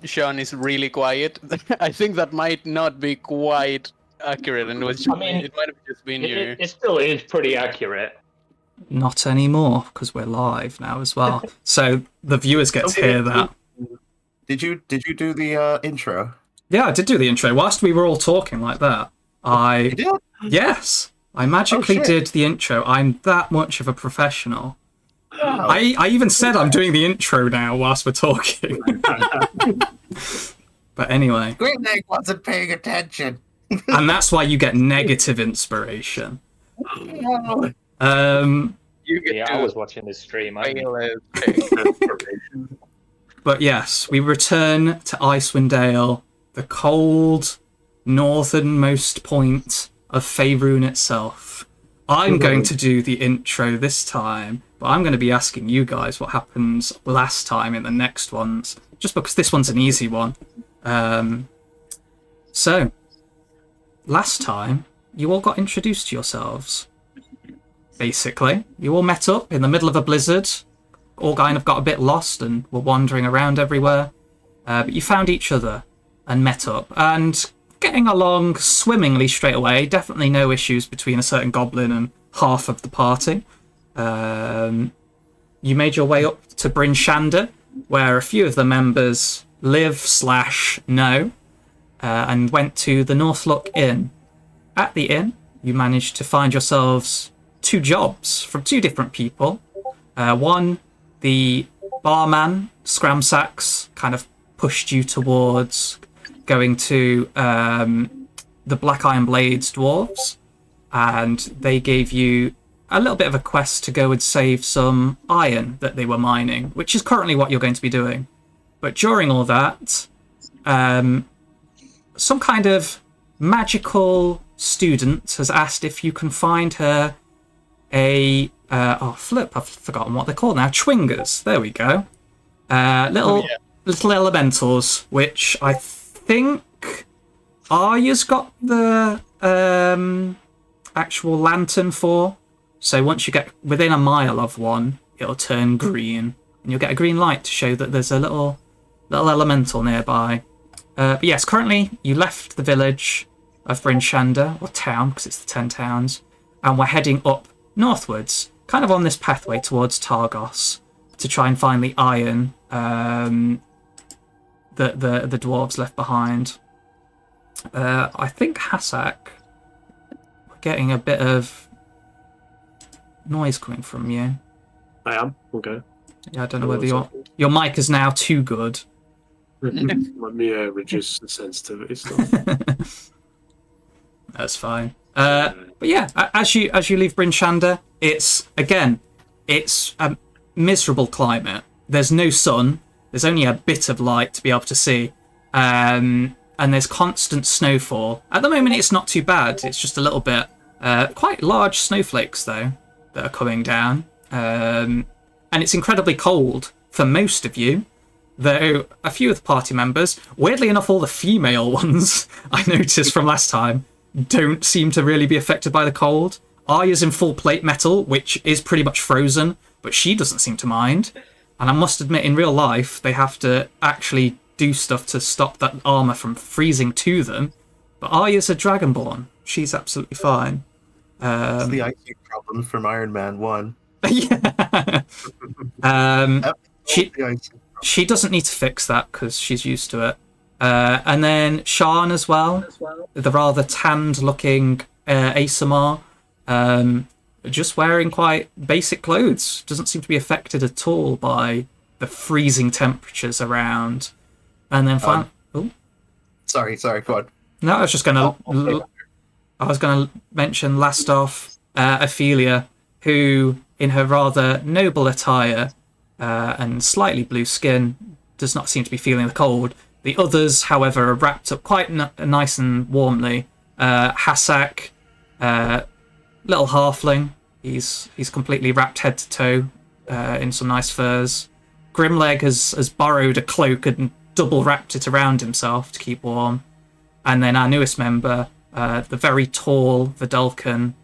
Sian is really quiet. I think that might not be quite accurate, and it might have just been you. It still is pretty accurate. Not anymore, because we're live now as well. So the viewers get to hear that. Did you do the intro? Yeah, I did do the intro. Whilst we were all talking like that, You did? Yes, I magically shit. did the intro. I'm that much of a professional. Wow. I even said I'm doing the intro now whilst we're talking. But anyway. Green Egg wasn't paying attention. And that's why you get negative inspiration. No. You get I was watching this stream. But yes, we return to Icewind Dale, the cold northernmost point of Faerun itself. I'm going to do the intro this time, but I'm going to be asking you guys what happens last time in the next ones, just because this one's an easy one. So, last time, you all got introduced to yourselves. Basically, you all met up in the middle of a blizzard, all kind of got a bit lost and were wandering around everywhere. But you found each other and met up, and getting along swimmingly straight away. Definitely no issues between a certain goblin and half of the party. You made your way up to Bryn Shander, where a few of the members live/know, and went to the Northlook Inn. At the inn, you managed to find yourselves 2 jobs from 2 different people. One, the barman, Scramsax, kind of pushed you towards going to the Black Iron Blades dwarves, and they gave you a little bit of a quest to go and save some iron that they were mining, which is currently what you're going to be doing. But during all that, some kind of magical student has asked if you can find her a I've forgotten what they're called now. Chwingers. There we go. Little elementals, which I think Arya's got the actual lantern for. So once you get within a mile of one, it'll turn green, and you'll get a green light to show that there's a little elemental nearby. But yes, currently you left the village of Bryn Shander, or town, because it's the 10 towns, and we're heading up northwards, kind of on this pathway towards Targos, to try and find the iron that the dwarves left behind. I think Hassak, we're getting a bit of noise coming from you. I am? Okay. Yeah, I don't know whether your mic is now too good. Let me reduce the sensitivity stuff. That's fine. But yeah, as you leave Bryn Shander, it's a miserable climate. There's no sun. There's only a bit of light to be able to see. And there's constant snowfall. At the moment, it's not too bad. It's just a little bit. Quite large snowflakes, though, that are coming down. And it's incredibly cold for most of you. Though a few of the party members, weirdly enough, all the female ones I noticed from last time, don't seem to really be affected by the cold. Arya's in full plate metal, which is pretty much frozen, but she doesn't seem to mind. And I must admit, in real life, they have to actually do stuff to stop that armor from freezing to them. But Arya's a dragonborn. She's absolutely fine. It's the IQ problem from Iron Man 1. Yeah. She doesn't need to fix that because she's used to it. And then Sian as well, the rather tanned-looking Asamar, just wearing quite basic clothes. Doesn't seem to be affected at all by the freezing temperatures around. And then Sorry, go on. No, I was just going to mention last off Ophelia, who, in her rather noble attire and slightly blue skin, does not seem to be feeling the cold. The others, however, are wrapped up quite nice and warmly. Hassak, little halfling, he's completely wrapped head to toe in some nice furs. Grimleg has borrowed a cloak and double wrapped it around himself to keep warm. And then our newest member, the very tall Vidalcan,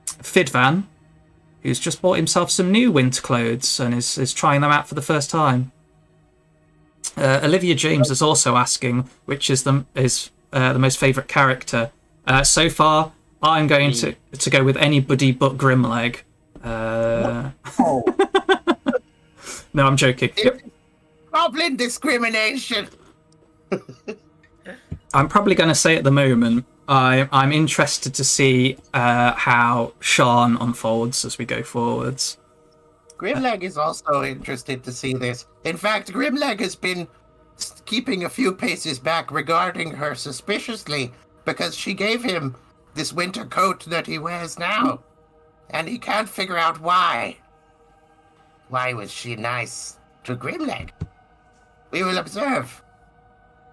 Fidvan, who's just bought himself some new winter clothes and is trying them out for the first time. Olivia James is also asking which is the most favourite character. So far, I'm going to go with anybody but Grimleg. No, I'm joking. Goblin discrimination. I'm probably going to say at the moment, I'm interested to see how Sian unfolds as we go forwards. Grimleg is also interested to see this. In fact, Grimleg has been keeping a few paces back regarding her suspiciously because she gave him this winter coat that he wears now, and he can't figure out why. Why was she nice to Grimleg? We will observe.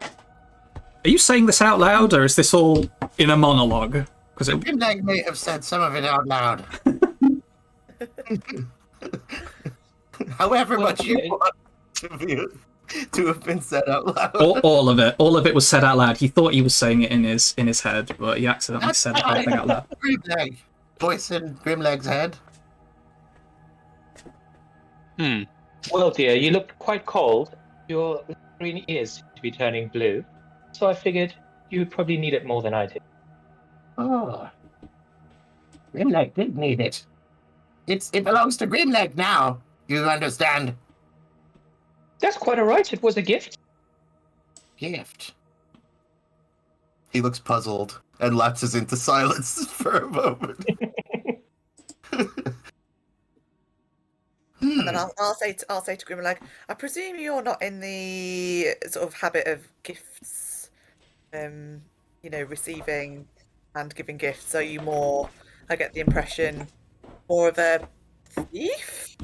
Are you saying this out loud, or is this all in a monologue? Because Grimleg may have said some of it out loud. However much you want to have been said out loud. all of it. All of it was said out loud. He thought he was saying it in his head, but he accidentally said the whole thing out loud. Grimleg. Voice in Grimleg's head. Well, dear, you look quite cold. Your green ears seem to be turning blue. So I figured you would probably need it more than I did. Oh. Grimleg did need it. It belongs to Grimleg now. You understand? That's quite all right. It was a gift. Gift. He looks puzzled and lapses into silence for a moment. And then I'll say to Grimleg, I presume you're not in the sort of habit of gifts, receiving and giving gifts. Are you more? I get the impression more of a thief.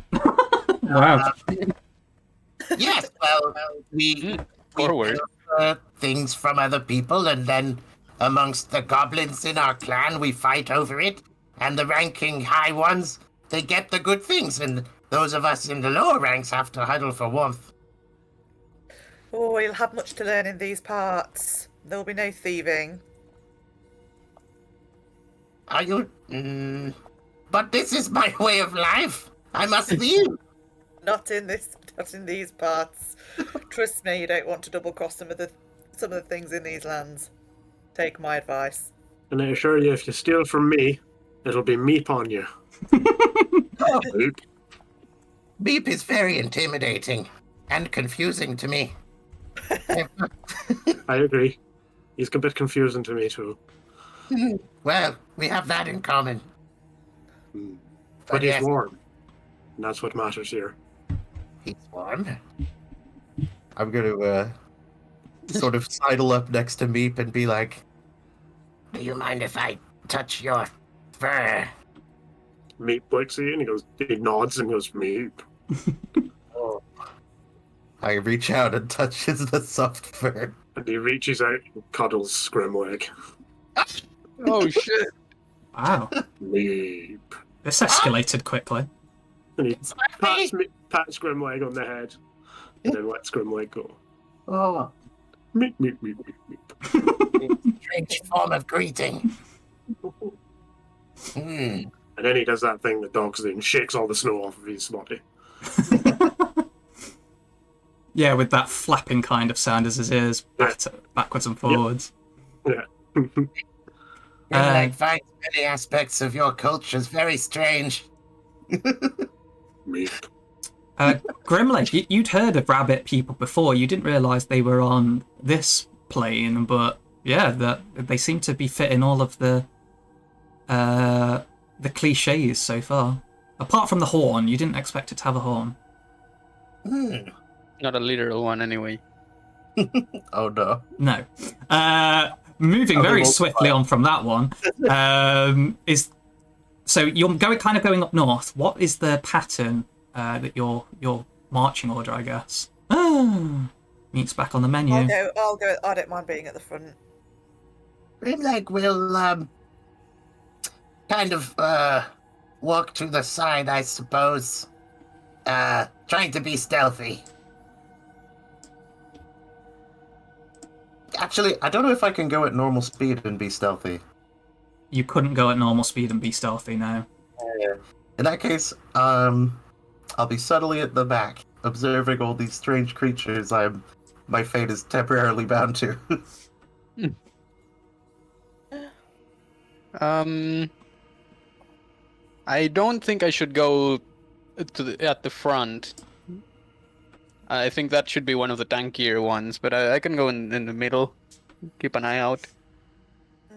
Wow. Yes, well, we Forward. things from other people, and then amongst the goblins in our clan, we fight over it. And the ranking high ones, they get the good things, and those of us in the lower ranks have to huddle for warmth. Oh, you'll have much to learn in these parts. There will be no thieving. Are you? But this is my way of life. I must thieve. Not in these parts. Trust me, you don't want to double cross some of the things in these lands. Take my advice. And I assure you, if you steal from me, it'll be meep on you. Oop. Beep is very intimidating and confusing to me. I agree. He's a bit confusing to me too. Well, we have that in common. But he's yes, warm. And that's what matters here. he's warm. I'm going to sort of sidle up next to Meep and be like, Do you mind if I touch your fur? Meep looks at you and he nods and goes, Meep. Oh, I reach out and touches the soft fur. And he reaches out and cuddles Scrimweg. Oh shit! Wow. Meep. This escalated quickly. And he pats Scrimweg on the head. And then lets Scrimweg go. oh, Meep, meep, meep, meep, meep. strange form of greeting. And then he does that thing the dogs do and shakes all the snow off of his body. Yeah, with that flapping kind of sound as his ears backwards and forwards. Yeah. Grimleg finds many aspects of your cultures very strange. Meep. Grimleg, you'd heard of rabbit people before. You didn't realise they were on this plane, but yeah, that they seem to be fitting all of the cliches so far. Apart from the horn, you didn't expect it to have a horn. Not a literal one, anyway. Oh no. No. Moving very swiftly on from that one, is so you're going up north. What is the pattern that your marching order, I guess? Meets back on the menu. I'll go. I don't mind being at the front. Grimleg will kind of walk to the side, I suppose. Trying to be stealthy. Actually, I don't know if I can go at normal speed and be stealthy. You couldn't go at normal speed and be stealthy now. In that case, I'll be subtly at the back, observing all these strange creatures I'm my fate is temporarily bound to. I don't think I should go at the front. I think that should be one of the tankier ones, but I can go in the middle. Keep an eye out.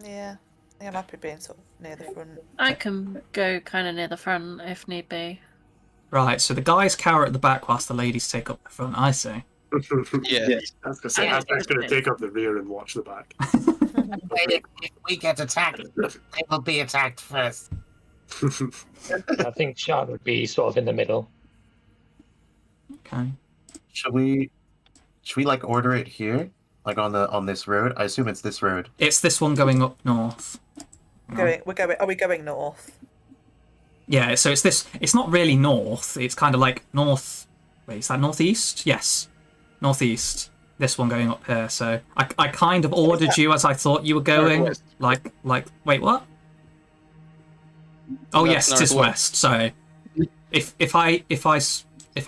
Yeah, I think I'm happy being sort of near the front. I can go kind of near the front if need be. Right, so the guys cower at the back whilst the ladies take up the front, I see. Yeah. I was going to say, Aztec's going to take up the rear and watch the back. If we get attacked, they will be attacked first. I think Sian would be sort of in the middle. Okay. Should we like order it here? Like on this road? I assume it's this road. It's this one going up north. Are we going north? Yeah, so it's this. It's not really north. It's kind of like north. Wait, is that northeast? Yes, northeast. This one going up here. So I kind of ordered you as I thought you were going. Northwest. Like. Wait, what? Oh That's yes, it is northwest. west. Sorry. If I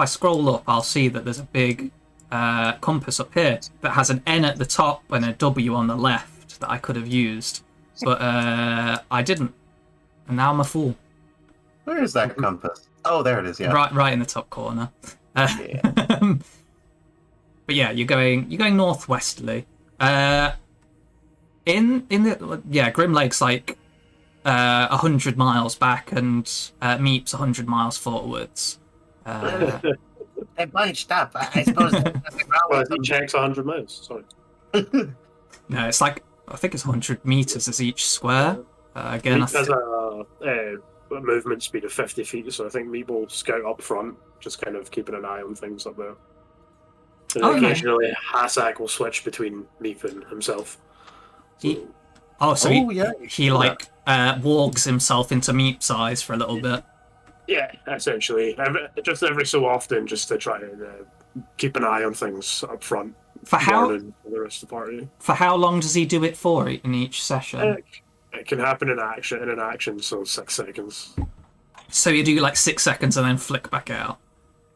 scroll up, I'll see that there's a big compass up here that has an N at the top and a W on the left that I could have used, but I didn't, and now I'm a fool. Where is that compass? Oh, there it is. Yeah. Right in the top corner. But yeah, you're going northwesterly. In the Grim Lake's like 100 miles back, and Meep's 100 miles forwards. They bunched up. I suppose there's nothing wrong Well, with he them. checks 100 miles. Sorry. No, it's like I think it's 100 meters as each square. Again, Meep has a movement speed of 50 feet, so I think Meep will scout up front, just kind of keeping an eye on things up there. And Okay. occasionally, Hassak will switch between Meep and himself. He wargs himself into Meep's eyes for a little bit. Yeah, essentially. Just every so often, just to try and keep an eye on things up front. For how more than the rest of the party. for how long does he do it for in each session? It can happen in an action, so 6 seconds. So you do like 6 seconds and then flick back out.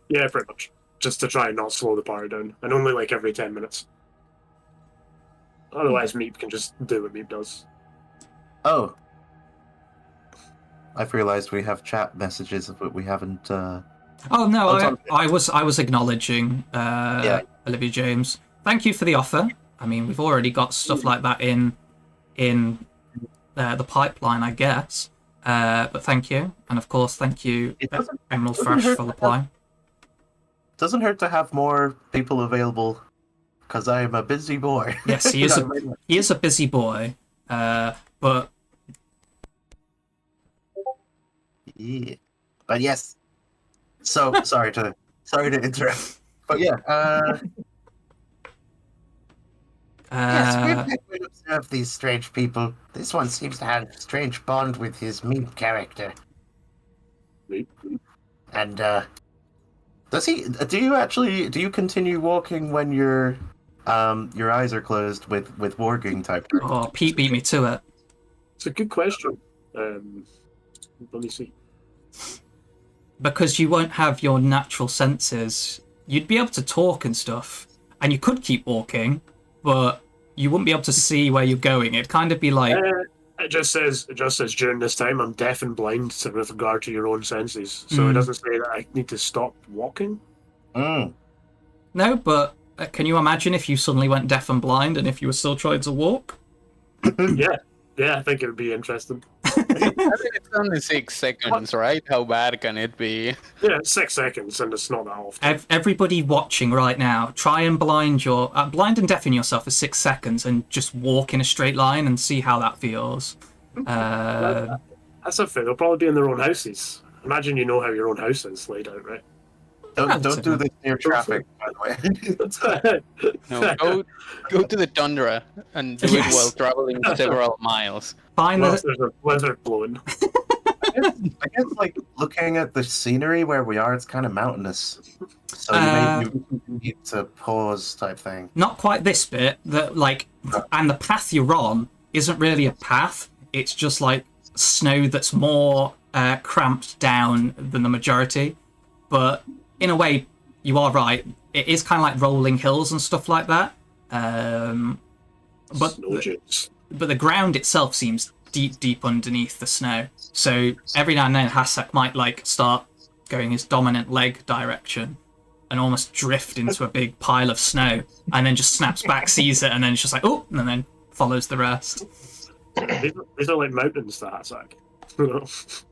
Yeah, pretty much. Just to try and not slow the party down. And only like every 10 minutes. Otherwise, Meep can just do what Meep does. Oh. I've realized we have chat messages, but we haven't. Oh no, Oh, I was acknowledging Olivia James. Thank you for the offer. I mean, we've already got stuff like that in the pipeline, I guess. But thank you, and of course, thank you, Emerald Fresh, for replying. Doesn't hurt to have more people available, because I am a busy boy. Yes, he is a busy boy, but. Yeah. But yes. So sorry to interrupt. But yeah. Yes, we observe these strange people. This one seems to have a strange bond with his Meep character. Meep? And Does he? Do you continue walking when your eyes are closed with warging type? Oh, Pete beat me to it. It's a good question. Let me see. Because you won't have your natural senses. You'd be able to talk and stuff, and you could keep walking, but you wouldn't be able to see where you're going. It'd kind of be like... It just says during this time I'm deaf and blind with regard to your own senses. So it doesn't say that I need to stop walking. Mm. No, but can you imagine if you suddenly went deaf and blind and if you were still trying to walk? Yeah, I think it would be interesting. I think it's only 6 seconds, right? How bad can it be? Yeah, 6 seconds, and it's not that often. Everybody watching right now, try and blind and deafen yourself for 6 seconds and just walk in a straight line and see how that feels. That's a thing. They'll probably be in their own houses. Imagine you know how your own house is laid out, right? Don't do this near traffic, by the way. No, go to the tundra and do it while traveling several miles. Find Unless there's a blizzard blowing. I guess like looking at the scenery where we are, it's kind of mountainous. So you need to pause type thing. Not quite this bit, and the path you're on isn't really a path. It's just like snow that's more cramped down than the majority. But in a way, you are right. It is kind of like rolling hills and stuff like that. But the ground itself seems deep underneath the snow. So every now and then Hasek might like start going his dominant leg direction and almost drift into a big pile of snow, and then just snaps back, sees it, and then it's just like, oh, and then follows the rest. These are like mountains to Hasek.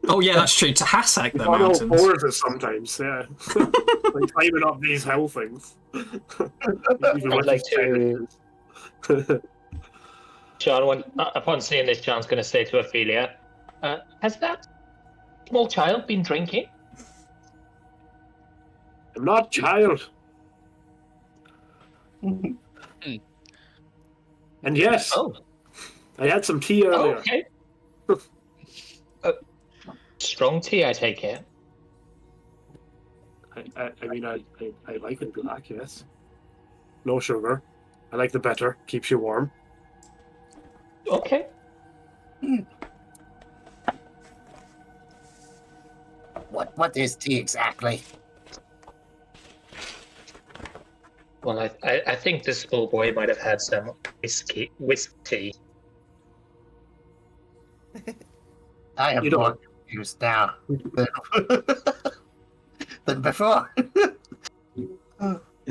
Oh yeah, that's true. To Hasek, they're on all mountains. fours it sometimes, yeah. Like climbing up these hill things. I'd like to... Sean, upon seeing this, Sean's going to say to Ophelia, has that small child been drinking? I'm not a child. And yes, I had some tea earlier. Okay. Strong tea, I take it. I mean, I like it black, yes. No sugar. I like the better. Keeps you warm. Okay. What is tea exactly? Well, I think this schoolboy might have had some whiskey. I am more confused now than before.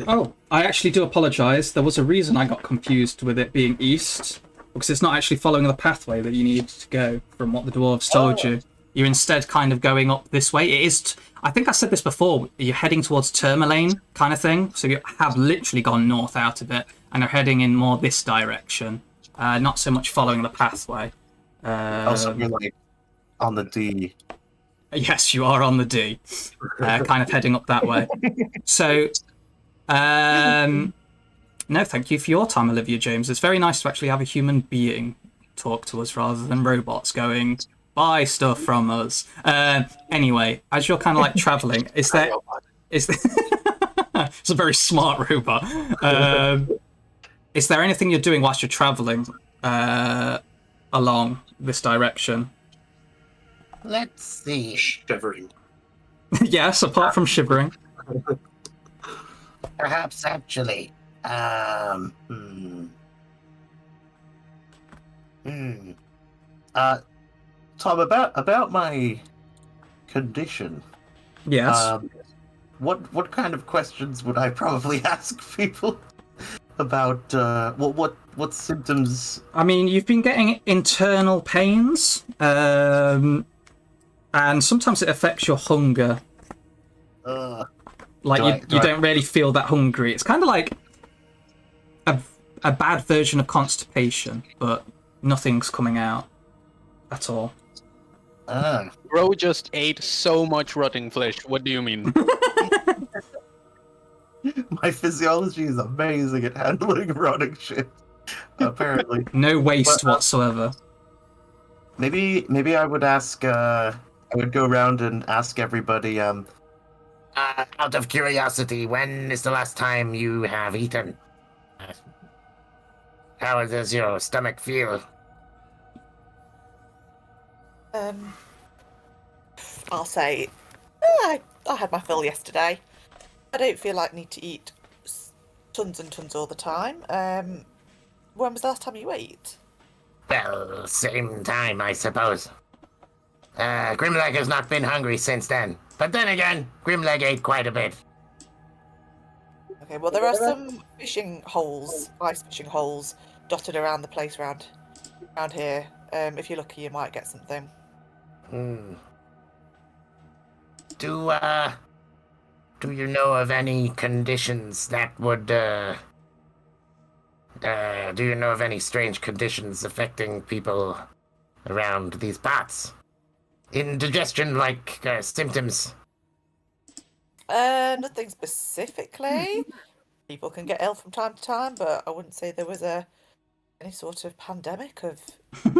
Oh, I actually do apologise. There was a reason I got confused with it being east, because it's not actually following the pathway that you need to go from what the dwarves told you. You're instead kind of going up this way. It is, I think I said this before, you're heading towards Tourmaline kind of thing. So you have literally gone north out of it and are heading in more this direction. Not so much following the pathway. Also, you're like on the D. Yes, you are on the D. Kind of heading up that way. So, no, thank you for your time, Olivia James. It's very nice to actually have a human being talk to us rather than robots going, buy stuff from us. Anyway, as you're kind of like traveling, is there it's a very smart robot. Is there anything you're doing whilst you're traveling along this direction? Let's see. Shivering. Yes, apart from shivering. Perhaps actually. Tom, about my condition. Yes. What kind of questions would I probably ask people about what symptoms? I mean, you've been getting internal pains, and sometimes it affects your hunger. Like you don't really feel that hungry. It's kind of like a bad version of constipation, but nothing's coming out at all. Bro just ate so much rotting flesh. What do you mean? My physiology is amazing at handling rotting shit. Apparently, no waste whatsoever. Maybe I would ask. I would go around and ask everybody. Out of curiosity, when is the last time you have eaten? How does your stomach feel? I'll say, I had my fill yesterday. I don't feel like I need to eat tons and tons all the time. When was the last time you ate? Well, same time, I suppose. Grimleg has not been hungry since then. But then again, Grimleg ate quite a bit. Okay, well, there are some fishing holes, ice fishing holes, dotted around the place around here. If you're lucky, you might get something. Do you know of any conditions that would, do you know of any strange conditions affecting people around these parts? Indigestion-like symptoms? Nothing specifically. People can get ill from time to time, but I wouldn't say there was any sort of pandemic of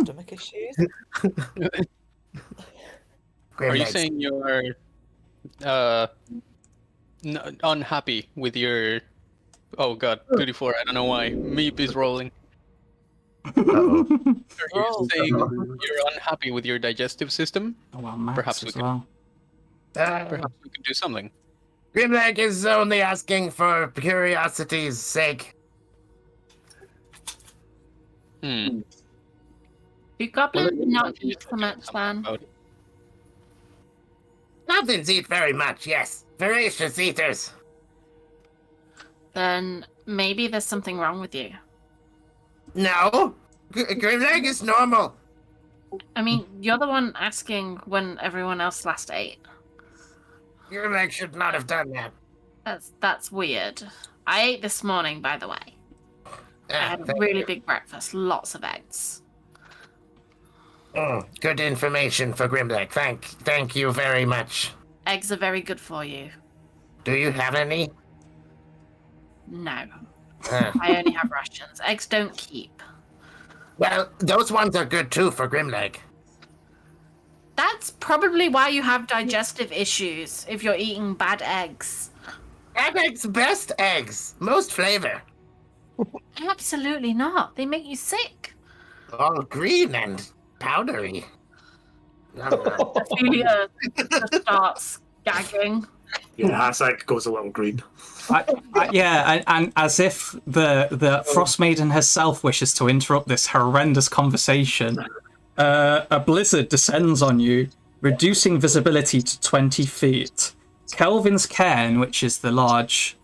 stomach issues. Are you saying you're unhappy with your... Oh god, 24, I don't know why. Meep is rolling. Are you saying you're unhappy with your digestive system? Oh, well, Max Perhaps we as could, well. perhaps we could do something. Grimleg is only asking for curiosity's sake. Hmm. Do goblins Well, not you eat so should much do something then? about it. Goblins eat very much, yes. Voracious eaters. Then maybe there's something wrong with you. No, Grimleg is normal. I mean, you're the one asking when everyone else last ate. Grimleg should not have done that. That's weird. I ate this morning, by the way. I had a really big breakfast, lots of eggs. Good information for Grimleg. Thank you very much. Eggs are very good for you. Do you have any? No. I only have rations. Eggs don't keep. Well, those ones are good too for Grimleg. That's probably why you have digestive issues, if you're eating bad eggs. Eggs, best eggs. Most flavor. Absolutely not. They make you sick. All green and powdery. Ophelia just starts gagging. Yeah, Hasek goes a little green. And as if the Frostmaiden herself wishes to interrupt this horrendous conversation, a blizzard descends on you, reducing visibility to 20 feet. Kelvin's cairn, which is the large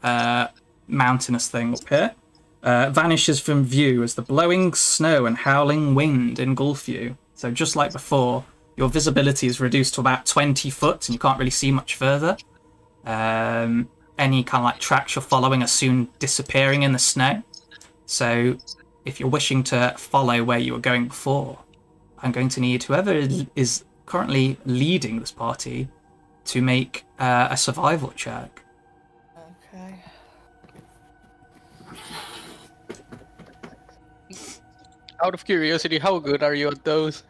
mountainous thing up here, vanishes from view as the blowing snow and howling wind engulf you. So just like before, your visibility is reduced to about 20 foot and you can't really see much further. Any kind of like tracks you're following are soon disappearing in the snow. So if you're wishing to follow where you were going before, I'm going to need whoever is currently leading this party to make a survival check. Okay. Out of curiosity, how good are you at those?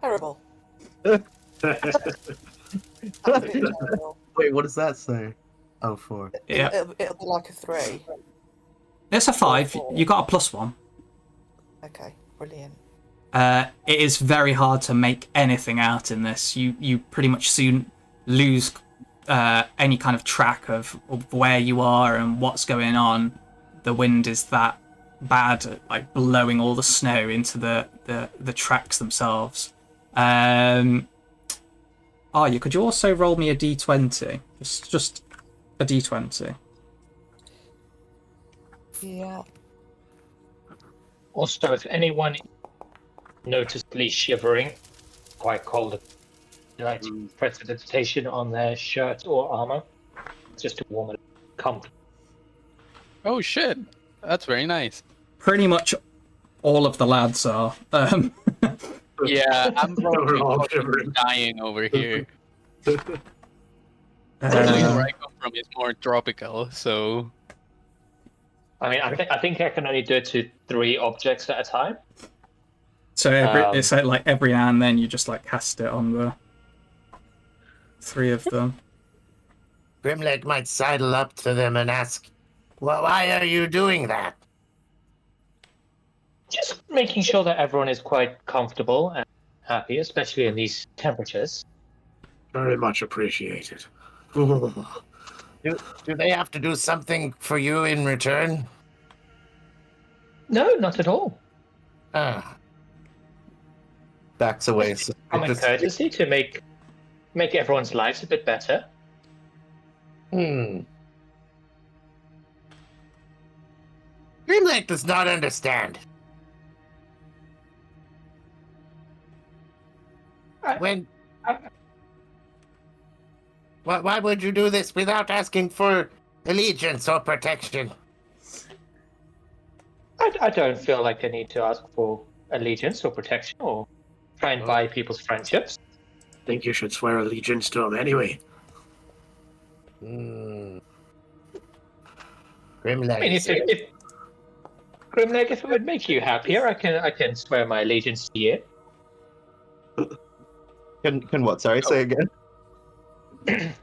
Terrible. Wait, what does that say? Oh, 4. Yeah, It'll be like a 3. it's a 5. You got a +1. Okay, brilliant. It is very hard to make anything out in this. You pretty much soon lose any kind of track of where you are and what's going on. The wind is that bad at like blowing all the snow into the tracks themselves. Could you also roll me a d20? Just a d20. Yeah. Also, if anyone noticeably shivering, quite cold, like precipitation on their shirt or armor, just to warm it up. Oh shit, that's very nice. Pretty much all of the lads are. Yeah, I'm We're all probably shivering. dying over here. Where I come from is more tropical, so I mean, I think I can only do it to 3 objects at a time. So it's like every now and then you just like cast it on the 3 of them. Grimleg might sidle up to them and ask, well, why are you doing that? Just making sure that everyone is quite comfortable and happy, especially in these temperatures. Very much appreciated. Do they have to do something for you in return? No, not at all. Backs away. So Common courtesy to make everyone's lives a bit better. Grimleg does not understand. Why would you do this without asking for allegiance or protection? I don't feel like I need to ask for allegiance or protection or try and buy people's friendships. I think you should swear allegiance to him anyway. Grimleg. I mean, if Grimleg, if it would make you happier, I can swear my allegiance to you. Can what? Sorry, say again.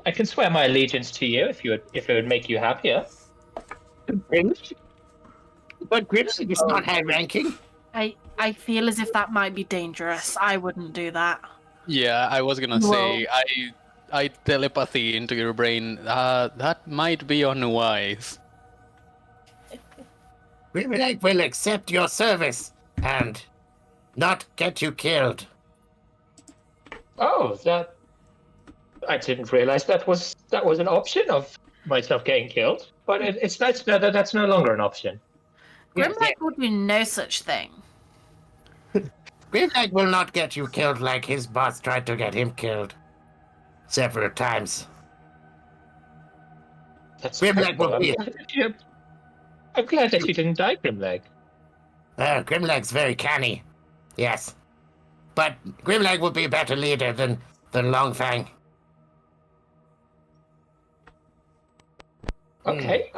I can swear my allegiance to you if it would make you happier. But Grimleg is not high ranking. I feel as if that might be dangerous. I wouldn't do that. yeah, I was gonna say I telepathy into your brain. That might be unwise. Grimlag will accept your service and not get you killed. Oh, that I didn't realize that was an option of myself getting killed. But it's nice to know that that's no longer an option. Grimlag will do no such thing. Grimlag will not get you killed like his boss tried to get him killed several times. That's Grimlag will be. I'm glad that you didn't die, Grimlag. Grimlag's very canny. Yes. But Grimlag will be a better leader than Longfang. Okay.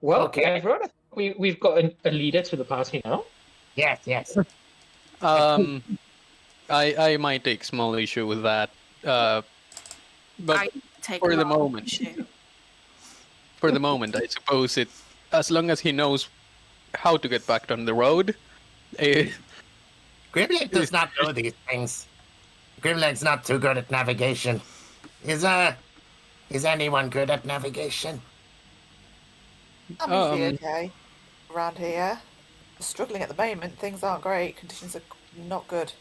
Well, Okay. everyone, we've got a leader to the party now. Yes. I might take small issue with that. But I take for a the lot of moment, issue. for the moment, I suppose it, as long as he knows how to get back on the road. Grimlag does not know these things. Grimlag's not too good at navigation. Is anyone good at navigation? I'm usually okay around here. Struggling at the moment. Things aren't great. Conditions are not good.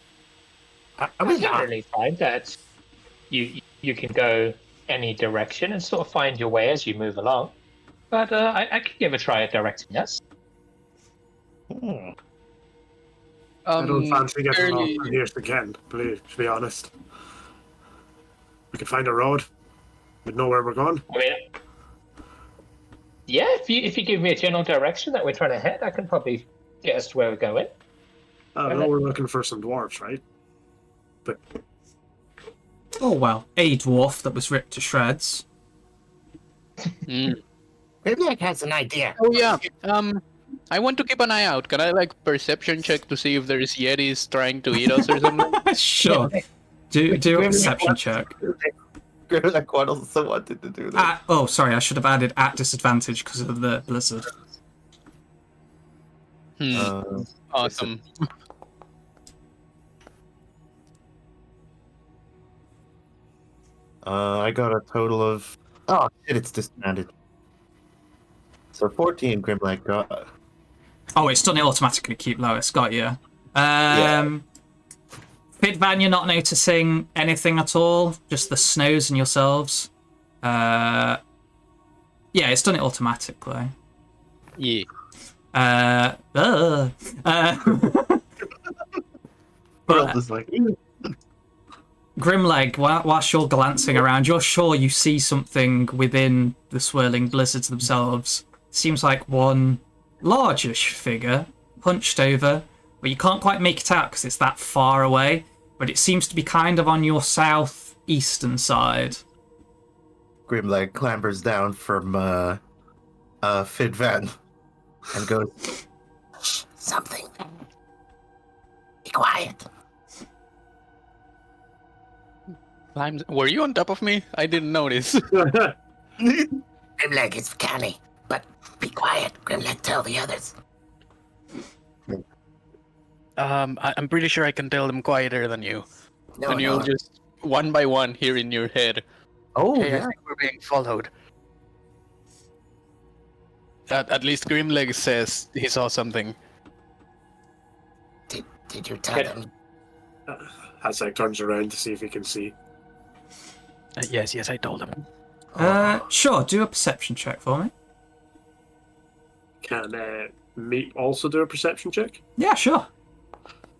Are I we not? generally find that you can go any direction and sort of find your way as you move along. But I could give a try at directing us. I don't fancy getting off fairly- from here again, to be honest. We could find a road. We'd know where we're going. I mean, yeah, if you give me a general direction that we're trying to head, I can probably get us to where we're going. I know we're looking for some dwarves, right? But Oh well, a dwarf that was ripped to shreds. Grimlag has an idea. Oh yeah. I want to keep an eye out. Can I perception check to see if there's yetis trying to eat us or something? Sure. Do a perception check. Grimlag also wanted to do that. Oh, sorry, I should have added at disadvantage because of the blizzard. Awesome. I got a total of... Oh, shit, it's disbanded. So 14 Grimlag got... Oh, it's done it automatically. Keep lowest. Got you. Fidvan, you're not noticing anything at all. Just the snows and yourselves. Yeah, it's done it automatically. Yeah. World But is like... Grimleg, whilst you're glancing around, you're sure you see something within the swirling blizzards themselves. Seems like one largish figure, hunched over, but you can't quite make it out because it's that far away. But it seems to be kind of on your southeastern side. Grimlag clambers down from Fidvan and goes, Something. Be quiet. Were you on top of me? I didn't notice. Grimlag is canny, but be quiet. Grimlag, tell the others. I'm pretty sure I can tell them quieter than you. No, And you'll just one by one hear in your head. oh, Hey, I yeah. think we're being followed. At least Grimleg says he saw something. Did you tell them? Hasek turns around to see if he can see. Yes, I told him. Sure, do a perception check for me. Can Meat also do a perception check? Yeah, sure.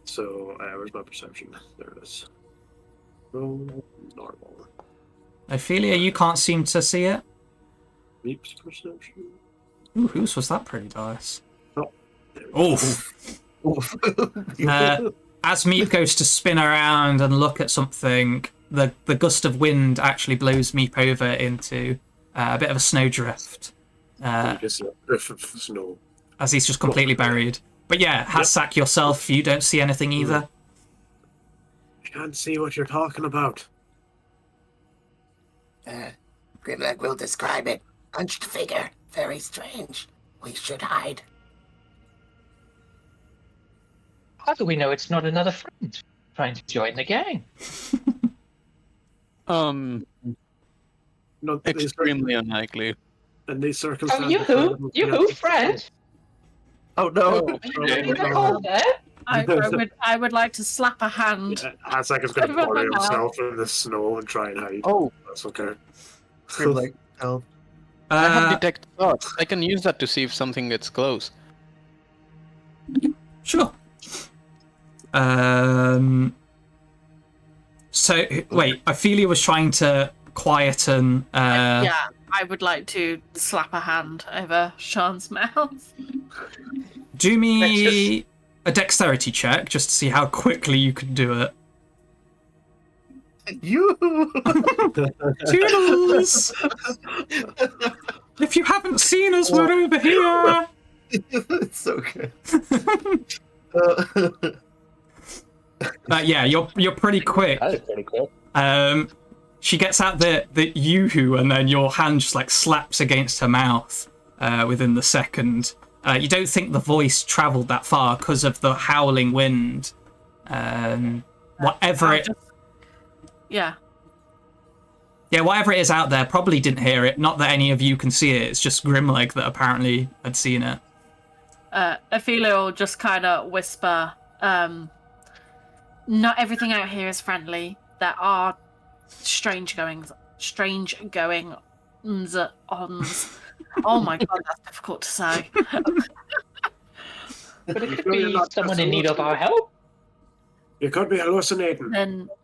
So, where's my perception? There it is. Roll normal. Ophelia, you can't seem to see it. Meat's perception. Ooh, whose was that pretty dice? Oh, there we go. Oof. As Meep goes to spin around and look at something, the gust of wind actually blows Meep over into a bit of a snowdrift. You can see a drift of snow. As he's just completely buried. But yeah, Hassak yourself, you don't see anything either. I can't see what you're talking about. Grimlag will describe it. Hunched figure. Very strange. We should hide. How do we know it's not another friend trying to join the gang? No, Extremely unlikely. in these Oh, circumstances. you friend. Oh no! Oh, You called there. I would like to slap a hand. Hasek is going to Over my bury mouth. himself in the snow and try and hide. Oh, That's okay. Grimleg, help. I have detect thoughts. I can use that to see if something gets close. Sure. So wait, Ophelia was trying to quieten. Yeah, I would like to slap a hand over Sean's mouth. Do me a dexterity check just to see how quickly you can do it. You! Toodles! If you haven't seen us, we're over here. It's so good. Yeah, you're pretty quick. That is pretty cool. She gets out the yoo-hoo, and then your hand just like slaps against her mouth within the second. You don't think the voice travelled that far because of the howling wind. Whatever it is out there probably didn't hear it. Not that any of you can see it. It's just Grimleg that apparently had seen it. Ophelia will just kind of whisper, not everything out here is friendly. There are strange goings ons. Oh my god, that's difficult to say. But it could be someone in need of our help. You could be hallucinating.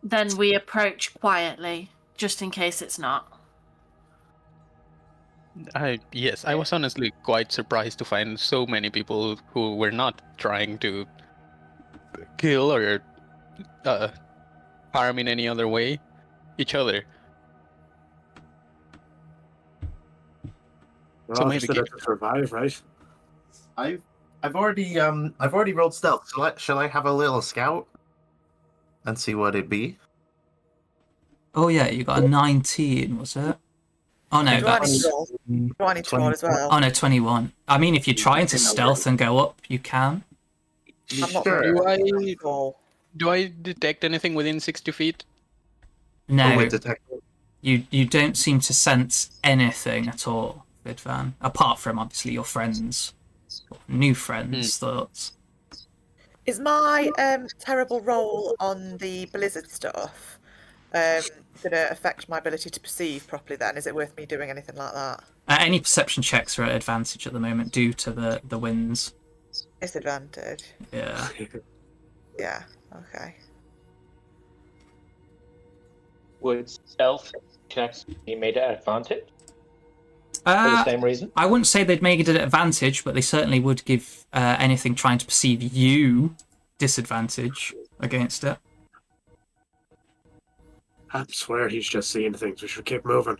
Then we approach quietly, just in case it's not. Yes, I was honestly quite surprised to find so many people who were not trying to kill or harm in any other way each other. Well, So just maybe in it to survive, right? I've already rolled stealth. Shall I have a little scout and see what it be? Oh yeah, you got a 19, was it? Oh no, Do I need that's... to roll? Do I need to roll as well? Oh no, 21. I mean, if you're trying to stealth and go up, you can. I'm not Sure. really sure. Do I detect anything within 60 feet? No, with detect. you don't seem to sense anything at all, Vidvan. Apart from, obviously, your friends. New friends' thoughts. Is my terrible roll on the blizzard stuff going to affect my ability to perceive properly then? Is it worth me doing anything like that? Any perception checks are at advantage at the moment due to the winds. Disadvantage. Yeah. Yeah, okay. Would stealth checks be made at advantage for the same reason? I wouldn't say they'd make it an advantage, but they certainly would give anything trying to perceive you disadvantage against it. I swear he's just seeing things. We should keep moving.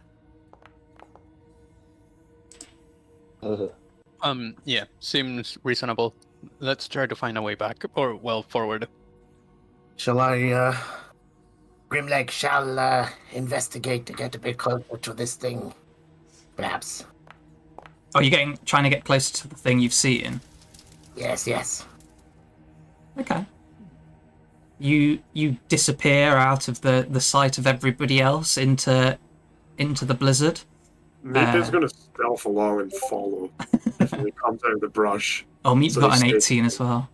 Yeah, seems reasonable. Let's try to find a way back, or, well, forward. Shall I, Grimleg shall, investigate to get a bit closer to this thing, perhaps? Oh, you're trying to get closer to the thing you've seen? Yes. Okay. You disappear out of the sight of everybody else into the blizzard. Meep is going to stealth along and follow if he comes out of the brush. Oh, Meep So got an he 18 as well.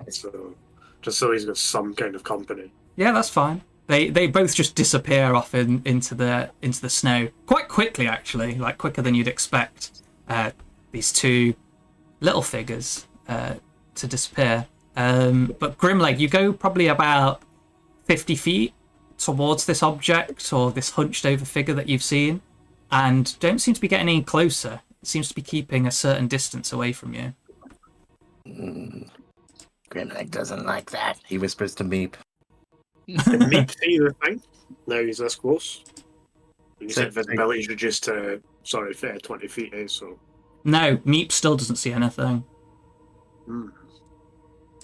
So, just so he's got some kind of company. Yeah, that's fine. They both just disappear off into the snow quite quickly, actually, like quicker than you'd expect. These two little figures to disappear. But Grimleg, you go probably about 50 feet towards this object or this hunched over figure that you've seen, and don't seem to be getting any closer. It seems to be keeping a certain distance away from you. Grimleg doesn't like that. He whispers to Meep. Can Meep see the thing? Now he's this close. You So- said visibility is reduced to, 20 feet, so... No, Meep still doesn't see anything.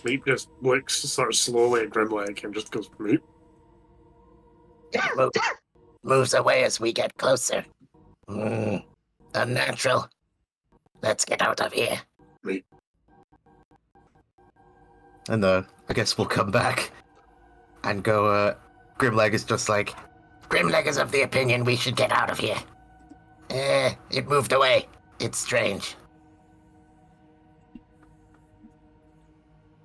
Meep just looks sort of slowly at Grimleg and just goes, Meep. Moves away as we get closer. Unnatural. Let's get out of here. Meep. And I guess we'll come back and go, Grimleg is just like, Grimleg is of the opinion we should get out of here. It moved away. It's strange.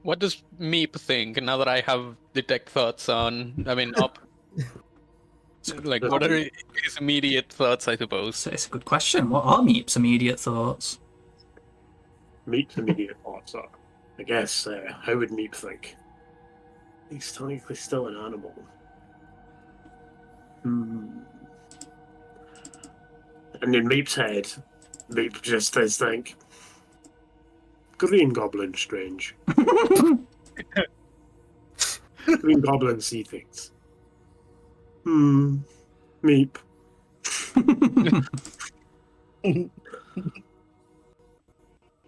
What does Meep think now that I have detect thoughts on? I mean, up. Like, what are his immediate thoughts? I suppose. So it's a good question. What are Meep's immediate thoughts? Meep's immediate thoughts are, I guess, how would Meep think? He's technically still an animal. And in Meep's head, Meep just does think, green goblin strange. Green goblin see things. Meep.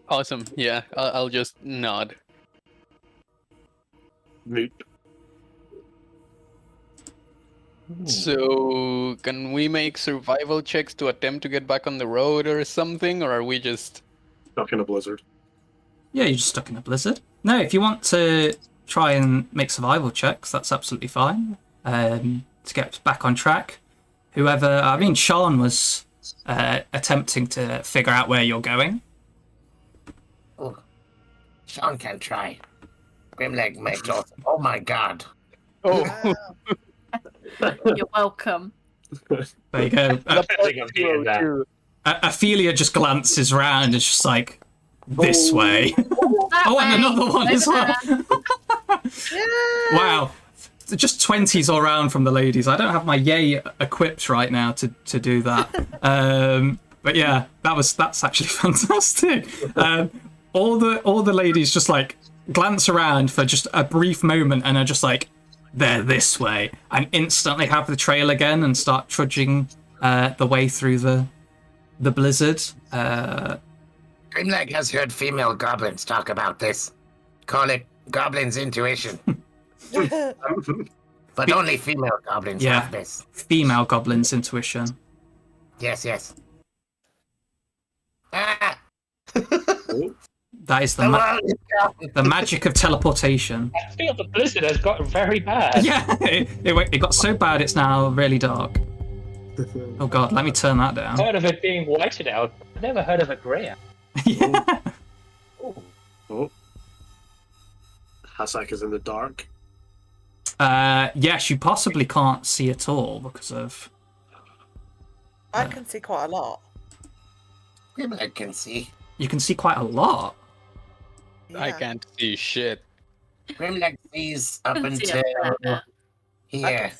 Awesome. Yeah, I'll just nod. Meep. So, can we make survival checks to attempt to get back on the road or something, or are we just Stuck in a blizzard. Yeah, you're just stuck in a blizzard. No, if you want to try and make survival checks, that's absolutely fine. To get back on track. Sean was attempting to figure out where you're going. Oh, Sean can try. Grimleg makes awesome. Oh my god. Oh, You're welcome. There you go. Ophelia just glances around and is just like, this way. Oh, and another one as well. Wow. Just 20s all round from the ladies. I don't have my yay equipped right now to do that. But yeah, that's actually fantastic. All the ladies just like glance around for just a brief moment and are just like, they're this way, and instantly have the trail again and start trudging the way through the blizzard. Grimleg has heard female goblins talk about this. Call it goblin's intuition. But only female goblins have this. Female goblins' intuition. Yes. Ah! That is the magic of teleportation. I feel the blizzard has gotten very bad. Yeah, it got so bad it's now really dark. Oh god, let me turn that down. I've heard of it being whited out. I've never heard of it grey out. Yeah. Oh. Hassak is in the dark. Yes, you possibly can't see at all because of... I can see quite a lot. Grimleg can see. You can see quite a lot. I can't see shit. Grimleg sees up Can see until a bit. here.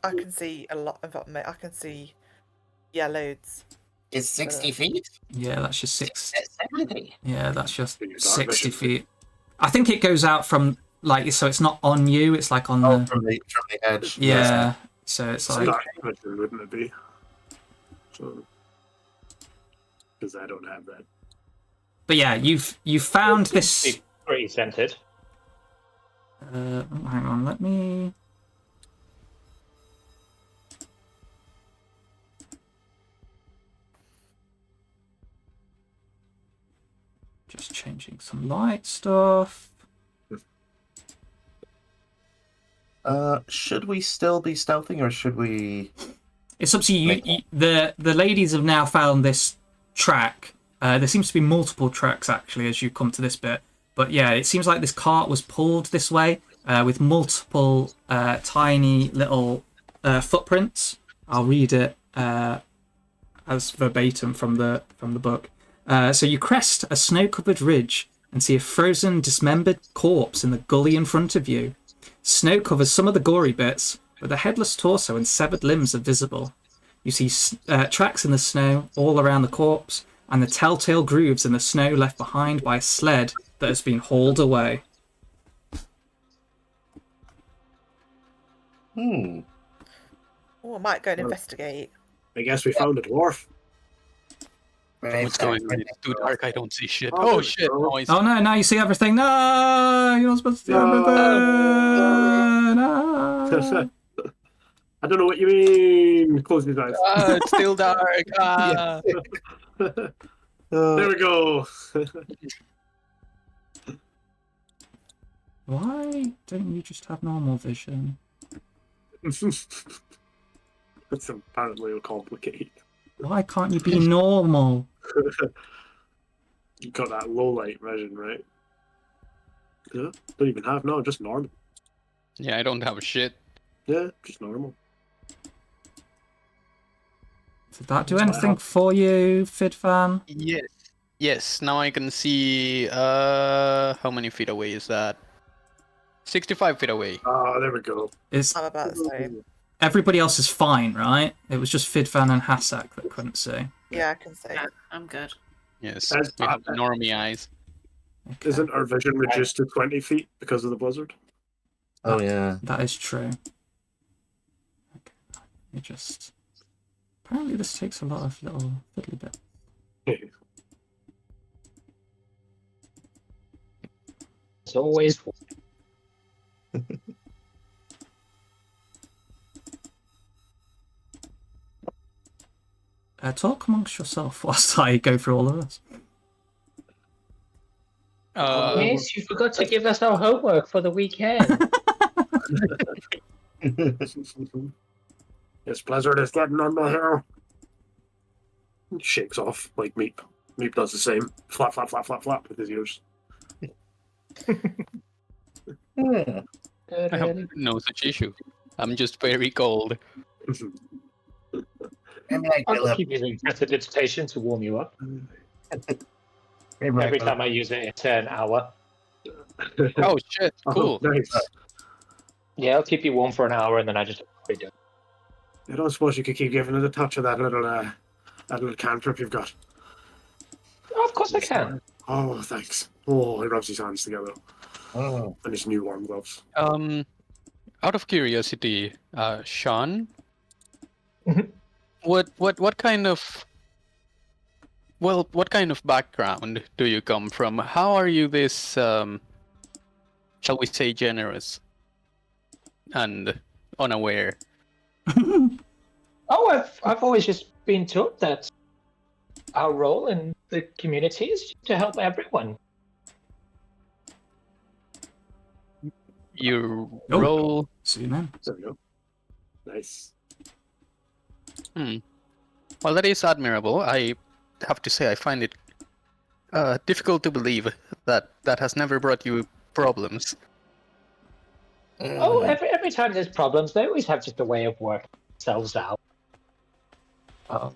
I can see a lot. In fact, I can see, loads. Is 60 feet? Yeah, that's just 70. Yeah, that's just Dark 60 vision. feet. I think it goes out from, like, so it's not on you, it's like on the... From the edge. Yeah, so it's like... Dark vision, wouldn't it be? So, because I don't have that. But yeah, you've found this... Pretty centered. Hang on, let me... Just changing some light stuff. Should we still be stealthing, or should we? It's up to you. The ladies have now found this track. There seems to be multiple tracks actually as you come to this bit. But yeah, it seems like this cart was pulled this way with multiple tiny little footprints. I'll read it as verbatim from the book. So you crest a snow-covered ridge and see a frozen, dismembered corpse in the gully in front of you. Snow covers some of the gory bits, but the headless torso and severed limbs are visible. You see tracks in the snow all around the corpse, and the telltale grooves in the snow left behind by a sled that has been hauled away. Oh, I might go and investigate. I guess we found a dwarf. What's going on? It's too dark. I don't see shit. Oh shit! Noise. Oh no! Now you see everything. No, you're not supposed to see everything. No. I don't know what you mean. Close his eyes. It's still dark. There we go. Why don't you just have normal vision? It's apparently complicated. Why can't you be normal? You got that low light vision, right? Yeah, don't even have just normal. Yeah, I don't have shit. Yeah, just normal. Did that do That's what I anything have. for you, Fidfan? Yes. Yes, now I can see how many feet away is that? 65 feet away. Ah, there we go. Is I'm about the same. everybody else is fine, right? It was just Fidfan and Hassak that couldn't see. Yeah, I can see. Yeah, I'm good. Yes, As- we have normie eyes. Okay. Isn't our vision reduced to 20 feet because of the blizzard? Oh yeah. That is true. Okay. Let me just. Apparently, this takes a lot of little fiddly bits. It's always Talk amongst yourself whilst I go through all of this. Miss, you forgot to give us our homework for the weekend. This blizzard is getting on my hair. Shakes off like Meep. Meep does the same. Flap, flap, flap, flap, flap with his ears. Hmm. I have no such issue. I'm just very cold. I'm like, I'll Philip. keep using prestidigitation to warm you up. Every time I use it, it's an hour. Oh shit! Cool. Oh, nice. Yeah, I'll keep you warm for an hour, and then I just redo. I don't suppose you could keep giving it a touch of that little cantrip you've got. Oh, of course I can. Oh, thanks. Oh, he rubs his hands together. Oh, And his new warm gloves. Out of curiosity, Sean, Mhm. what kind of what kind of background do you come from? How are you this shall we say generous and unaware? Oh, I've always just been taught that our role in the community is to help everyone. Your Oh. role? See then. There we go. Nice. Well, that is admirable. I have to say, I find it difficult to believe that that has never brought you problems. Oh, every time there's problems, they always have just a way of working themselves out. oh,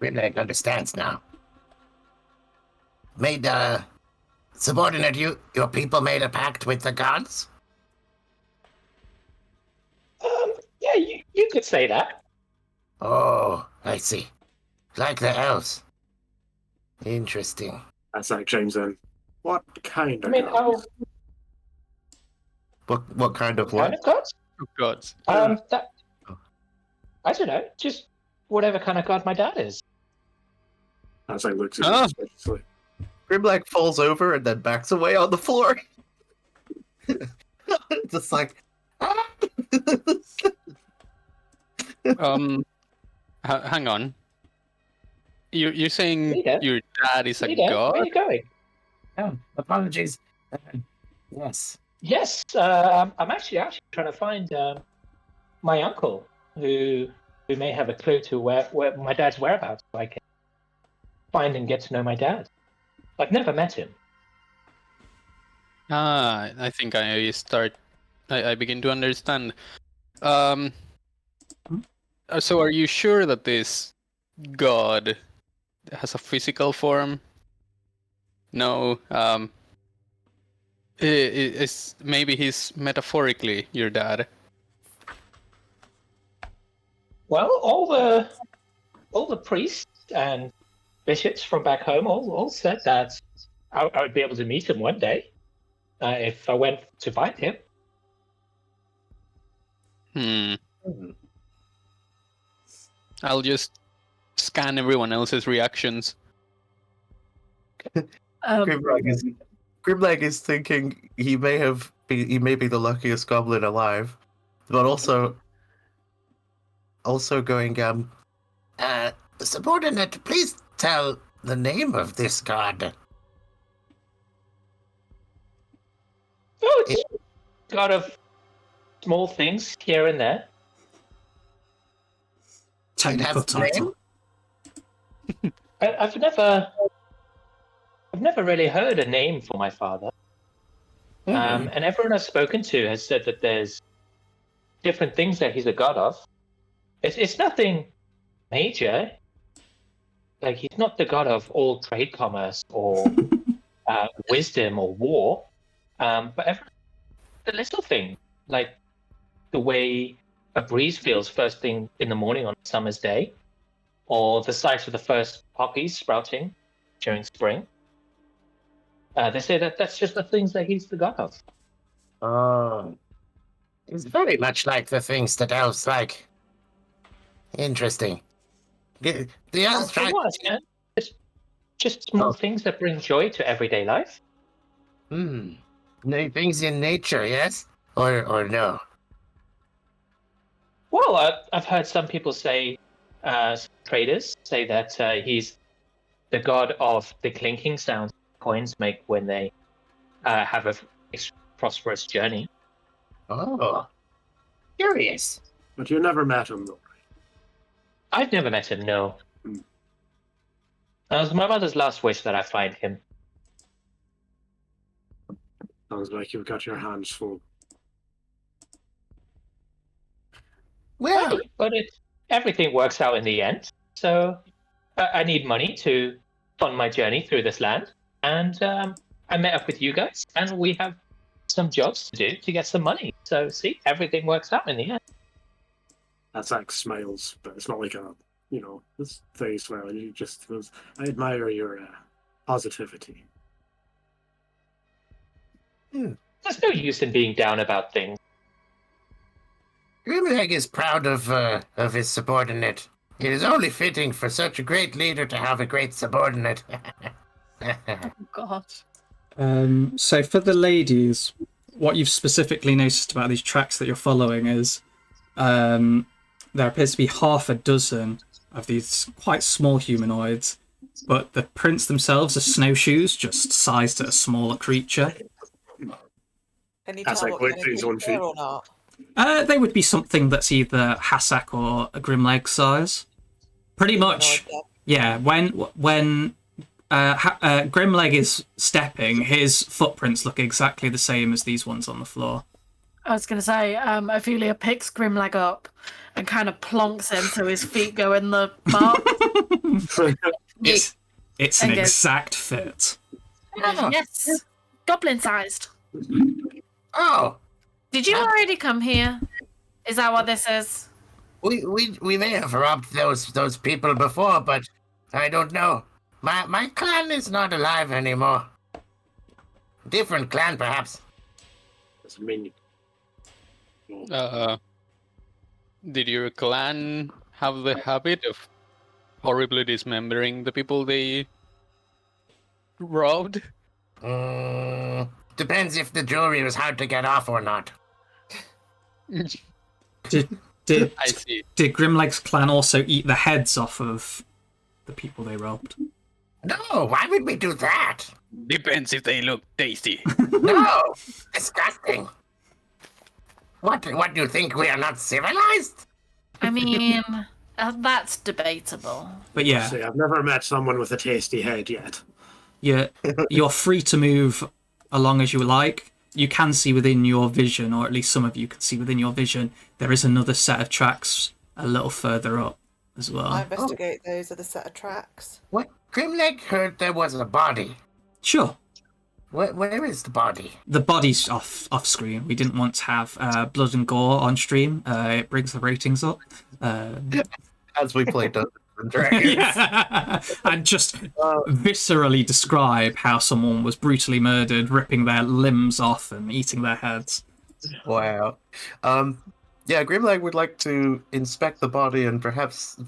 Grimleg understands now. Made subordinate, your people made a pact with the gods. Yeah, you could say that. Oh, I see. Like the elves. Interesting. That's like James in. What kind I of mean, gods? What kind of kind what? of gods. Oh, gods. That I don't know, just whatever kind of god my dad is. That's like looks at Ah. him suspiciously. Grimlag falls over and then backs away on the floor. Just like. Hang on. You're saying Leader? your dad is a Leader, where are god? you going? Oh, apologies. Yes. Yes, I'm actually trying to find my uncle, who may have a clue to where my dad's whereabouts, so I can find and get to know my dad. I've never met him. Ah, I think I begin to understand. So are you sure that this god has a physical form? No, is maybe he's metaphorically your dad. Well, all the priests and bishops from back home all said that I would be able to meet him one day if I went to find him. I'll just scan everyone else's reactions. Grimlag is thinking he may be the luckiest goblin alive, but also going Subordinate, please tell the name of this god. Oh, it's a lot of small things here and there. technical has a name? title. I've never really heard a name for my father. And everyone I've spoken to has said that there's different things that he's a god of. It's nothing major. Like, he's not the god of all trade commerce or wisdom or war. But the little thing, like the way a breeze feels first thing in the morning on a summer's day, or the sight of the first poppies sprouting during spring. They say that that's just the things that he's the god of. Oh. It's very much like the things that elves like. Interesting. The elves For try. what, man? It's just small things that bring joy to everyday life. Things in nature, yes? Or no? Well, I've heard some people say, traders say that he's the god of the clinking sounds coins make when they have a prosperous journey. Oh. Curious. But you never met him, though. I've never met him, no. It was my mother's last wish that I find him. Sounds like you've got your hands full. Well, But everything works out in the end. So I need money to fund my journey through this land. And I met up with you guys, and we have some jobs to do to get some money. So, see, everything works out in the end. That's like smiles, but it's not like this face where you just I admire your positivity. There's no use in being down about things. Grimleg is proud of his subordinate. It is only fitting for such a great leader to have a great subordinate. God. So for the ladies, what you've specifically noticed about these tracks that you're following is there appears to be half a dozen of these quite small humanoids, but the prints themselves are snowshoes, just sized at a smaller creature. Can you That's tell like what kind of Winfrey's own creature feet. or not? They would be something that's either Hassak or a Grimleg size. Pretty much, No idea. yeah. When Grimleg is stepping, his footprints look exactly the same as these ones on the floor. I was going to say, Ophelia picks Grimleg up and kind of plonks him so his feet go in the bark. It's an Okay. exact fit. Yes, goblin-sized. Oh, Did you already come here? Is that what this is? we may have robbed those people before, but I don't know. My clan is not alive anymore. Different clan, perhaps. Doesn't mean Did your clan have the habit of horribly dismembering the people they robbed? Depends if the jewelry was hard to get off or not. Did I see. did Grimleg's clan also eat the heads off of the people they robbed? No, why would we do that? Depends if they look tasty. No, disgusting. What do you think? We are not civilized? I mean, that's debatable. But yeah, say I've never met someone with a tasty head yet. you're free to move along as you like. You can see within your vision, or at least some of you can see within your vision, there is another set of tracks a little further up as well. I investigate those other set of tracks. What? Grimleg heard there was a body. Sure. Where is the body? The body's off screen. We didn't want to have blood and gore on stream. It brings the ratings up. As we play Dungeons and Dragons. Yeah. And just viscerally describe how someone was brutally murdered, ripping their limbs off and eating their heads. Wow. Yeah, Grimleg would like to inspect the body and perhaps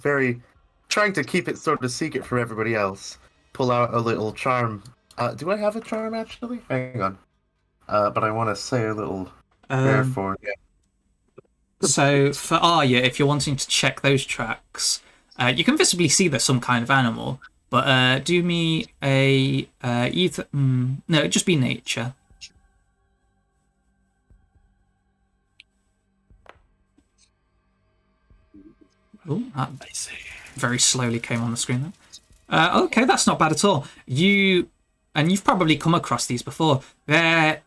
trying to keep it sort of secret from everybody else, pull out a little charm. Do I have a charm, actually? Hang on. But I want to say a little prayer for it. So for Arya, if you're wanting to check those tracks, you can visibly see there's some kind of animal, but do me a either no, it'd just be nature. That very slowly came on the screen there. Okay, that's not bad at all. You've probably come across these before. They're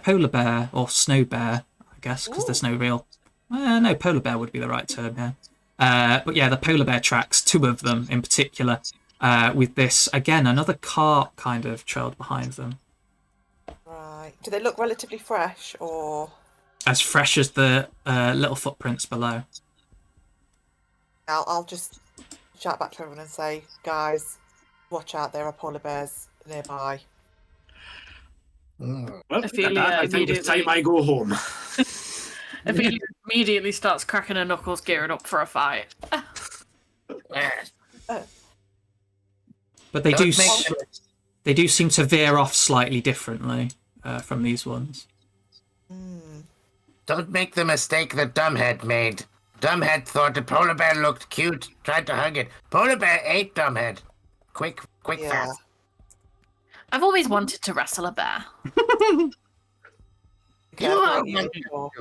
polar bear or snow bear, I guess, because there's no real. No, polar bear would be the right term here. But yeah, the polar bear tracks, 2 of them in particular, with this again another cart kind of trailed behind them. Right. Do they look relatively fresh or? As fresh as the little footprints below. I'll just shout back to everyone and say, guys, watch out, there are polar bears nearby. Well, Ophelia I think it's time immediately- I go home. Ophelia immediately starts cracking her knuckles, gearing up for a fight. But they do seem to veer off slightly differently from these ones. Don't make the mistake that Dumbhead made. Dumbhead thought the polar bear looked cute, tried to hug it. Polar bear ate Dumbhead. Quick, Yeah. fast. I've always wanted to wrestle a bear. Careful are what you one- wish for.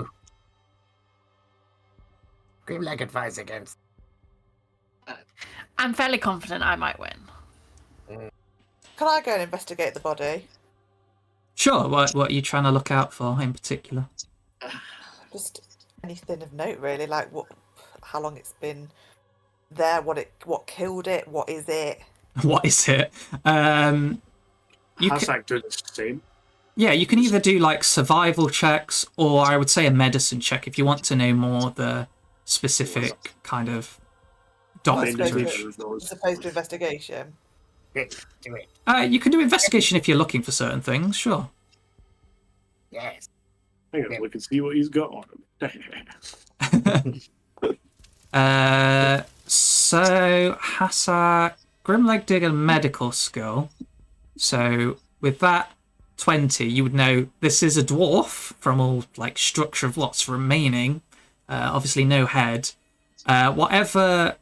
Grimlag advise against. I'm fairly confident I might win. Can I go and investigate the body? Sure, what are you trying to look out for in particular? Just anything of note, really, like how long it's been there, what killed it, what is it? What is it? Hashtag do the same. Yeah, you can either do like survival checks, or I would say a medicine check if you want to know more the specific kind of What's doctor. As opposed to investigation. Do it. You can do investigation if you're looking for certain things, sure. Yes. Hang on, look and see what he's got on him. So Hassa Grimleg did a medical skill. So with that 20, you would know this is a dwarf from all like structure of what's remaining. Obviously no head. Whatever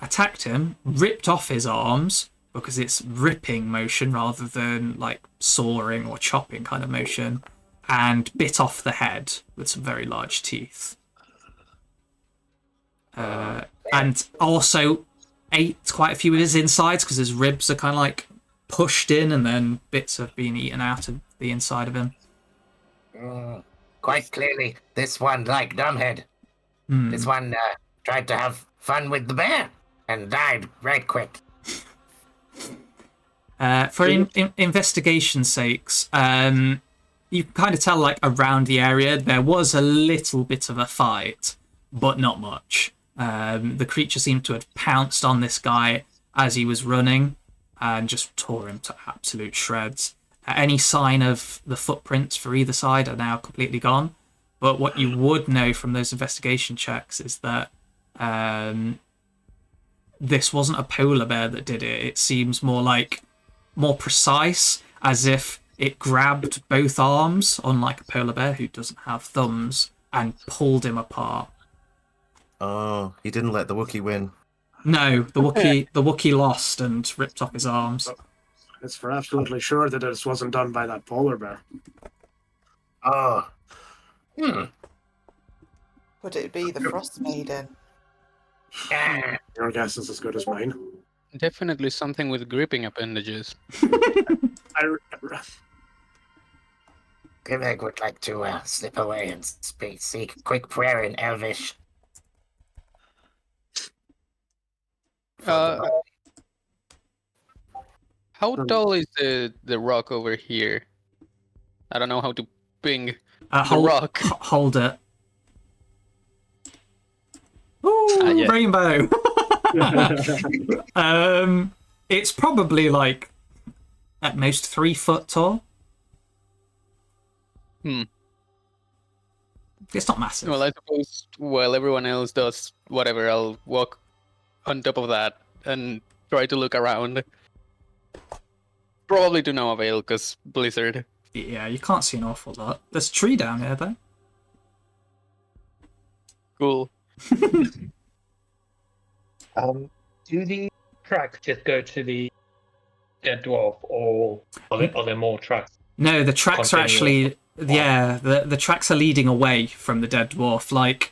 attacked him ripped off his arms because it's ripping motion rather than like sawing or chopping kind of motion, and bit off the head with some very large teeth. And also ate quite a few of his insides because his ribs are kind of like pushed in and then bits have been eaten out of the inside of him. Quite clearly, this one liked Dumbhead. This one tried to have fun with the bear and died right quick. For investigation sakes, you can kind of tell like around the area there was a little bit of a fight, but not much. The creature seemed to have pounced on this guy as he was running and just tore him to absolute shreds. Any sign of the footprints for either side are now completely gone. But what you would know from those investigation checks is that this wasn't a polar bear that did it. It seems more precise, as if it grabbed both arms, unlike a polar bear who doesn't have thumbs, and pulled him apart. Oh, he didn't let the Wookiee win. No, the Wookiee lost and ripped off his arms. It's for absolutely sure that this wasn't done by that polar bear. Oh. Would it be the Frostmaiden? Your guess is as good as mine. Definitely something with gripping appendages. Grimleg would like to slip away and seek a quick prayer in Elvish. How tall is the rock over here? I don't know how to ping the rock. Hold it. Ooh, yeah. rainbow. It's probably like at most 3 foot tall. It's not massive. Well, I suppose while everyone else does whatever, I'll walk on top of that and try to look around. Probably to no avail, because blizzard. Yeah, you can't see an awful lot. There's a tree down here, though. Cool. Do the tracks just go to the dead dwarf, or are there more tracks? No, the tracks are Continue. actually... Yeah, the tracks are leading away from the dead dwarf. Like,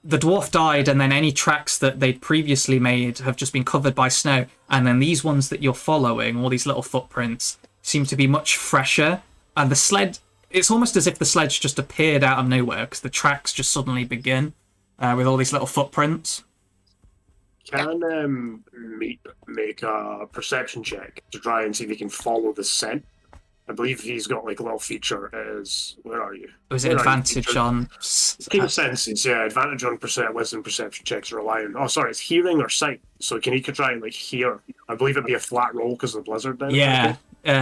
the dwarf died, and then any tracks that they'd previously made have just been covered by snow. And then these ones that you're following, all these little footprints, seem to be much fresher. And the sled, it's almost as if the sledge just appeared out of nowhere because the tracks just suddenly begin with all these little footprints. Can Meep make a perception check to try and see if he can follow the scent? I believe he's got like a little feature as where are you? Was it Where are you? advantage on? Keen senses, yeah. Advantage on wisdom perception checks rely on. Oh, sorry, it's hearing or sight. So he could try and like hear? I believe it'd be a flat roll because of the blizzard. Then, Yeah,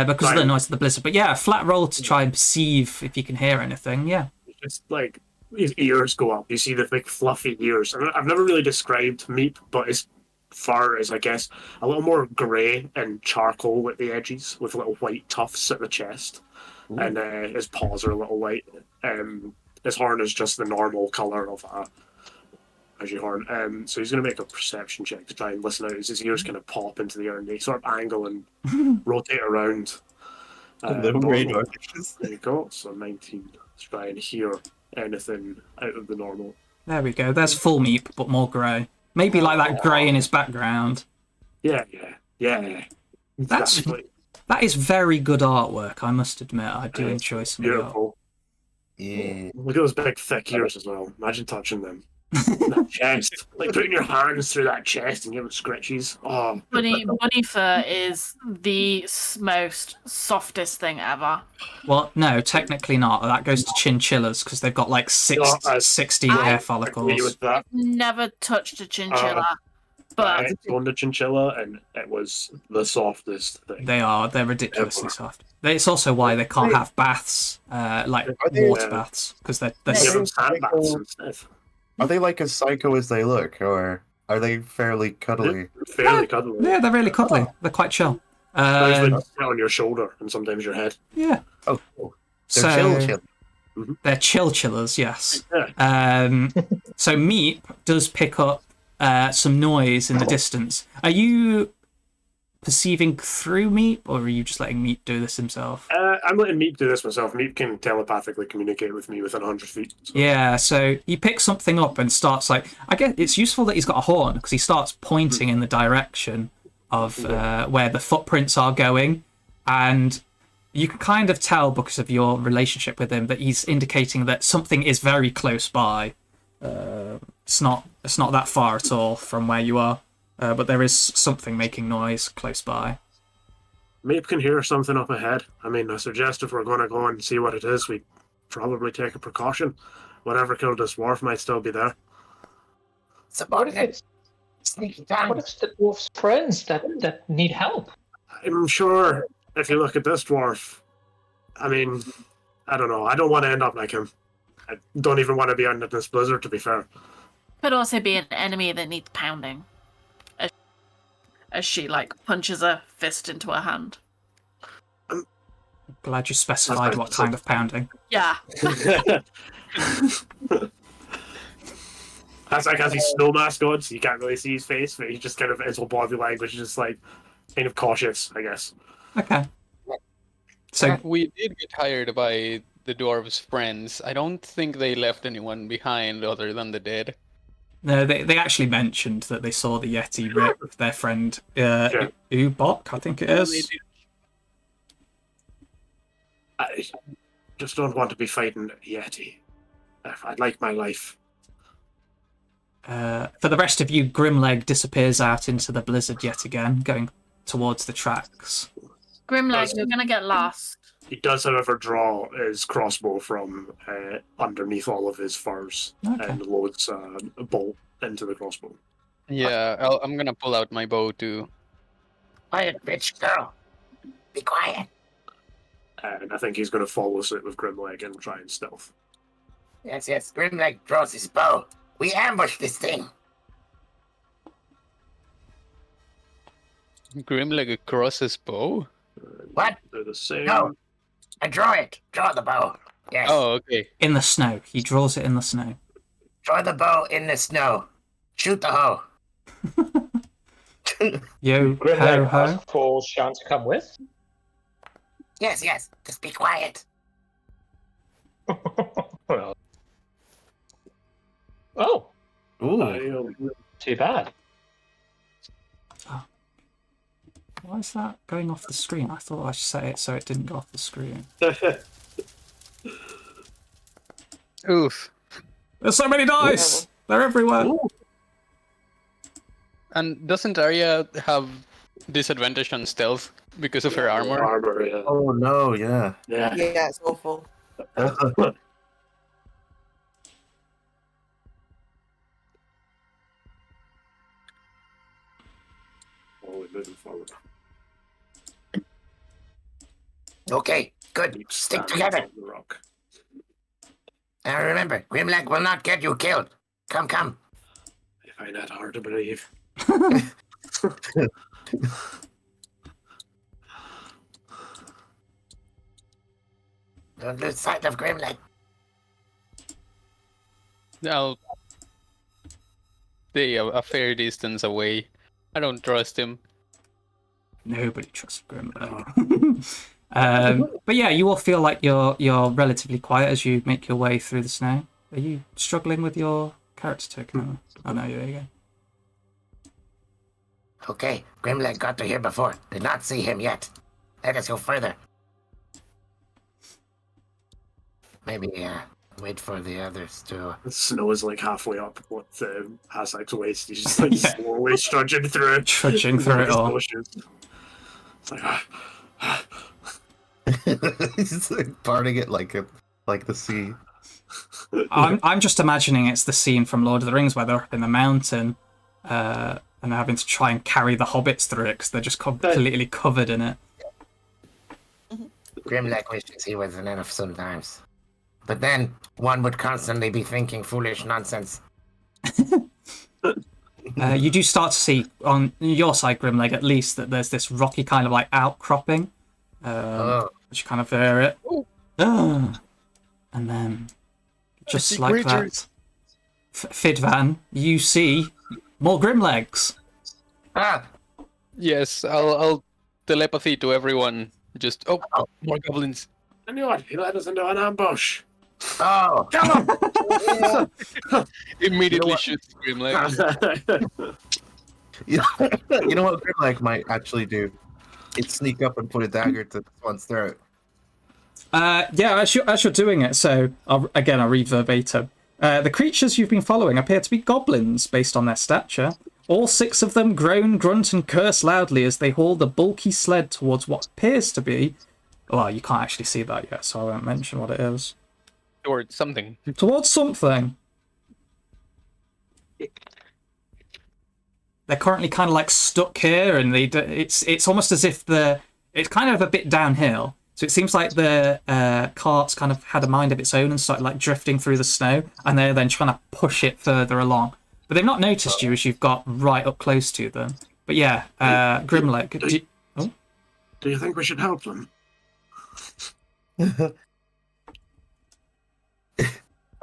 because of the noise of the blizzard. But yeah, a flat roll to try and perceive if you can hear anything. Yeah. It's like his ears go up. You see the big fluffy ears. I've never really described Meep, but as far as I guess a little more grey and charcoal at the edges, with little white tufts at the chest. Ooh. And his paws are a little white. His horn is just the normal colour of a Reggie horn. So he's going to make a perception check to try and listen out as his ears kind of pop into the air and they sort of angle and rotate around. Little radar. There you go. So 19 to try and hear anything out of the normal. There we go. There's full Meep, but more grey. Maybe like that grey in his background. Yeah. That is very good artwork, I must admit. I do enjoy some beautiful. Yeah. Look at those big thick ears as well. Imagine touching them. That chest. Like putting your hands through that chest and giving scratches. Oh. Bunny fur is the most softest thing ever. Well, no, technically not. That goes to chinchillas because they've got like 60 hair follicles. I've never touched a chinchilla. But I owned a chinchilla and it was the softest thing. They're ridiculously soft. It's also why they can't have baths, like water baths, because they're sand baths instead. Are they like as psycho as they look, or are they fairly cuddly? Fairly cuddly. Yeah, they're really cuddly. They're quite chill. They sit on your shoulder and sometimes your head. Yeah. Oh, cool. They're chill. Mm-hmm. They're chillers, yes. Yeah. So Meep does pick up some noise in the distance. Are you perceiving through Meep, or are you just letting Meep do this himself? I'm letting Meep do this myself. Meep can telepathically communicate with me within 100 feet. So. Yeah, so he picks something up and starts like... I guess it's useful that he's got a horn, because he starts pointing in the direction of where the footprints are going, and you can kind of tell because of your relationship with him that he's indicating that something is very close by. It's not that far at all from where you are, but there is something making noise close by. Meep can hear something up ahead. I mean, I suggest if we're going to go and see what it is, we probably take a precaution. Whatever killed this dwarf might still be there. What if it's sneaky time? What if it's the dwarf's friends that need help? I'm sure if you look at this dwarf, I mean, I don't know. I don't want to end up like him. I don't even want to be under this blizzard, to be fair. Could also be an enemy that needs pounding. As she like punches a fist into her hand. Glad you specified what kind of pounding. Yeah. That's like as he's snow mask on, so you can't really see his face, but he just kind of his whole body language is just like kind of cautious, I guess. Okay. So we did get hired by the dwarves' friends. I don't think they left anyone behind other than the dead. No, they actually mentioned that they saw the Yeti rip their friend Ubok, I think it is. I just don't want to be fighting Yeti. I'd like my life. For the rest of you, Grimleg disappears out into the blizzard yet again, going towards the tracks. Grimleg, you're going to get lost. He does, however, draw his crossbow from underneath all of his furs and loads a bolt into the crossbow. Yeah, I'm gonna pull out my bow too. Quiet, bitch girl. Be quiet. And I think he's going to follow suit with Grimleg and try and stealth. Yes. Grimleg draws his bow. We ambush this thing. Grimleg across his bow? What? They're the same. No. I draw it. Draw the bow. Yes. Oh, okay. In the snow. He draws it in the snow. Draw the bow in the snow. Shoot the hoe. Yo, ho, Grimleg ho. asked for Sian to come with. Yes. Just be quiet. Well, Oh, Ooh. too bad. Why is that going off the screen? I thought I set it so it didn't go off the screen. Oof. There's so many dice! They're everywhere! Ooh. And doesn't Arya have disadvantage on stealth because of her armor? Yeah. Oh no, yeah. Yeah. Yeah, it's awful. Oh, we're moving forward. Okay, good. Keep Stick standing together. on the rock. And remember, Grimlag will not get you killed. Come, come. I find that hard to believe. Don't lose sight of Grimlag. I'll stay a fair distance away. I don't trust him. Nobody trusts Grimlock. But yeah, you all feel like you're relatively quiet as you make your way through the snow. Are you struggling with your character token? Oh no, there you go. Okay, Grimlag got to here before. Did not see him yet. Let us go further. Maybe, wait for the others to... The snow is like halfway up what Hasek's waist. He's just like slowly trudging through it. Trudging through it all. It's like, He's like parting it like the sea. I'm just imagining it's the scene from Lord of the Rings where they're up in the mountain and they're having to try and carry the hobbits through it because they're just completely covered in it. Grimlag wishes he was an elf sometimes. But then, one would constantly be thinking foolish nonsense. You do start to see, on your side, Grimleg, at least, that there's this rocky kind of like outcropping. Which kind of hear it. And then, just like that, Fidvan, you see more Grimlegs. Ah! Yes, I'll telepathy to everyone. Just more goblins. I knew it. He led us into an ambush. Oh! Come on! Immediately what? shoots Grimleg. You know what Grimlag might actually do? It's sneak up and put a dagger to one's throat. Yeah, as you're doing it, so I'll read verbatim. The creatures you've been following appear to be goblins based on their stature. All 6 of them groan, grunt, and curse loudly as they haul the bulky sled towards what appears to be... Well, you can't actually see that yet, so I won't mention what it is. Towards something. Towards something. They're currently kind of like stuck here, and it's almost as if it's kind of a bit downhill. So it seems like the cart's kind of had a mind of its own and started like drifting through the snow, and they're then trying to push it further along. But they've not noticed you as you've got right up close to them. But yeah, Grimleg. Do you think we should help them?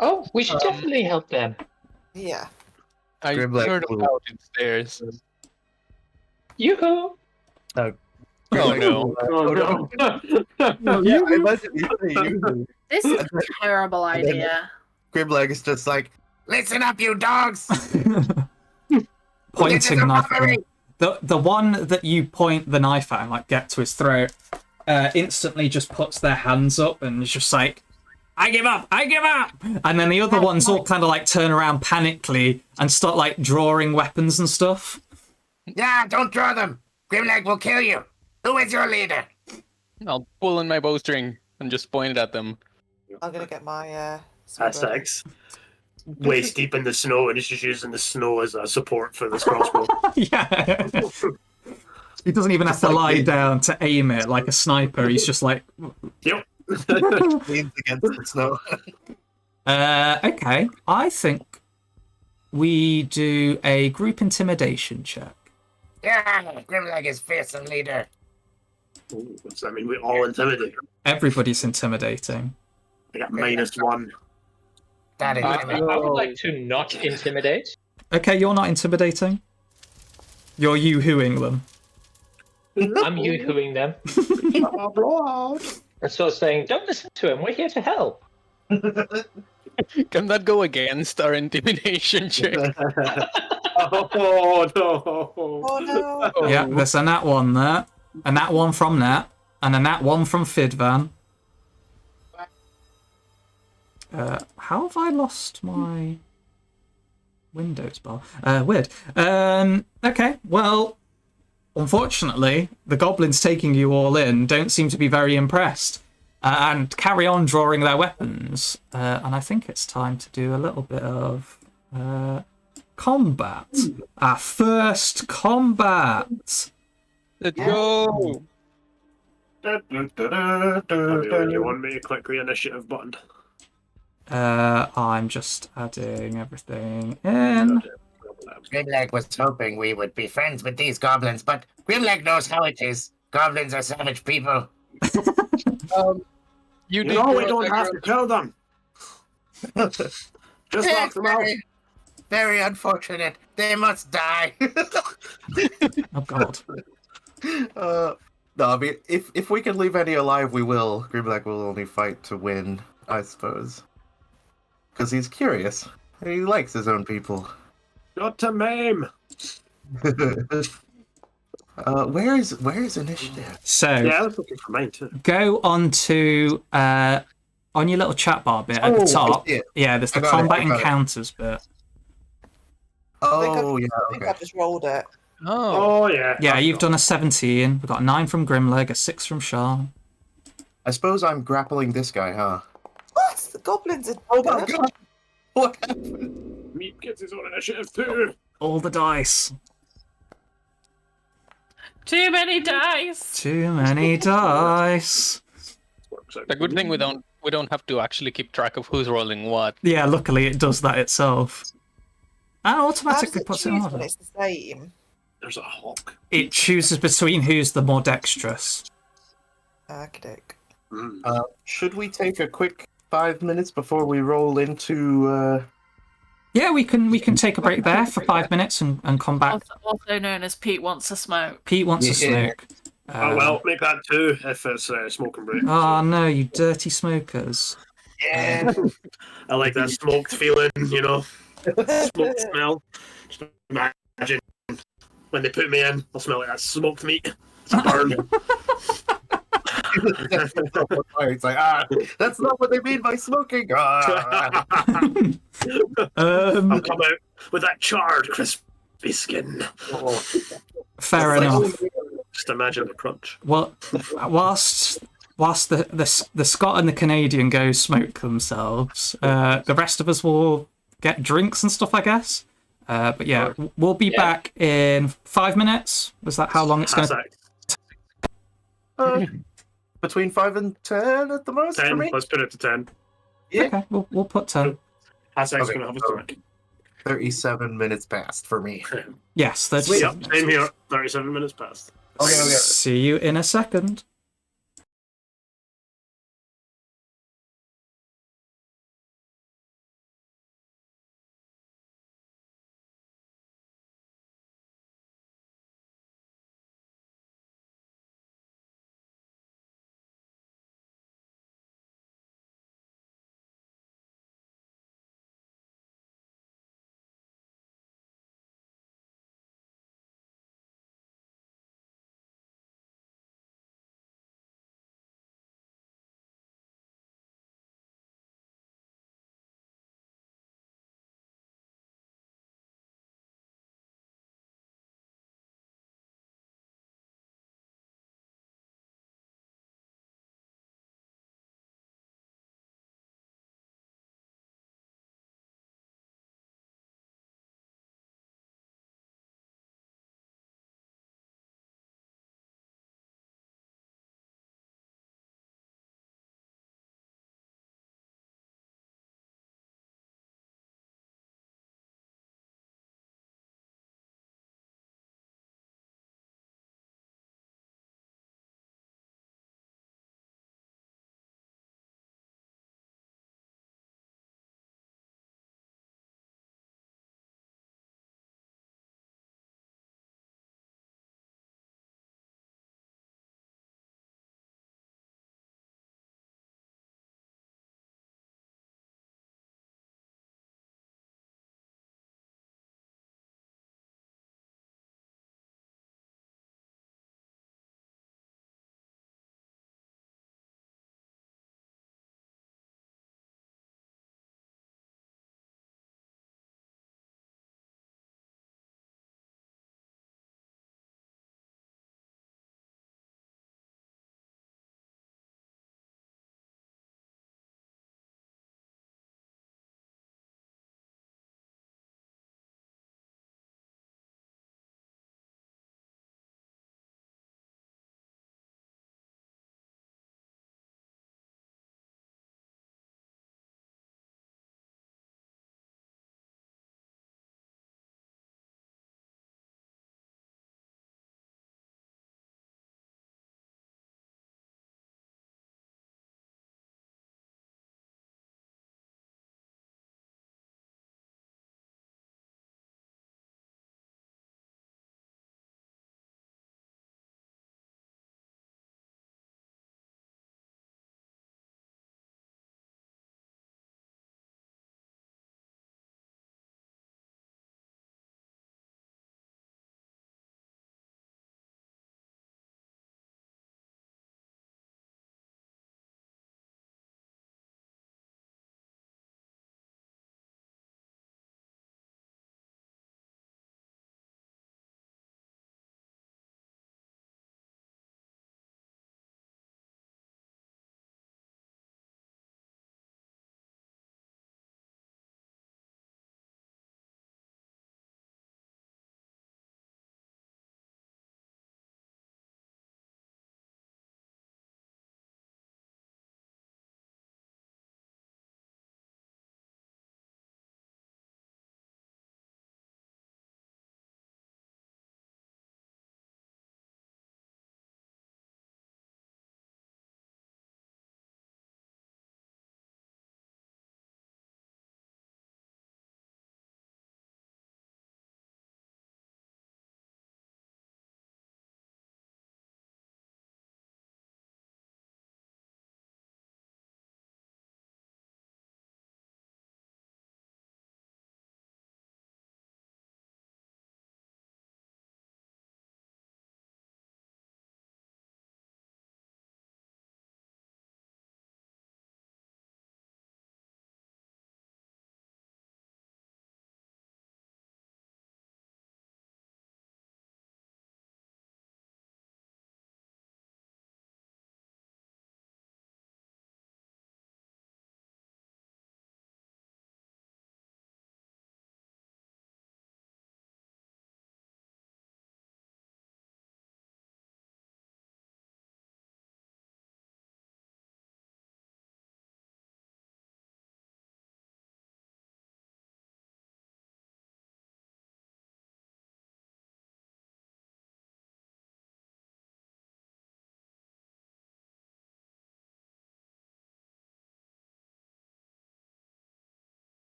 Oh, we should definitely help them. Yeah. I Grimleg heard will- about it stairs. Yoo-hoo! Oh no. Oh no! Yeah, I imagine you say you. This is a terrible idea. Grimlag is just like, Listen up, you dogs! Pointing the knife at robbery! him. The one that you point the knife at and like get to his throat instantly just puts their hands up and is just like, I give up! I give up! And then the other ones all kind of like turn around panically and start like drawing weapons and stuff. Yeah, don't draw them! Grimlag will kill you! Who is your leader? I'll pull on my bowstring and just point it at them. I'm gonna get my sword ready. Hasek's waist deep in the snow, and he's just using the snow as a support for this crossbow. Yeah. He doesn't even have to lie down to aim it like a sniper. He's just like... Yep. leans against the snow. Okay, I think we do a group intimidation check. Yeah, Grimlag is fearsome leader. Ooh, what's that mean? We all intimidate. Everybody's intimidating. I got -1. That is I would like to not intimidate. Okay, you're not intimidating. You're yoo-hooing them. I'm yoo-hooing them. And so saying, don't listen to him, we're here to help. Can that go against our intimidation check? Oh no! Oh no. Yeah, there's a nat 1 there, a nat 1 from Nat, and a nat 1 from Fidvan. How have I lost my Windows bar? Weird. Okay, well, unfortunately, the goblins taking you all in don't seem to be very impressed, and carry on drawing their weapons. And I think it's time to do a little bit of combat. Our first combat. Let's go! You want me to click the initiative button? I'm just adding everything in. Grimlag was hoping we would be friends with these goblins, but Grimlag knows how it is. Goblins are savage people. You You did know we draw don't have dagger- to kill them. Just lock them out. Very, very unfortunate. They must die. Oh god. No, I mean, if we can leave any alive, we will. Grimlag will only fight to win, I suppose. Because he's curious. And he likes his own people. Not to maim. Where is initiative? So Yeah, I was looking for mine too. go on to on your little chat bar bit at the Oh, top. I see it. Yeah, there's the I got it, combat I got it. encounters bit. Oh, yeah, I think okay. I just rolled it. Oh, Oh yeah. Yeah, you've done a 17. We've got a 9 from Grimleg, a 6 from Sean. I suppose I'm grappling this guy, huh? What? The goblins are Oh my good. god! What happened? Meat gets his own initiative too. All the dice. Too many dice. Too many dice. Works out. the good thing we don't have to actually keep track of who's rolling what. Yeah, luckily it does that itself. And How does automatically it puts it in choose when order. it's the same? There's a hawk. It chooses between who's the more dexterous. Archdick. Should we take a quick 5 minutes before we roll into Yeah, we can take a break there for 5 minutes and come back. Also known as Pete wants to smoke. Pete wants to Yeah. smoke. Oh well, make that 2 if it's smoking break. Oh no, you dirty smokers. Yeah. I like that smoked feeling, you know, smoked smell. Just imagine when they put me in, I'll smell like that smoked meat. It's a burn. It's like, that's not what they mean by smoking. Ah. I'll come out with that charred, crispy skin. Fair It's like, enough. Just imagine the crunch. Well, whilst the Scot and the Canadian go smoke themselves, the rest of us will get drinks and stuff, I guess. But yeah, we'll be back in 5 minutes. Was that how long it's going to? Between 5 and 10 at the most for 10. me. Let's put it to 10. Yeah. Okay, we'll put 10. Hasek's Okay. going to have a drink. 37 minutes past for me. Yes, that's. Yep, same here. 37 minutes past. Okay. See you in a second.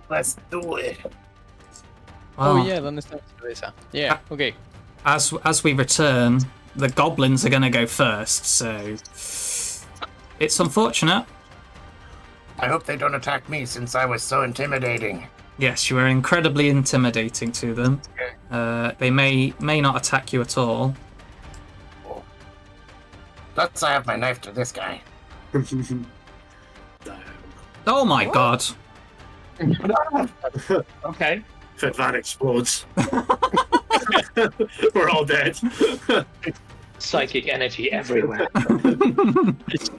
Let's do it. Oh Well, yeah, ¿dónde está Teresa? Yeah, okay. As we return, the goblins are going to go first, so it's unfortunate. I hope they don't attack me since I was so intimidating. Yes, you are incredibly intimidating to them. They may not attack you at all. Let's have my knife to this guy. Oh my god! Okay. If that explodes, we're all dead. Psychic energy everywhere.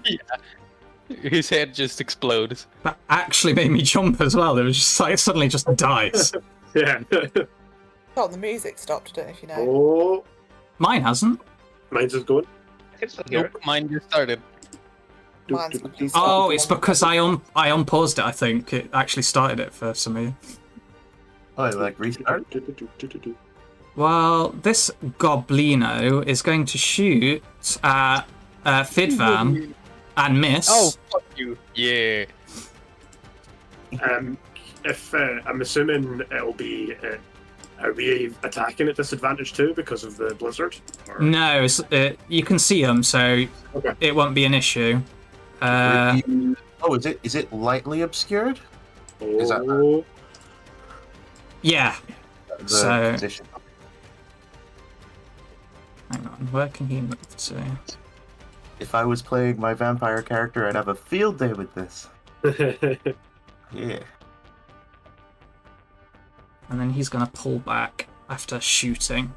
Yeah. His head just explodes. That actually made me jump as well. It was just like suddenly just dies. Yeah. Oh, the music stopped. I don't know if you know. Oh, Mine hasn't. mine's just going. I can still hear Nope, mine just started. Mine's completely Oh, stopped. it's because I unpaused it. I think it actually started it for some reason. Oh, like restart? Well, this goblino is going to shoot at Fidvan and miss. Oh, fuck you. Yeah. If I'm assuming it'll be, are we attacking at disadvantage too because of the blizzard? Or... No, you can see them, so Okay. it won't be an issue. Oh, is it lightly obscured? Is that Oh, Yeah. the So- position? Hang on, where can he move to? If I was playing my vampire character, I'd have a field day with this. Yeah. And then he's going to pull back after shooting.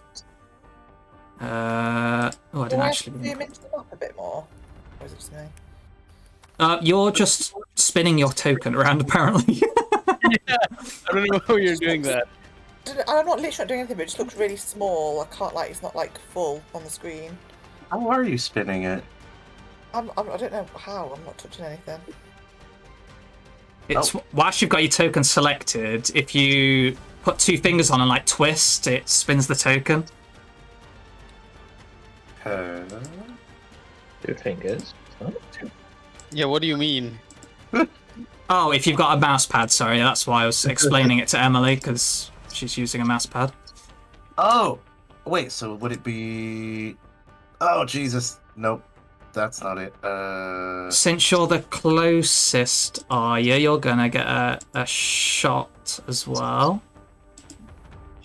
Oh, I Do didn't I actually. zoom into the map a bit more? Or is it just me? You're just spinning your token around, apparently. I don't know how you're doing that. I'm not literally not doing anything, but it just looks really small. I can't, like, it's not, like, full on the screen. How are you spinning it? I don't know how, I'm not touching anything. It's whilst you've got your token selected, if you put two fingers on and like twist, it spins the token. Two fingers. Huh? Yeah, what do you mean? Oh, if you've got a mouse pad, sorry, that's why I was explaining it to Emily, because she's using a mouse pad. Oh! Wait, so would it be... Oh, Jesus. Nope. That's not it. Since you're the closest, you're gonna get a shot as well.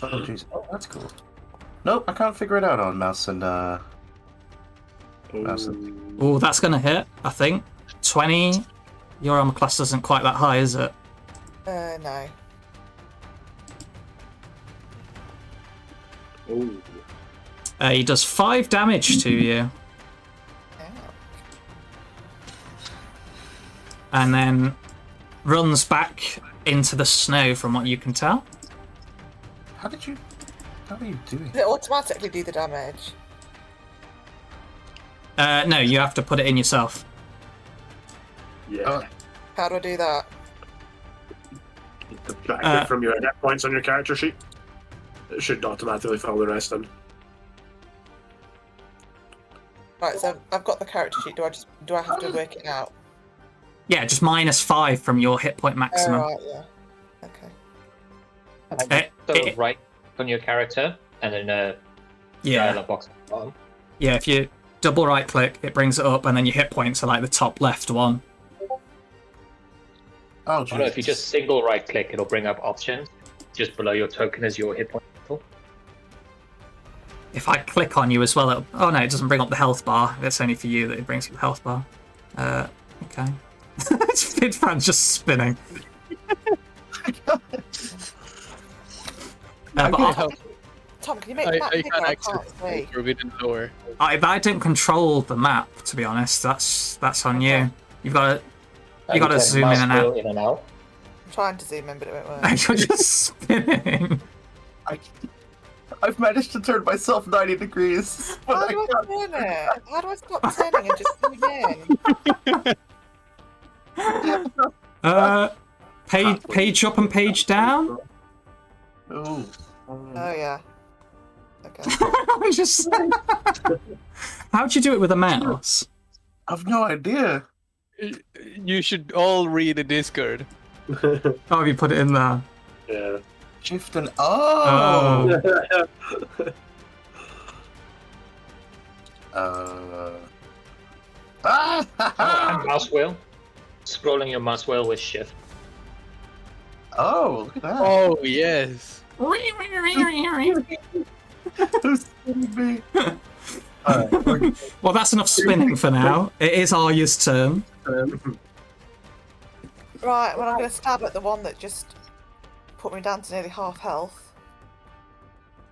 Oh, jeez. Oh, that's cool. Nope, I can't figure it out on mouse and, mouse and... Oh, that's gonna hit, I think. 20. Your armor class isn't quite that high, is it? No. He does 5 damage to you. And then runs back into the snow from what you can tell. How are you doing? Does it automatically do the damage? No, you have to put it in yourself. yeah. How do I do that? Back it from your hit points on your character sheet. It should automatically fill the rest in. Right, so I've got the character sheet. Do I have to work it out? Yeah, just -5 from your hit point maximum. Oh, right, yeah. Okay. So it- right on your character, and then Yeah, dialog box at the bottom. yeah. If you double right click, it brings it up, and then your hit points are like the top left one. Oh, Oh, no, if you just single right click, it'll bring up options. Just below your token is your hit point. If I click on you as well, oh no, it doesn't bring up the health bar. It's only for you that it brings up the health bar. Okay. Fidfan's just spinning. But Tom, can you make the map I bigger? can't I access can't see. the forbidden door. I don't control the map, to be honest. That's on you. You've got to zoom in and out. In and out. I'm trying to zoom in, but it won't work. You're just spinning. I've managed to turn myself 90 degrees, but How I do I can't. turn it? How do I stop turning and just zoom in? Page up and page down. Oh. Oh, yeah. Okay. I just. How'd you do it with a mouse? I've no idea. You should all read the Discord. Oh, you put it in there. Yeah. Shift and oh. And mouse wheel. Scrolling your mouse wheel with shift. Oh, look at that. Oh yes. Who's kidding me? Alright, Well, that's enough spinning for now. It is Arya's turn. Right, well, I'm going to stab at the one that just put me down to nearly half health.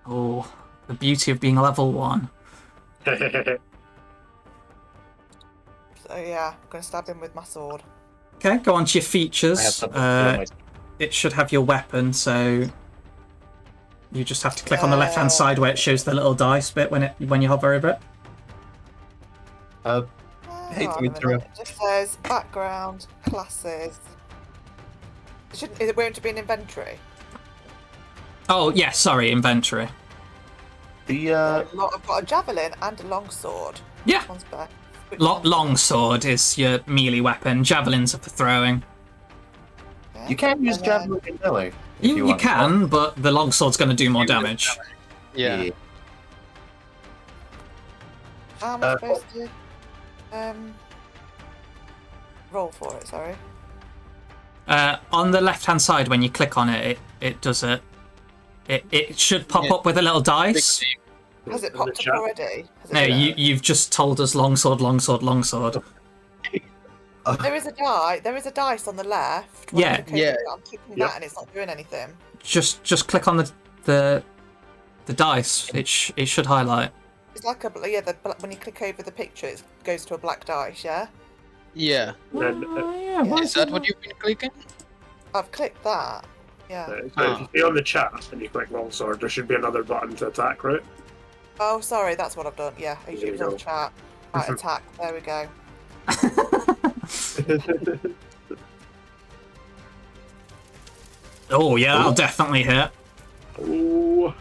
Oh, the beauty of being level 1. So yeah, I'm going to stab him with my sword. Okay, go on to your I have features. something to do It should have your weapon, so you just have to click on the left-hand side where it shows the little dice bit when you hover over it. Hate to Hold on a interrupt. minute. It just says background, classes. Is it going to be an inventory? Oh, yeah, sorry, inventory. The I've got a javelin and a longsword. Yeah, Which one's better? Which one's longsword is your melee weapon. Javelins are for throwing. better? you can use And then- javelin in melee. if You want. can, but the longsword's going to do more damage. Yeah. How am I supposed to roll for it? Sorry. On the left-hand side, when you click on it, it does it. It should pop up with a little dice. Has it In the popped up chat. already? Has it No, done it? you've just told us longsword, longsword, longsword. There is a die. There is a dice on the left. When I Yeah. click over Yeah. it, I'm clicking Yep. that and it's not doing anything. Just click on the dice. It should highlight. It's like when you click over the picture, it goes to a black dice. Yeah. Yeah. Then, Yeah, why Is that what you've been clicking? I've clicked that. Yeah. so if you stay on the chat and you click longsword, there should be another button to attack, right? Oh, sorry, that's what I've done. Yeah, There it you was on go. the chat. Right, attack. There we go. Oh yeah, that'll definitely hit. Ooh.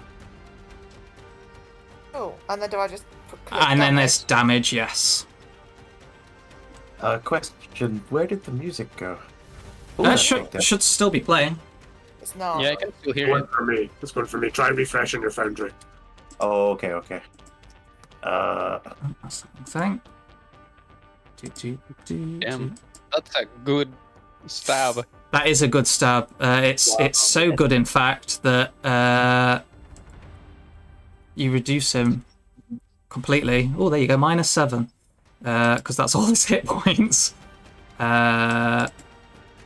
Oh, and then do I just click And then damage? there's damage. Yes. Question: where did the music go? That should still be playing. It's not. Yeah, I can still It's hear going it. for me. It's going for me. Try refreshing your foundry. Oh, okay. That's the thing. Damn. That's a good stab. That is a good stab. It's so good, in fact, that you reduce him completely. Oh, there you go, -7, because that's all his hit points.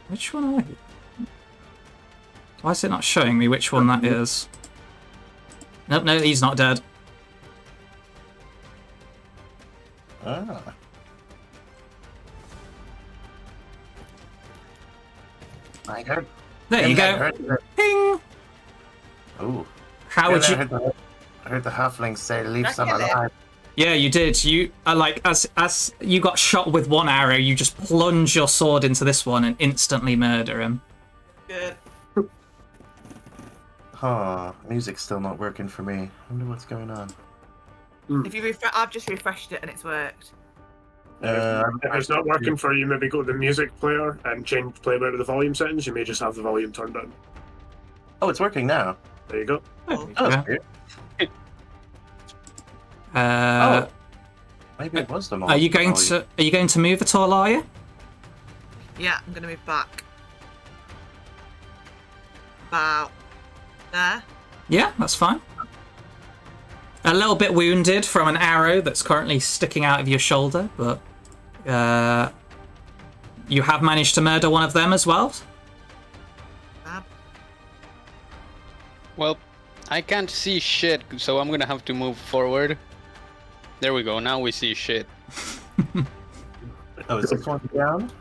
Which one are you? Why is it not showing me which one that is? Nope, no, he's not dead. Ah. I heard. There you go. Ping! Ooh. How would you? I heard the halflings say, "Leave I some get it. alive." Yeah, you did. You like as you got shot with one arrow, you just plunge your sword into this one and instantly murder him. Good. Huh. Music's still not working for me. I wonder what's going on. If you I've just refreshed it and it's worked. If it's not working for you, maybe go to the music player and change play mode to the volume settings. You may just have the volume turned down. Oh, it's working now. There you go. Oh, Yeah. that's weird. Uh, Maybe it was the Are you going to move at all? Are you? Yeah, I'm gonna move back. About there. Yeah, that's fine. A little bit wounded from an arrow that's currently sticking out of your shoulder, but you have managed to murder one of them as well. Fab. Well, I can't see shit, so I'm gonna have to move forward. There we go, now we see shit. Oh, is this one down?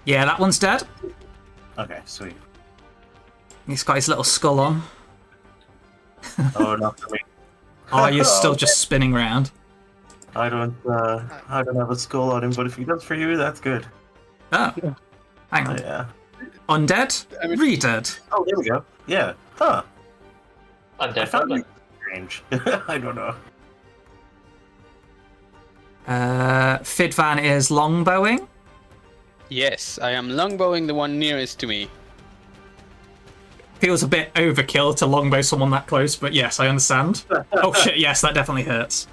Yeah, that one's dead. Okay, sweet. He's got his little skull on. Oh, not for me. Oh, you're still just spinning round. I don't have a skull on him, but if he does for you, that's good. Oh, hang on. Yeah. Undead? I mean- Re-dead. Oh, there we go. Yeah. Huh. I Undead found goblin. it strange. I don't know. Fidvan is longbowing. Yes, I am longbowing the one nearest to me. Feels a bit overkill to longbow someone that close, but yes, I understand. Oh shit, yes, that definitely hurts.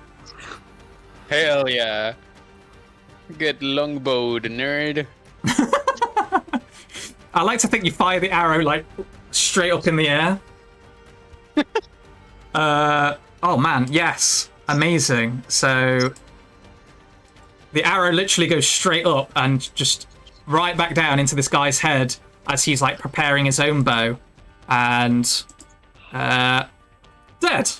Hell yeah. Get longbowed, nerd. I like to think you fire the arrow like straight up in the air. Oh man, yes. Amazing. So the arrow literally goes straight up and just right back down into this guy's head as he's like preparing his own bow. And dead.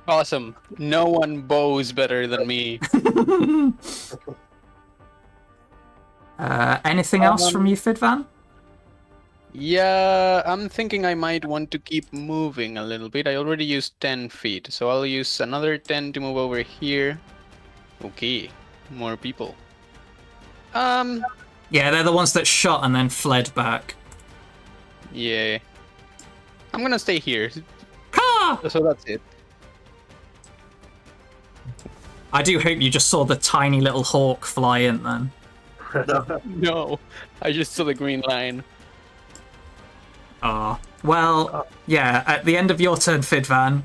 Awesome. No one bows better than me. Anything else from you, Fidvan? Yeah, I'm thinking I might want to keep moving a little bit. I already used 10 feet, so I'll use another 10 to move over here. Okay, more people. Yeah, they're the ones that shot and then fled back. Yeah. I'm gonna stay here. Ka! So that's it. I do hope you just saw the tiny little hawk fly in then. No, I just saw the green line. Well, yeah, at the end of your turn, Fidvan,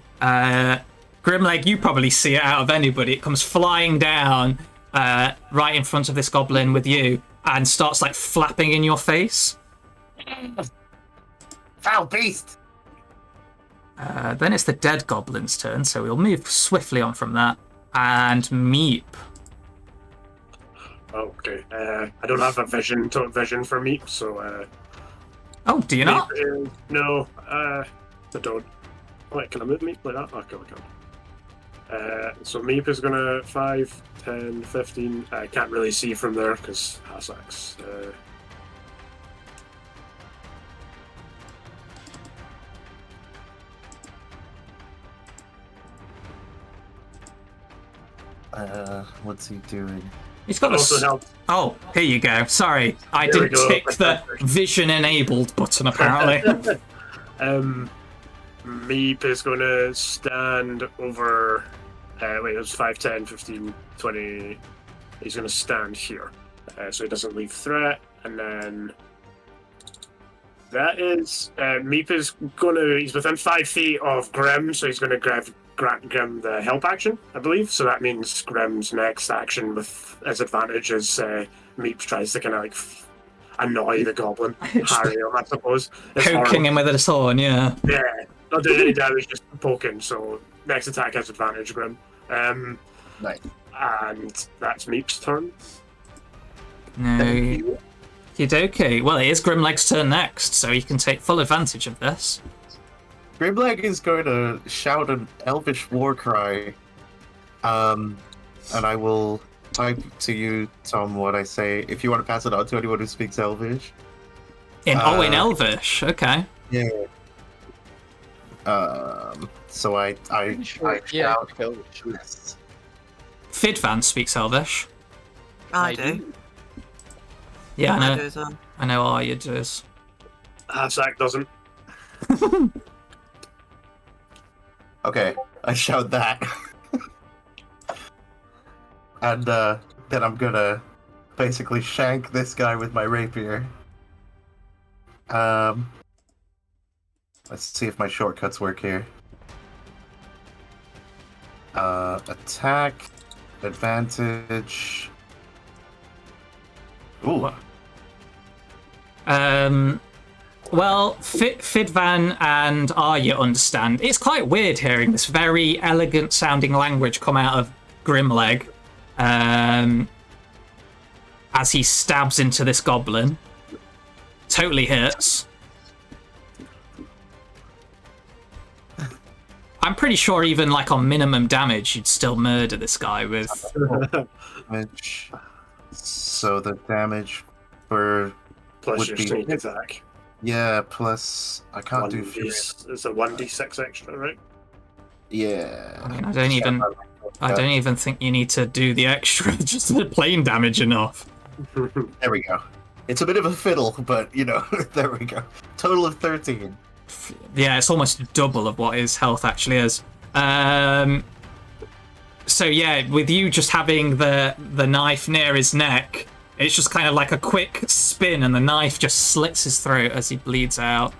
Grimleg, you probably see it out of anybody. It comes flying down right in front of this goblin with you and starts like flapping in your face. Foul beast! Then it's the dead goblin's turn, so we'll move swiftly on from that. And Meep. Okay. I don't have a vision for Meep, so. Oh, do you not? No, I don't. Wait, can I move Meep like that? Okay, I can. So Meep is gonna 5, 10, 15. I can't really see from there because Hassacks. What's he doing? He's got also a... help. Oh, here you go. Sorry, I There we didn't go. tick the vision enabled button, apparently. Meep is going to stand over. Wait, it was 5, 10, 15, 20. He's going to stand here. So he doesn't leave threat. And then. That is. Meep is going to. He's within 5 feet of Grim, so he's going to grab Grim the help action, I believe. So that means Grim's next action with his advantage is Meep tries to kind of like annoy the goblin, harry him, I suppose. It's Poking horrible. him with his horn, yeah. Yeah, not doing any damage, just poking. So next attack has advantage, Grim. Nice. And that's Meep's turn. No. Okay. Well, it is Grimleg's turn next, so he can take full advantage of this. Grimleg is going to shout an elvish war cry, and I will type to you, Tom, what I say, if you want to pass it on to anyone who speaks elvish. In Elvish, okay. Yeah. So I Yeah. shout this. Fidvan speaks Elvish. I do. Yeah, I I do know. as well. I know Arya does. Hassack doesn't. Okay, I shout that. And then I'm gonna basically shank this guy with my rapier. Let's see if my shortcuts work here. Attack, advantage. Ooh. Well, Fidvan and Arya understand. It's quite weird hearing this very elegant sounding language come out of Grimleg as he stabs into this goblin. Totally hits. I'm pretty sure even like on minimum damage, you'd still murder this guy with... Damage. So the damage for Plus would your be sneak attack. yeah, plus I can't do furious. It's a 1d6 extra, right? Yeah. I mean, I don't even think you need to do the extra, just the plain damage enough. There we go. It's a bit of a fiddle, but you know, there we go. Total of 13. Yeah, it's almost double of what his health actually is. So yeah, with you just having the knife near his neck, It's just kind of like a quick spin, and the knife just slits his throat as he bleeds out.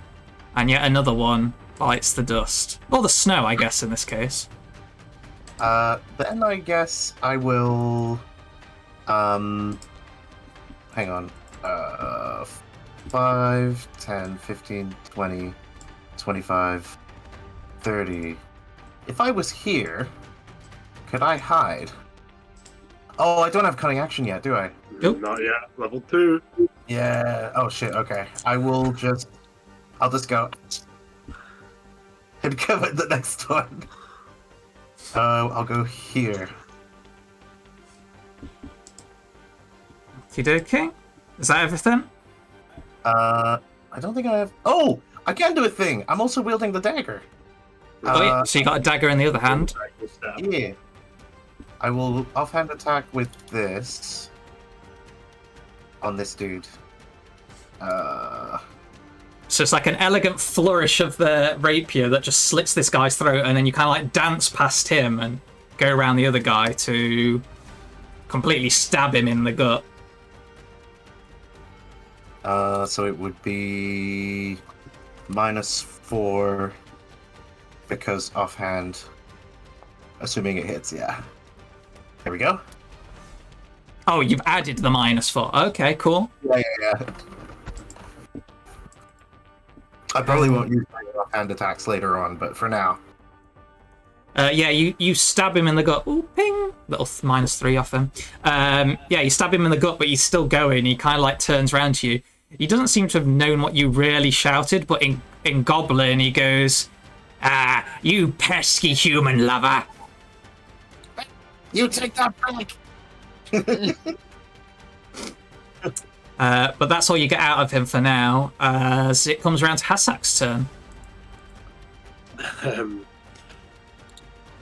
And yet another one bites the dust. Or the snow, I guess, in this case. Then I guess I will... hang on. 5, 10, 15, 20, 25, 30. If I was here, could I hide? Oh, I don't have cunning action yet, do I? Nope. Not yet. Level 2. Yeah. Oh shit. Okay. I'll just go and go at the next one. I'll go here. Okey-dokey. Is that everything? I don't think I have. Oh, I can do a thing. I'm also wielding the dagger. Oh, yeah. So you got a dagger in the other hand. Yeah. I will offhand attack with this on this dude. So it's like an elegant flourish of the rapier that just slits this guy's throat, and then you kind of like dance past him and go around the other guy to completely stab him in the gut. So it would be -4 because offhand, assuming it hits. Yeah. There we go. Oh, you've added the -4. Okay, cool. Yeah. I probably won't use my offhand attacks later on, but for now. Yeah, you stab him in the gut. Ooh, ping! Little -3 off him. Yeah, you stab him in the gut, but he's still going. He kind of like turns around to you. He doesn't seem to have known what you really shouted, but in Goblin he goes, "Ah, you pesky human lover." You take that back. But that's all you get out of him for now, as it comes around to Hasak's turn.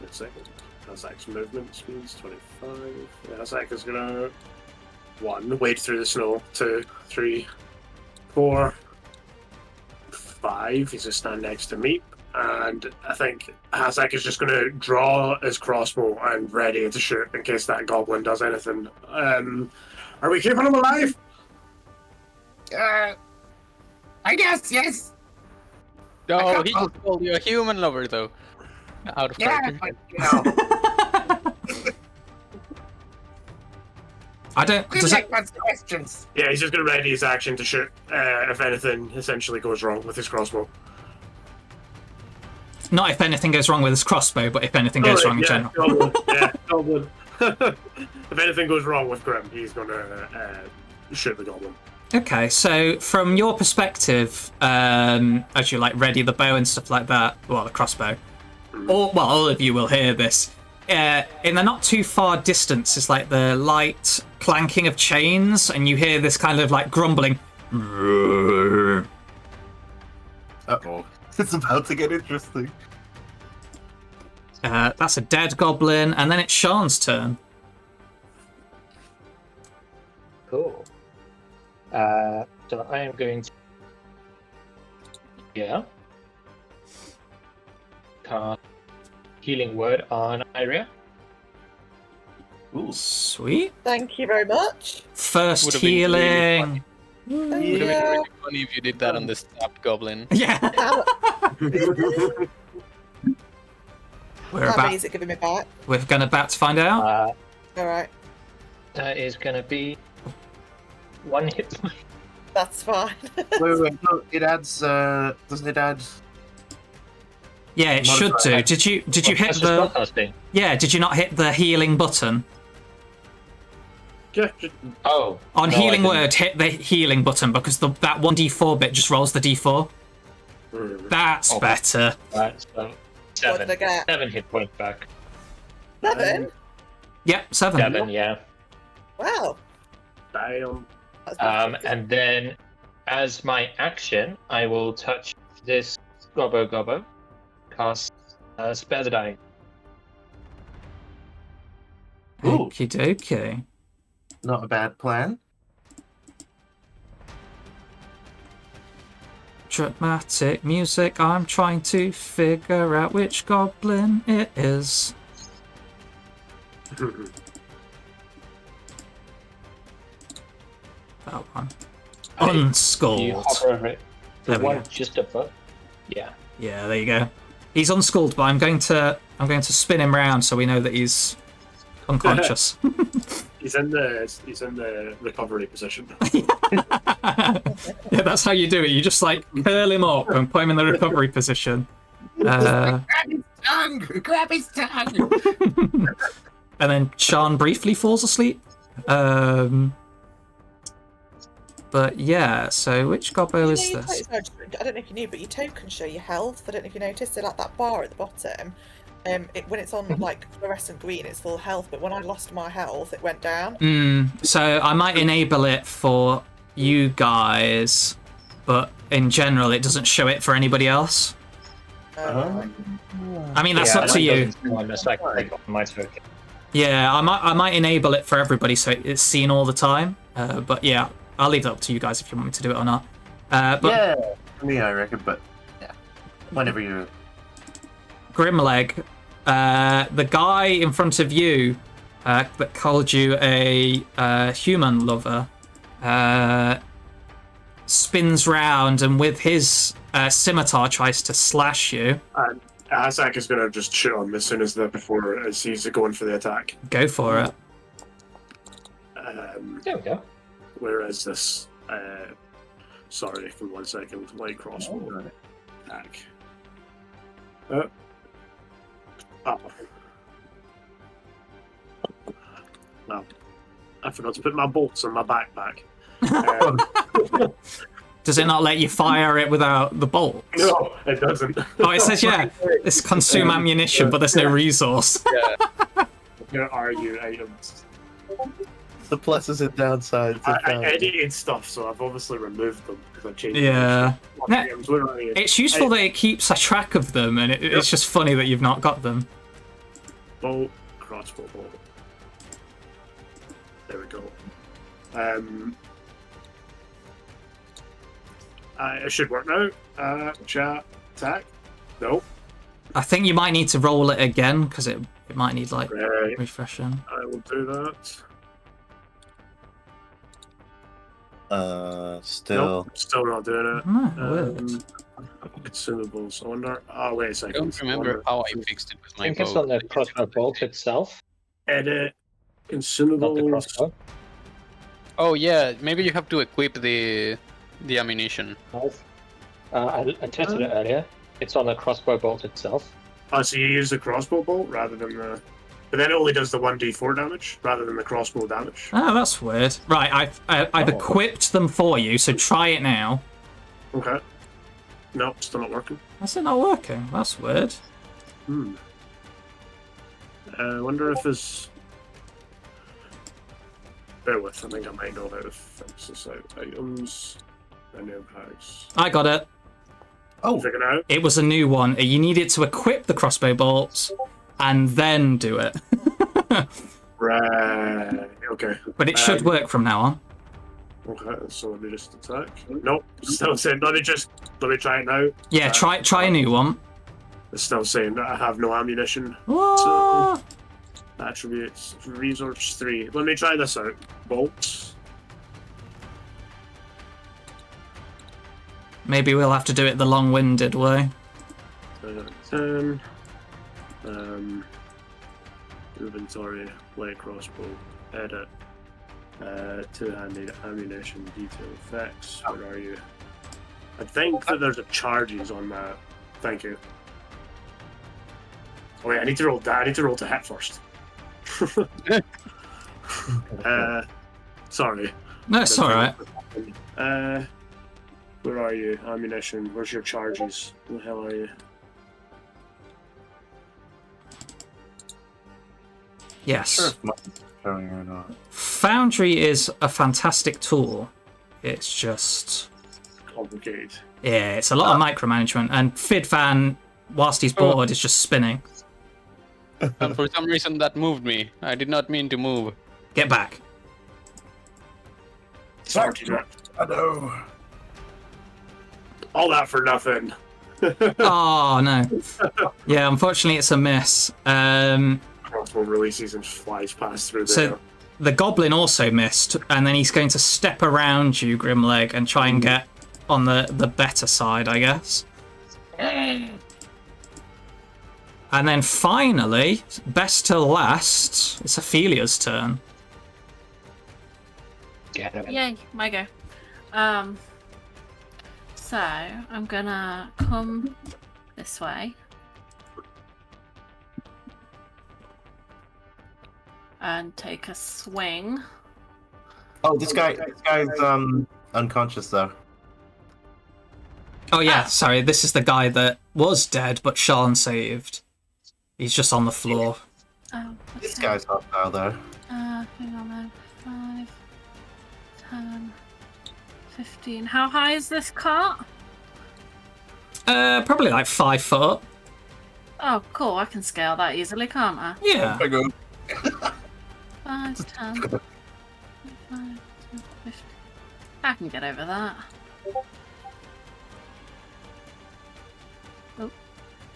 Let's see. Hazak's movement speed's 25. Yeah, Hazak is gonna 1, wade through the snow, 2, 3, 4, 5. He's just stand next to Meep. And I think Hazak is just going to draw his crossbow and ready to shoot in case that goblin does anything. Are we keeping him alive? I guess, yes. Oh, he just called you a human lover, though. Out of Yeah, character. but, you know. I don't. We Does like it, lots of questions. Yeah, he's just going to ready his action to shoot if anything essentially goes wrong with his crossbow. not if anything goes wrong with his crossbow, but if anything goes wrong in general. Goblin. If anything goes wrong with Grim, he's going to shoot the goblin. Okay, so from your perspective, as you like ready the bow and stuff like that, well, the crossbow, all of you will hear this. In the not too far distance is like the light clanking of chains, and you hear this kind of like grumbling. Uh-oh. It's about to get interesting. That's a dead goblin, and then it's Sean's turn. Cool. So I am going to cast Healing Word on Iria. Ooh, sweet. Thank you very much. First Would've been really healing. Would have been really funny if you did that on the stabbed goblin. Yeah. How many is it giving me back? We're about to find out. All right. That is going to be 1 hit point. That's fine. Wait, no, it adds, doesn't it add... Yeah, it should do. Did you hit the? Spellcasting. Yeah, did you not hit the healing button? Yeah. Oh. On no, healing I word, hit the healing button because that 1d4 bit just rolls the d4. That's better. Right, so What did I get? 7 hit points back. 7? Yep, 7. 7, yeah. Wow. Damn. And then, as my action, I will touch this Gobbo, cast Spare the Dying. Ooh. Okie dokie. Not a bad plan. Dramatic music. I'm trying to figure out which goblin it is. That one. You Unscald. hover over it. The There we one go. just above. Yeah. Yeah, there you go. He's unscalded, but I'm going to spin him round so we know that he's unconscious. He's in the recovery position. Yeah, that's how you do it. You just like curl him up and put him in the recovery position. Grab his tongue! Grab his tongue! And then Sean briefly falls asleep. But yeah, so which gobbo is You know, this? I don't know if you knew, but your tokens show your health. I don't know if you noticed. So like that bar at the bottom, when it's on like fluorescent green, it's full health. But when I lost my health, it went down. So I might enable it for you guys, but in general, it doesn't show it for anybody else. I mean, that's up to you. My token. Yeah, I might enable it for everybody so it's seen all the time. But yeah, I'll leave that up to you guys if you want me to do it or not. But Yeah, for me, I reckon, but yeah. Whenever you. Grimleg, the guy in front of you that called you a human lover spins round and with his scimitar tries to slash you. And Azak is gonna just shoot him as soon as he's going for the attack. Go for it. There we go. Where is this? Sorry, for 1 second. Light crossbow attack. Oh. Well, I forgot to put my bolts in my backpack. Does it not let you fire it without the bolts? No, it doesn't. Oh, it says, yeah, it's consume ammunition, but there's no resource. Where are your items? The pluses and downsides. I edited stuff, so I've obviously removed them because I changed Yeah. them. Items, where are you? It's useful that it keeps a track of them, and it's just funny that you've not got them. Bolt, crossbow bolt. There we go. It should work now. Chat, attack. Nope. I think you might need to roll it again, because it might need, like, Right. refreshing. I will do that. Still. Nope, still not doing it. Weird. Consumables. I wonder. Oh, wait a I second. don't remember how I fixed it with I my think it's bow. on the crossbow bolt itself, Edit. not the Consumables. crossbow. Oh yeah, maybe you have to equip the ammunition. I tested it earlier. It's on the crossbow bolt itself. Oh, so you use the crossbow bolt rather than the. But then it only does the 1d4 damage rather than the crossbow damage. Oh, that's weird. Right, I've equipped them for you, so try it now. Okay. Nope, still not working. That's it not working? That's weird. I wonder if there's. Bear with, I think I might know how to fix this out. Items, menu impacts. I got it. Figure it out. It was a new one. You needed to equip the crossbow bolts and then do it. Right. Okay. But it should work from now on. Okay. So let me just attack. Nope. Still saying. Let me try it now. Yeah, try a new one. It's still saying that I have no ammunition. What? Attributes. Resource 3. Let me try this out. Bolts. Maybe we'll have to do it the long-winded way. 10. Inventory. Light crossbow. Edit. Two-handed ammunition. Detail effects. Where are you? I think that there's a charges on that. Thank you. Oh wait, I need to roll that. I need to roll to hit first. Sorry. No, it's alright. Where are you? Ammunition. Where's your charges? Where the hell are you? Yes. Showing or not. Foundry is a fantastic tool. It's just... Complicated. Yeah, it's a lot of micromanagement, and Fidvan, whilst he's bored, is just spinning. And for some reason that moved me. I did not mean to move. Get back. Sorry, Hello. all that for nothing. Oh, no. Yeah, unfortunately, it's a miss. Crossbow releases and flies past through So there. the goblin also missed, and then he's going to step around you, Grimleg, and try and get on the better side, I guess. And then finally, best to last, it's Ophelia's turn. Yay, my go. So I'm gonna come this way and take a swing. Oh, this guy's unconscious though. Oh yeah, sorry, this is the guy that was dead, but Sean saved. He's just on the floor. Oh, This guy's hostile though. Hang on then. 5, 10, 15. How high is this cart? Probably like 5 foot. Oh, cool. I can scale that easily, can't I? Yeah. 5, 10, 5, 10, 15. I can get over that. Oh,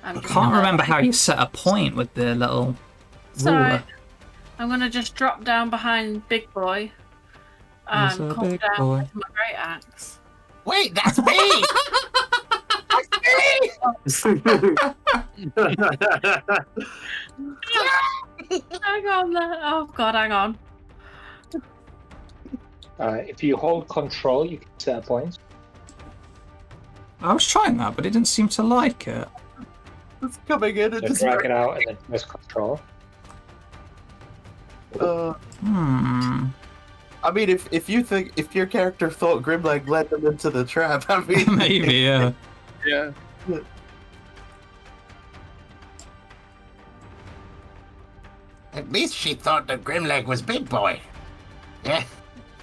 I can't remember how you set a point with the little Sorry. ruler. I'm gonna just drop down behind Big Boy He's and a come big down boy. with my great axe. Wait, that's me! Hang on there. Oh god, hang on. If you hold control, you can set a point. I was trying that, but it didn't seem to like it. It's coming in and So just drag it out and then press control. I mean, if your character thought Grimleg led them into the trap, I mean, Maybe, yeah. Yeah. At least she thought that Grimleg was big boy. Yeah,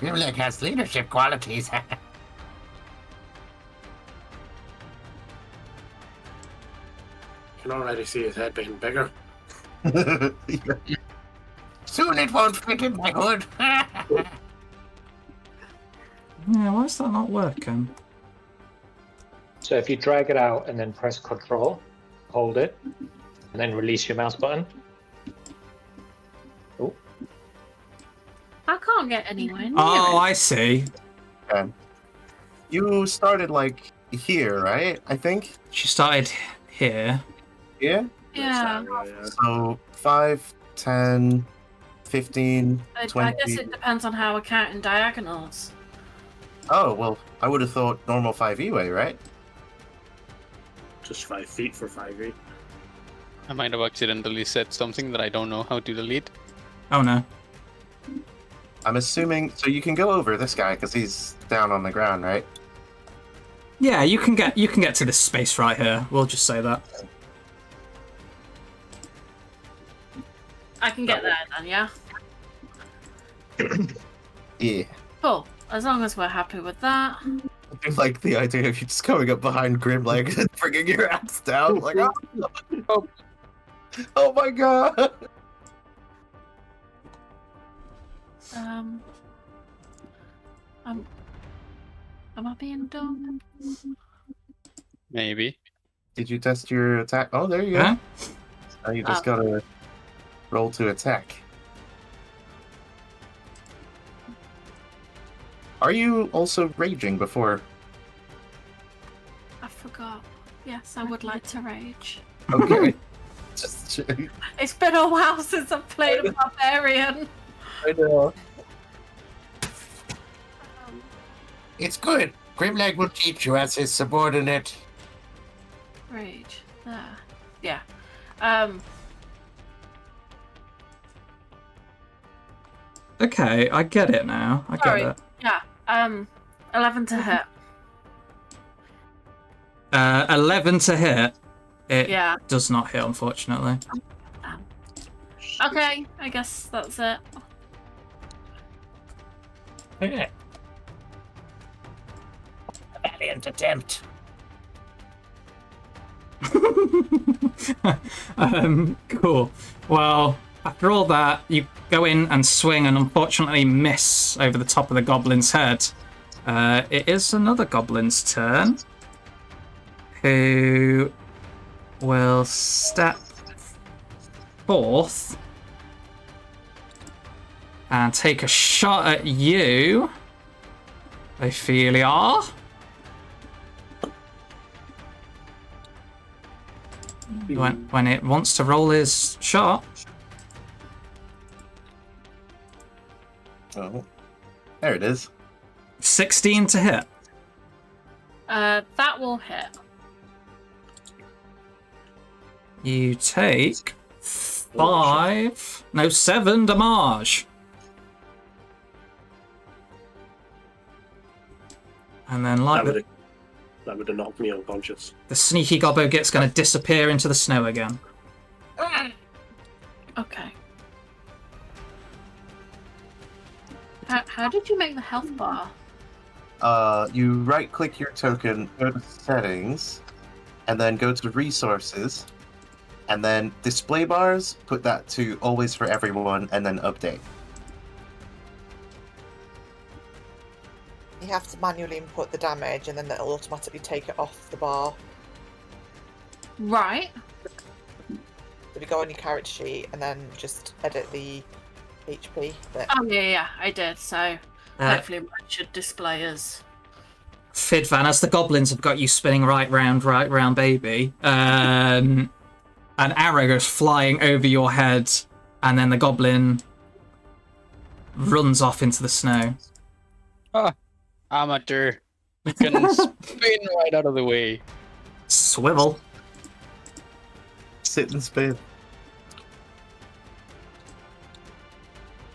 Grimleg has leadership qualities. I can already see his head being bigger. Soon it won't fit in my hood. Yeah, why is that not working? So if you drag it out and then press control, hold it, and then release your mouse button. Oh, I can't get anywhere near Oh, it. I see. you started like here, right? I think. She started here. Yeah. Yeah. So 5, 10, 15, I 20. guess it depends on how we're counting diagonals. Oh well, I would have thought normal 5e way, right? Just 5 feet for 5e. I might have accidentally said something that I don't know how to delete. Oh no. I'm assuming. So you can go over this guy because he's down on the ground, right? Yeah, you can get to this space right here. We'll just say that. I can get there then, yeah? Yeah. Cool. As long as we're happy with that. I do like the idea of you just coming up behind Grimleg and bringing your axe down, like, oh my god! Am I being dumb? Maybe. Did you test your attack? Oh, there you go. Huh? Now you just gotta roll to attack. Are you also raging before? I forgot. Yes, I would like to rage. Okay. Just It's been a while since I've played a barbarian. I know. It's good. Grimleg will teach you as his subordinate. Rage. There. Yeah. Okay, I get it now. I Sorry. get it. Yeah. 11 to hit. 11 to hit. It Yeah. does not hit, unfortunately. Okay, I guess that's it. okay. A valiant attempt. Cool. Well, after all that, you go in and swing and unfortunately miss over the top of the goblin's head. It is another goblin's turn, who will step forth and take a shot at you, Ophelia. When it wants to roll his shot. Oh, there it is. 16 to hit. That will hit. You take 7 damage. And then like That would have knocked me unconscious. the sneaky gobbo gets going to disappear into the snow again. Okay. How did you make the health bar? You right-click your token, go to settings, and then go to resources, and then display bars, put that to always for everyone, and then update. You have to manually input the damage, and then it'll automatically take it off the bar. Right. So you go on your character sheet and then just edit the HP bit. Oh yeah, I did. So hopefully mine should display as. Fidvan, as the goblins have got you spinning right round, baby, an arrow goes flying over your head, and then the goblin runs off into the snow. Amateur. You can spin right out of the way. Swivel. Sit and spin.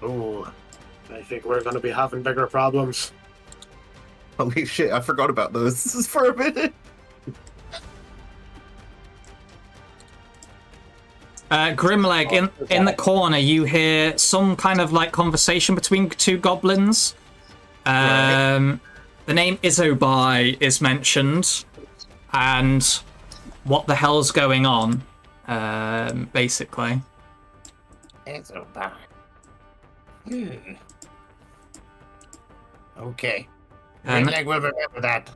Oh, I think we're going to be having bigger problems. holy shit! I forgot about those for a minute. Grimleg, in the corner, you hear some kind of like conversation between two goblins. The name Isobai is mentioned, and what the hell's going on, basically. Isobai. Okay. And Grimleg will remember that.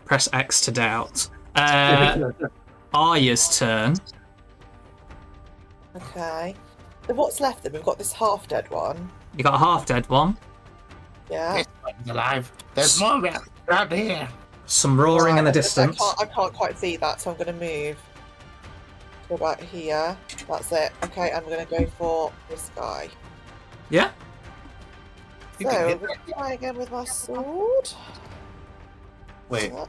press X to doubt. Arya's turn. Okay. So what's left then? We've got this half-dead one. You got a half-dead one. Yeah. This one's alive. There's more around here. Some roaring in the Right, distance. I can't quite see that, so I'm going to move. Go back here. That's it. Okay, I'm going to go for this guy. Yeah. So, I'm going to try again with my sword. Wait, Are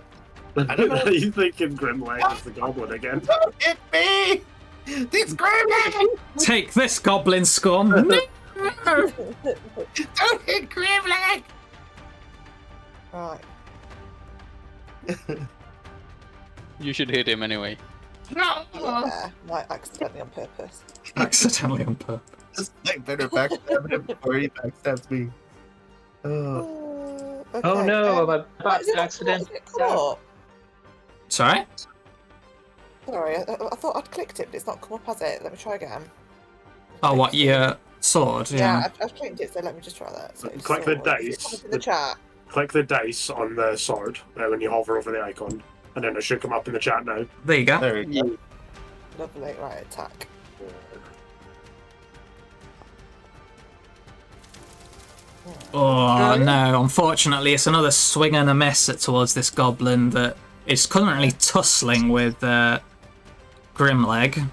you thinking Grimleg is the goblin again? Don't hit me! This Grimleg! Take this, goblin scum. Don't hit Grimleg! Right. You should hit him anyway. No! There. Right, accidentally on purpose. Accidentally on purpose. just like better backstab him before he backstabs me. Okay, Oh no, I'm why about is it to not accidentally. come up? Sorry? Sorry, I thought I'd clicked it, but it's not come up, has it? Let me try again. Oh, what, your sword? Yeah, I've clicked it, so let me just try that. So Click the sword. dice. It's come up in the chat. Click the dice on the sword when you hover over the icon, and then it should come up in the chat now. There you go. There we go. Lovely, right, attack. Oh, no. Unfortunately, it's another swing and a miss towards this goblin that is currently tussling with Grimleg.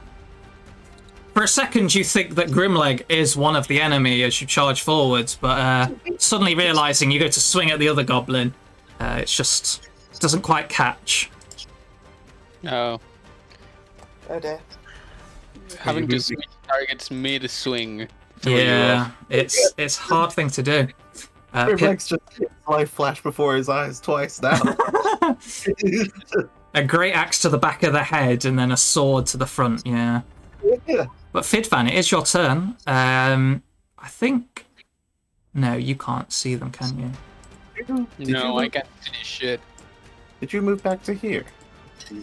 For a second, you think that Grimleg is one of the enemy as you charge forwards, but suddenly realizing you go to swing at the other goblin, it's just doesn't quite catch. No. Oh dear. Having to switch targets mid-swing. threw you Yeah, off. it's a hard thing to do. Grimleg's just hit life flash before his eyes twice now. A great axe to the back of the head and then a sword to the front, yeah. Yeah. But Fidvan, it is your turn. I think... No, you can't see them, can you? No, I can't see this shit. Did you move back to here? I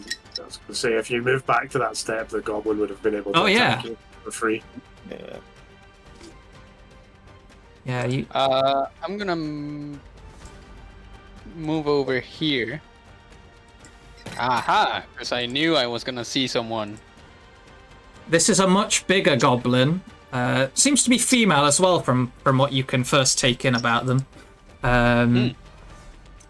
was going to say, if you move back to that step, the goblin would have been able to attack you for free. Yeah. Yeah, you... I'm gonna move over here. Aha! Because I knew I was gonna see someone. This is a much bigger goblin. Seems to be female as well from what you can first take in about them.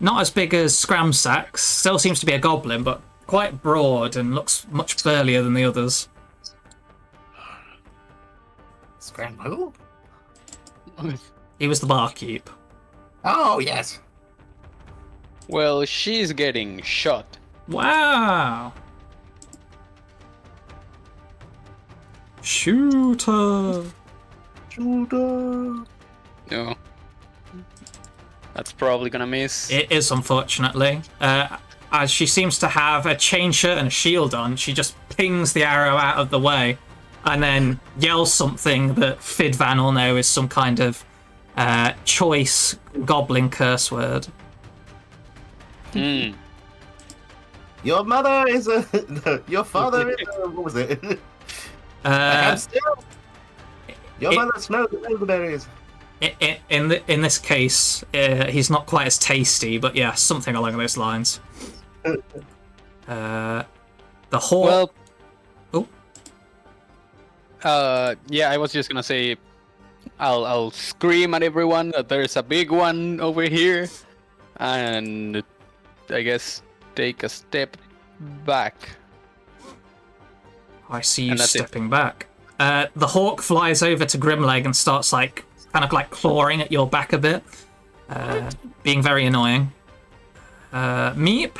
Not as big as Scramsax. Still seems to be a goblin, but quite broad and looks much burlier than the others. Scram who? He was the barkeep. Oh, yes. Well, she's getting shot. Wow. Shooter. Shooter. No. That's probably gonna miss. It is, unfortunately. As she seems to have a chain shirt and a shield on, she just pings the arrow out of the way and then yells something that Fidvan will know is some kind of choice goblin curse word. Hmm. Your mother is a. Your father is a. What was it? Your mother smelled the elderberries. In this case, he's not quite as tasty, but yeah, something along those lines. The hawk. Well. Yeah, I was just gonna say, I'll scream at everyone that there's a big one over here, and I guess take a step back. I see you And that's it. stepping back. The hawk flies over to Grimleg and starts kind of clawing at your back a bit, being very annoying. Meep.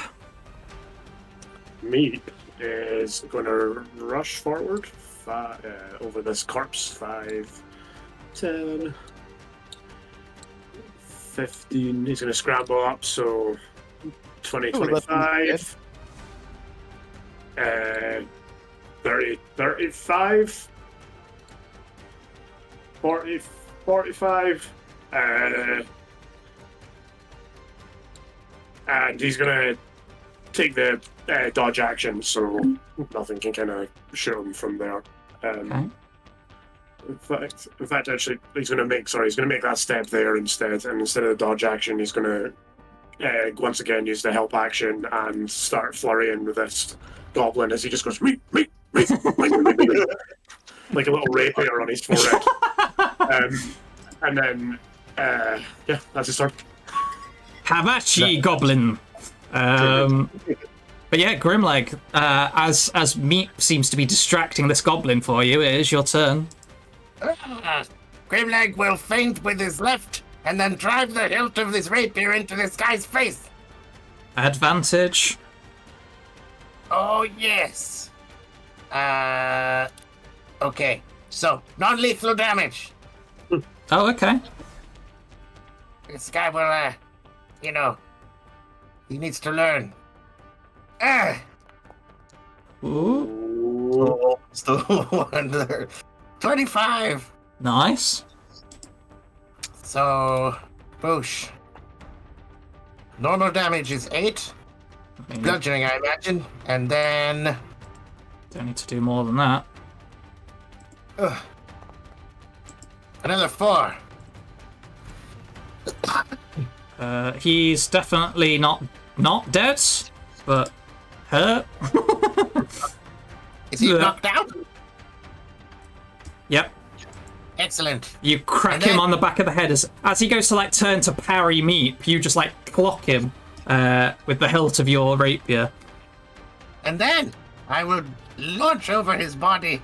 Meep is going to rush forward over this corpse. 5, 10, 15. He's going to scramble up, so 20, 25. 30, 35. 40, 45. And he's going to take the dodge action, so nothing can kind of shoot him from there. Okay. In fact, actually, he's going to make that step there instead, and instead of the dodge action, he's going to once again use the help action and start flurrying with this goblin as he just goes meep, meep, meep, meep, meep, meep, meep, like a little rapier on his forehead. And then, yeah, that's his turn. Havachi goblin. But yeah, Grimleg, as Meep seems to be distracting this goblin for you, it is your turn. Grimleg will feint with his left and then drive the hilt of this rapier into this guy's face. Advantage. Oh, yes. Okay. So, non-lethal damage. Oh, okay. This guy will, he needs to learn. Ooh, Oh, still one there. 25. nice. So, boosh. Normal damage is 8. I mean, Bludgeoning, I imagine. And then... don't need to do more than that. another 4. He's definitely not dead, but hurt. Is he Yeah. knocked out? Yep. Excellent. You crack And then- him on the back of the head as he goes to turn to parry Meep. You just clock him with the hilt of your rapier. And then I will launch over his body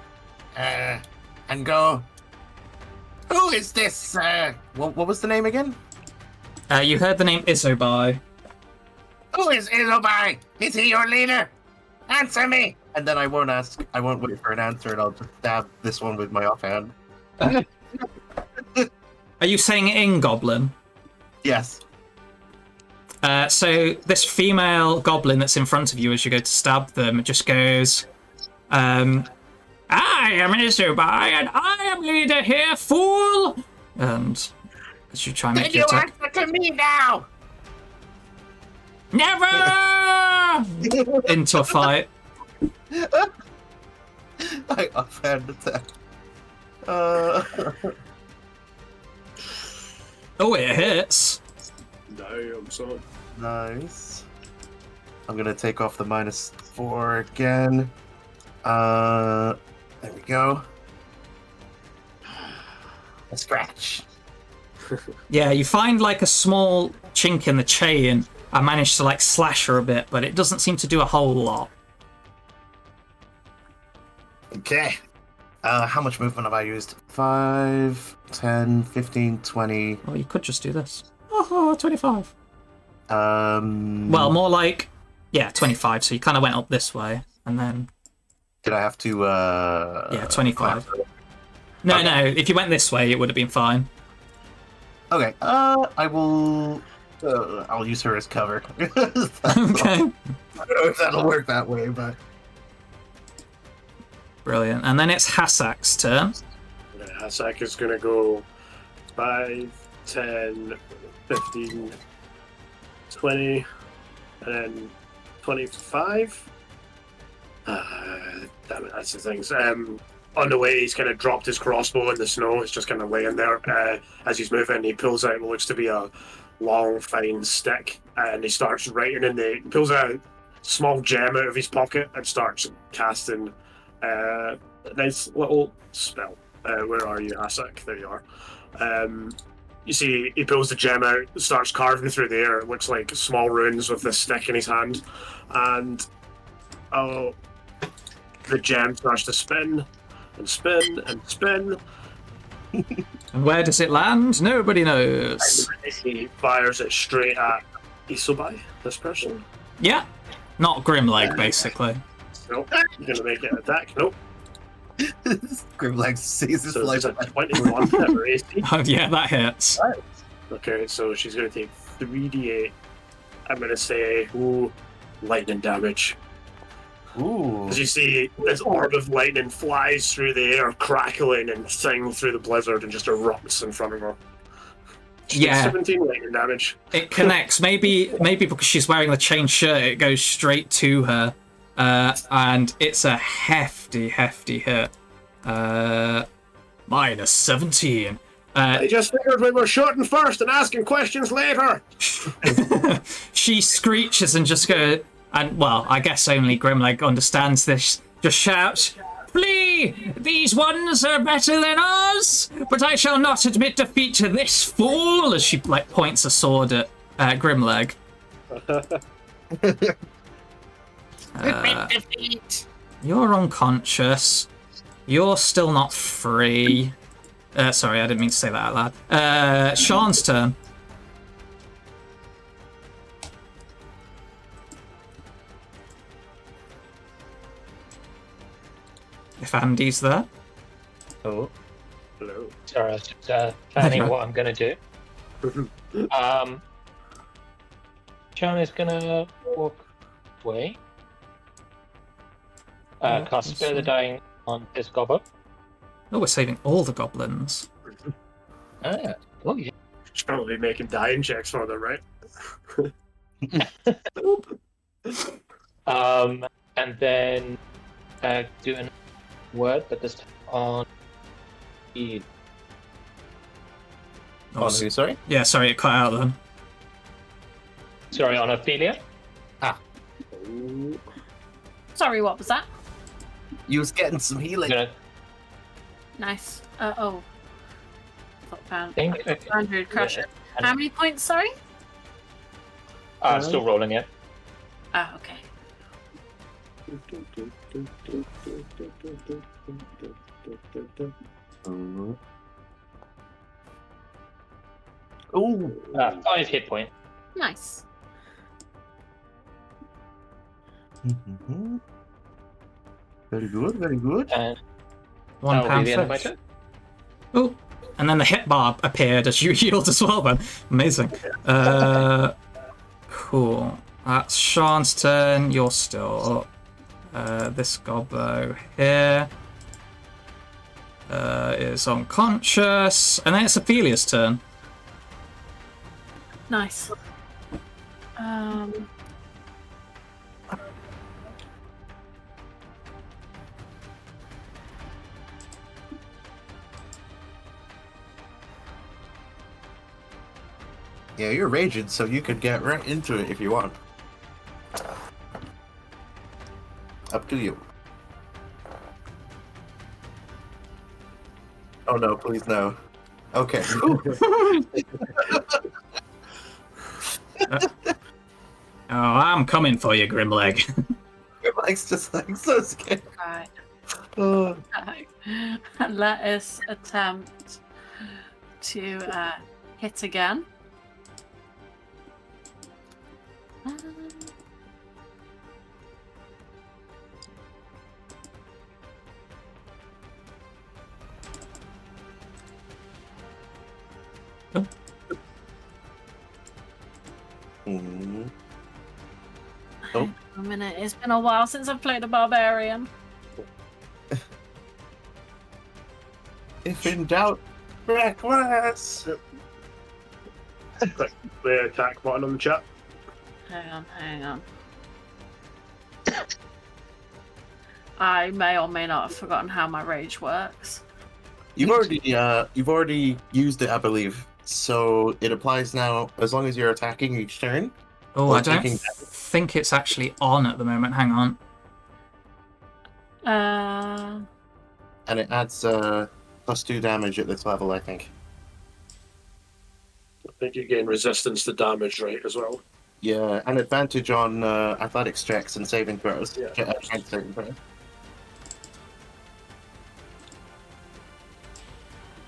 and go, who is this? What was the name again? You heard the name Isobai. Who is Ilobai? Is he your leader? Answer me! And then I won't ask. I won't wait for an answer, and I'll just stab this one with my offhand. Are you saying it in Goblin? Yes. So this female goblin that's in front of you as you go to stab them just goes, I am Isobai, and I am leader here, fool! And as you try and Then make you your attack... answer to me now! Never! Into a fight. I offhand attack. Oh, it hits. Damn, son. Nice. I'm gonna take off the -4 again. There we go. A scratch. Yeah, you find like a small chink in the chain. I managed to like slash her a bit, but it doesn't seem to do a whole lot. Okay. How much movement have I used? 5, 10, 15, 20. Well, you could just do this. Oh, 25. Well, more like, yeah, 25. So you kind of went up this way, and then... Did I have to, Yeah, 25. No, Okay. no, if you went this way, it would have been fine. Okay, I will... I'll use her as cover. Okay. I don't know if that'll work that way, but... Brilliant. And then it's Hassak's turn. Hasak is going to go 5, 10, 15, 20, and then 25. Damn it, that's the things. On the way, he's kind of dropped his crossbow in the snow. It's just kind of laying there. As he's moving, he pulls out what looks to be a long, fine stick, and he starts writing he pulls a small gem out of his pocket and starts casting a nice little spell. Where are you, Hasak? There you are. You see, he pulls the gem out, starts carving through the air. It looks like small runes with this stick in his hand, and the gem starts to spin and spin and spin. And where does it land? Nobody knows. He fires it straight at Isobai, this person. Yeah. Not Grimleg, basically. Nope. You're going to make it an attack. Nope. Grimleg sees his So life. it's a 21 for AC. Oh, yeah, that hits. Okay, so she's going to take 3d8. I'm going to say, lightning damage. Ooh. As you see, this orb of lightning flies through the air, crackling and singing through the blizzard, and just erupts in front of her. She takes Yeah. 17 lightning damage. It connects. Maybe because she's wearing the chain shirt, it goes straight to her. And it's a hefty hit. Minus 17. I just figured we were shooting first and asking questions later. She screeches and just goes, and well, I guess only Grimleg understands this. Just shouts, "Flee! These ones are better than us! But I shall not admit defeat to this fool!" As she like points a sword at Grimleg. Defeat. You're unconscious. You're still not free. Sorry, I didn't mean to say that out loud. Sean's turn. If Andy's there. Oh, Hello. sorry, I was just planning what I'm going to do. Sean is going to walk away. Cast Spare the Dying on this goblin. Oh, we're saving all the goblins. Oh, yeah. She's probably making dying checks for them, right? And then do a word, but this time on the. Oh, who, sorry? yeah, sorry, it cut out then. Sorry, on Ophelia. Sorry, what was that? You was getting some healing. I'm gonna Nice. Found think. 100 crusher. How many points, sorry? Still rolling it. Oh, okay. Ooh. 5 hit point. Nice. Very good, very good. And One that will pound be the end of my fish. turn. Oh, and then the hit bar appeared as you healed as well then. Amazing. Cool. That's Sean's turn. You're still up. This gobbo here is unconscious. And then it's Ophelia's turn. Nice. Yeah, you're raging, so you could get right into it if you want. Up to you. Oh no, please no. Okay. Oh, I'm coming for you, Grimleg. Grimleg's just like so scared. Right. Oh. And let us attempt to hit again. Mm. Oh. A minute. It's been a while since I've played a barbarian. If in doubt, reckless. Click the attack button on the chat. Hang on. I may or may not have forgotten how my rage works. You've already used it, I believe. So it applies now as long as you're attacking each turn. Oh, Or I don't taking- think it's actually on at the moment. Hang on. And it adds +2 damage at this level, I think. I think you gain resistance to damage rate as well. Yeah, and advantage on athletics checks and saving throws. Yeah. Strength saving throws.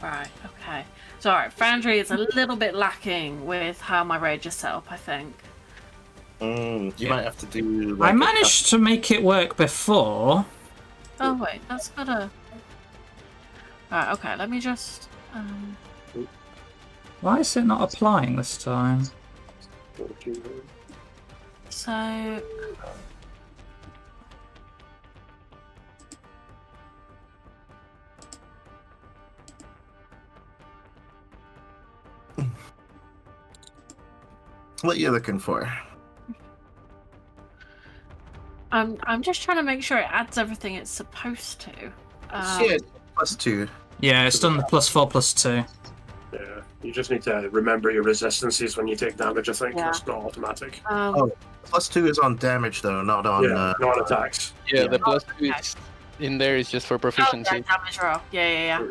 Right, okay. So, alright, Foundry is a little bit lacking with how my rage is set up, I think. You might have to do. I managed to make it work before. Oh, wait, that's gotta... Alright, okay, let me just... Why is it not applying this time? So... What you looking for? I'm just trying to make sure it adds everything it's supposed to. Yeah, +2. Yeah, it's done the +4/+2. Yeah, you just need to remember your resistances when you take damage, I think. Yeah. It's not automatic. +2 is on damage though, not on. Yeah, not on attacks. Yeah, the +2 is in there is just for proficiency. Oh, damage roll. Yeah.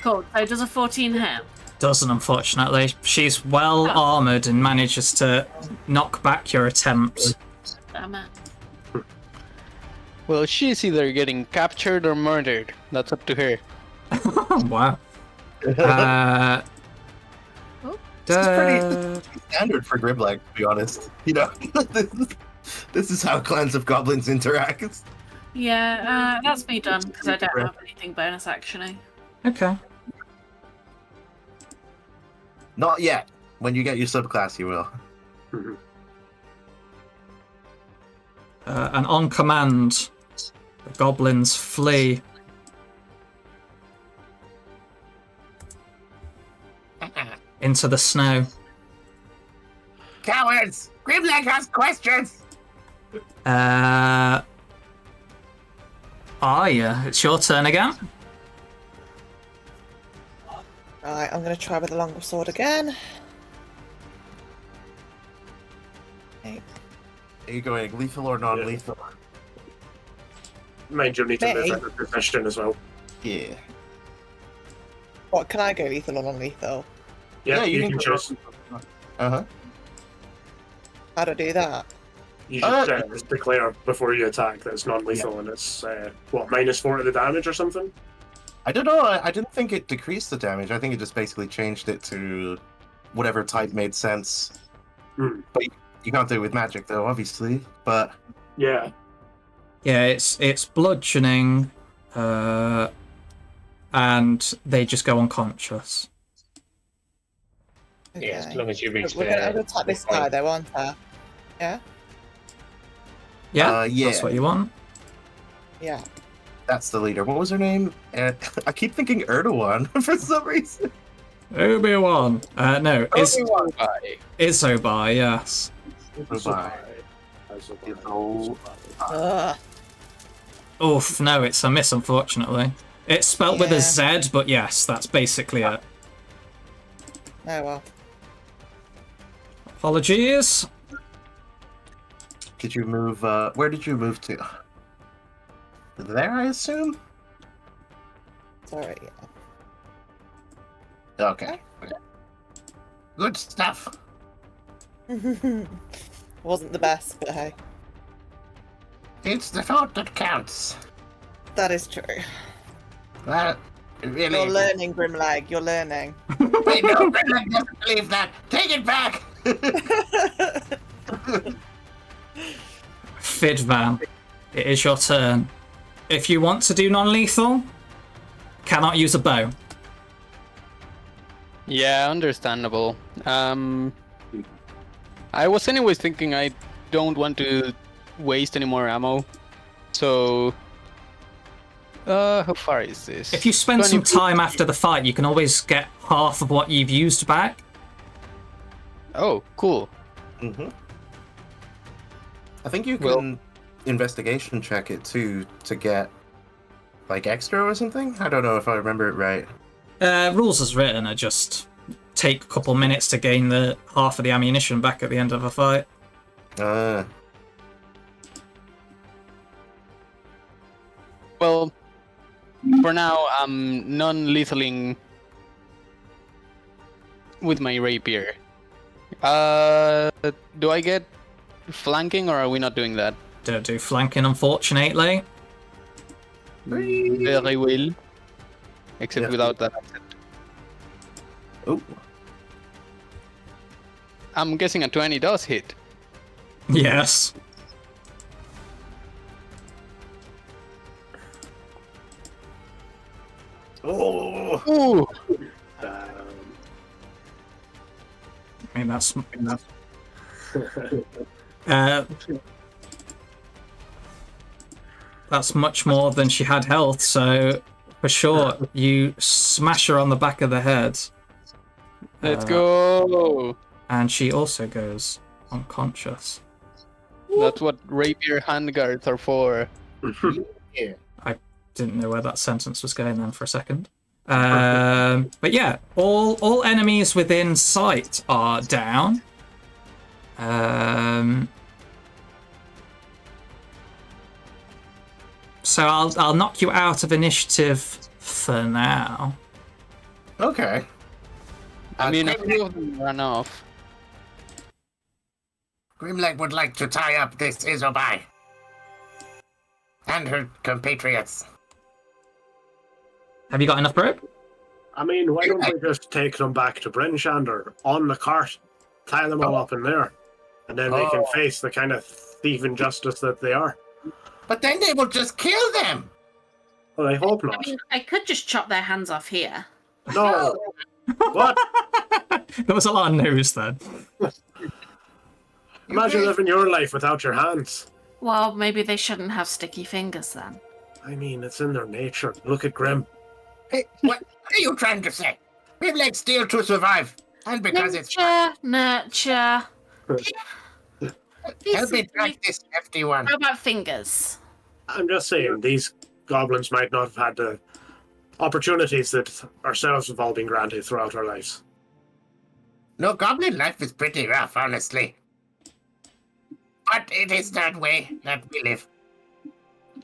Cool. So does a 14 hit? Doesn't, unfortunately. She's well armoured and manages to knock back your attempt. Damn it. Well, she's either getting captured or murdered. That's up to her. Wow. This is pretty standard for Grimleg, to be honest. You know, this is how clans of goblins interact. Yeah, that's me done, because I don't have anything bonus actioning. Okay. Not yet. When you get your subclass, you will. And on command, the goblins flee. Into the snow. Cowards! Grimleg has questions! Yeah, it's your turn again. Right, I'm going to try with the longer sword again. Okay. Are you going lethal or non-lethal? Mind you, need to move Me? into position as well. Yeah. What, can I go lethal or non-lethal? Yeah, you can go- choose. Uh-huh. How do I do that? You just declare before you attack that it's non-lethal and it's, -4 to the damage or something? I don't know. I didn't think it decreased the damage. I think it just basically changed it to whatever type made sense. But you can't do it with magic, though, obviously. But Yeah. Yeah, it's bludgeoning, and they just go unconscious. Okay. Yeah, as long as you reach I'm going to attack this guy, though, aren't I? Yeah? Yeah, yeah. that's what you want. Yeah. that's the leader. What was her name? I keep thinking Erdogan for some reason. Obi-Wan. No, Obi-Wan. Isobar, yes. Oof, no, it's a miss, unfortunately. It's spelt with a Z, but yes, that's basically it. Oh, well. Apologies. Did you move, where did you move to? There, I assume? Sorry. Okay. Good stuff. Wasn't the best, but hey. It's the thought that counts. That is true. Well, really. You're learning, Grimlag. You're learning. Wait, no, Grimlag doesn't believe that. Take it back. Fidvan, it is your turn. If you want to do non-lethal, cannot use a bow. Yeah, understandable. I was anyways thinking I don't want to waste any more ammo. So, how far is this? If you spend 20 some time after the fight, you can always get half of what you've used back. Oh, cool. Mm-hmm. I think you can investigation check it too to get like extra or something. I don't know if I remember it right. Rules as written are just take a couple minutes to gain the half of the ammunition back at the end of a fight. Well, for now, I'm non-lethaling with my rapier. Do I get flanking, or are we not doing that? Don't do flanking, unfortunately. Very well. Except Yeah. without that accent. Oh, I'm guessing a 20 does hit. Yes. oh, Ooh! I mean, that's that's much more than she had health, so for sure, you smash her on the back of the head. Let's go! And she also goes unconscious. That's what rapier handguards are for. I didn't know where that sentence was going then for a second. But yeah, all enemies within sight are down. So I'll knock you out of initiative for now. okay. I mean, a Grimlag- few of them run off. Grimlag would like to tie up this Isobai and her compatriots. Have you got enough rope? I mean, why don't we just take them back to Bryn Shander on the cart, tie them all up in there, and then they can face the kind of thieving justice that they are? But then they will just kill them. Well, I hope I not. mean, I could just chop their hands off here. No. What? There was a lot of news then. Imagine living your life without your hands. Well, maybe they shouldn't have sticky fingers then. I mean, it's in their nature. Look at Grim. Hey, what are you trying to say? Grimlag steal to survive, and because it's Nurture. help me track this hefty one. How about fingers? I'm just saying, these goblins might not have had the opportunities that ourselves have all been granted throughout our lives. No, goblin life is pretty rough, honestly. But it is that way that we live.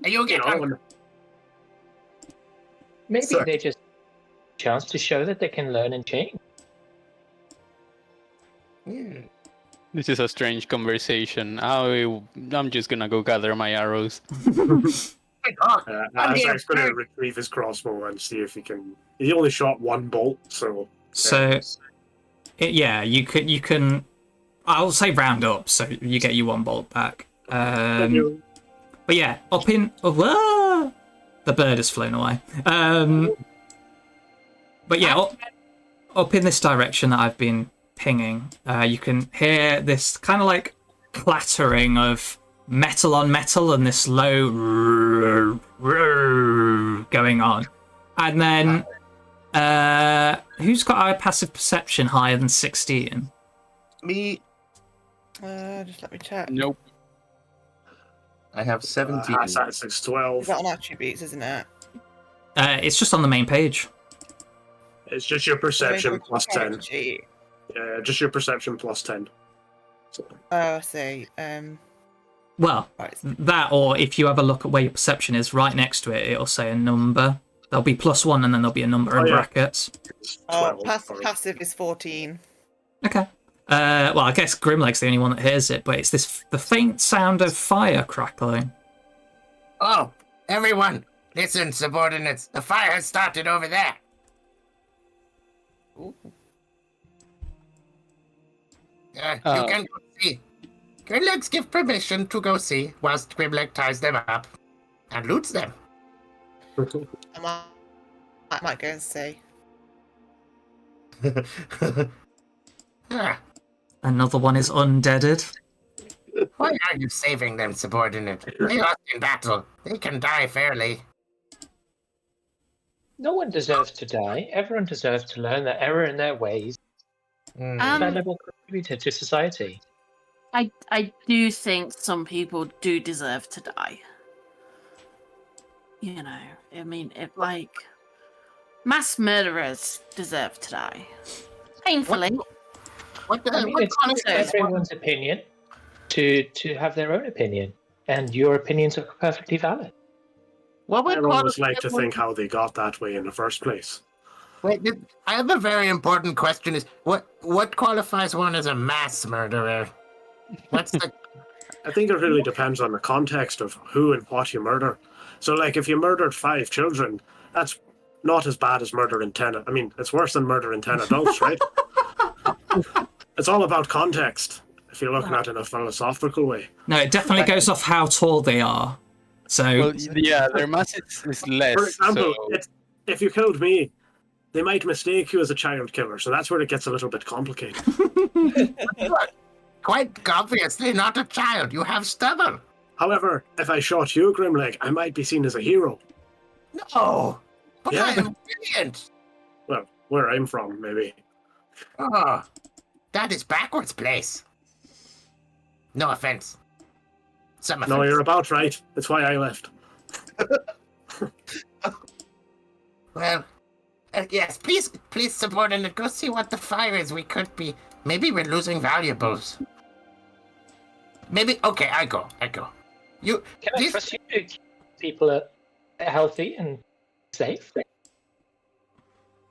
You get on. Maybe Sorry. they just chance to show that they can learn and change. This is a strange conversation. I'm just gonna go gather my arrows. Isaac's going to retrieve his crossbow and see if he can. He only shot one bolt, so. So, you can. I'll say round up, so you get your one bolt back. But yeah, up in. Whoa! The bird has flown away. But yeah, up in this direction that I've been pinging, you can hear this kind of like clattering of metal on metal and this low going on. And then, who's got a passive perception higher than 16? Me, Just let me check. Nope. I have 17. That's 612. Is that on attributes, isn't it? It's just on the main page. It's just your perception Maybe plus it's 10. sheet. Just your perception plus 10. So, Oh, I see. Well, Right. that, or if you have a look at where your perception is, right next to it, it'll say a number. There'll be +1 and then there'll be a number in brackets. It's Oh, 12, sorry. passive is 14. Okay. Well, I guess Grimleg's the only one that hears it, but it's the faint sound of fire crackling. Oh, everyone, listen, subordinates. The fire has started over there. Ooh. You can go see. Grimlegs give permission to go see whilst Grimleg ties them up and loots them. I might go and see. Ah, Another one is undeaded. why are you saving them, subordinate? They lost in battle. They can die fairly. No one deserves to die. Everyone deserves to learn their error in their ways. Hmm. Valuable contributor to society. I do think some people do deserve to die. You know, I mean, mass murderers deserve to die. Painfully. I mean, it's everyone's opinion to have their own opinion, and your opinions are perfectly valid. What would I always qualify like to think how they got that way in the first place. Wait, I have a very important question. Is what qualifies one as a mass murderer? What's the I think it really depends on the context of who and what you murder. So, like, if you murdered 5 children, that's not as bad as murdering 10. I mean, it's worse than murdering 10 adults, right? It's all about context, if you're looking at it in a philosophical way. No, it definitely goes off how tall they are. So, Well, yeah, their mass is less. For example, so... if you killed me, they might mistake you as a child killer, so that's where it gets a little bit complicated. quite obviously not a child? You have stubble. However, if I shot you, Grimleg, I might be seen as a hero. No, but Yeah. I am brilliant. Well, where I'm from, maybe. Oh, that is backwards place. No offense. Some offense. No, you're about right. That's why I left. Well, yes, please, subordinate, go see what the fire is. We could be. Maybe we're losing valuables. Maybe. Okay, I go. You. Can I trust you to keep people are healthy and safe?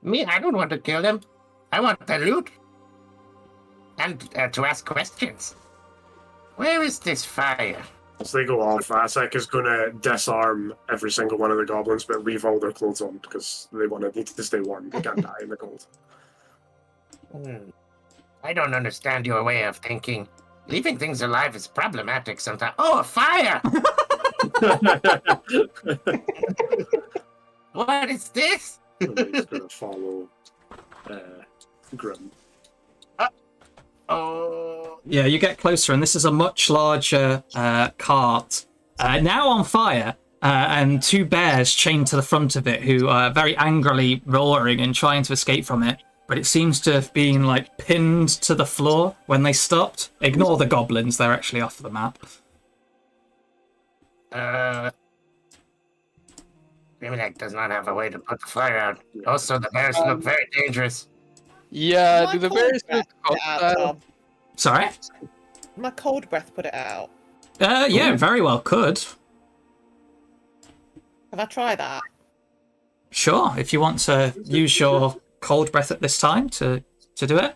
Me, I don't want to kill them. I want the loot. And to ask questions. Where is this fire? As they go off, Vasek is going to disarm every single one of the goblins, but leave all their clothes on because they need to stay warm. They can't die in the cold. I don't understand your way of thinking. Leaving things alive is problematic sometimes. Oh, a fire! What is this? Somebody's going to follow Grim. Oh. yeah, you get closer, and this is a much larger cart, now on fire, and 2 bears chained to the front of it who are very angrily roaring and trying to escape from it. But it seems to have been, like, pinned to the floor when they stopped. Ignore the goblins, they're actually off the map. Grimlock does not have a way to put the fire out. Also, the bears look very dangerous. Yeah, My do the cold bears breath look put it out, hostile? Tom. Sorry? My cold breath put it out. Yeah, very well could. Can I try that? Sure, if you want to use your cold breath at this time to do it.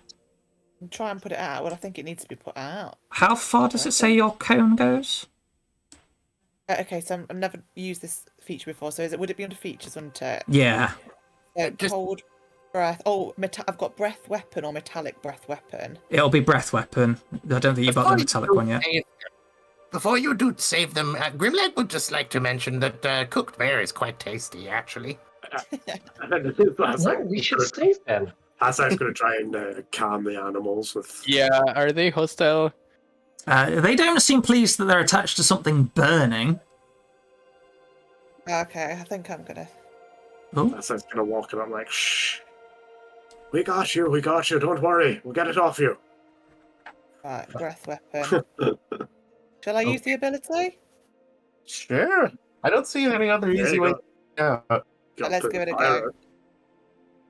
And try and put it out. Well, I think it needs to be put out. How far does it say your cone goes? Okay, so I've never used this feature before. So would it be under features, wouldn't it? Yeah. Cold breath. Oh, I've got breath weapon or metallic breath weapon. It'll be breath weapon. I don't think you've got the metallic one yet. Before you do save them, Grimlock would just like to mention that cooked bear is quite tasty, actually. No, we should save them. Hasek's going to try and calm the animals with... Yeah, are they hostile? They don't seem pleased that they're attached to something burning. Okay, I think I'm gonna. Oh, Hasek's going to walk in. I'm like, shh. We got you. Don't worry. We'll get it off you. Right, breath weapon. Shall I use the ability? Sure. I don't see any other There easy you way. go. Yeah. Let's give it a go.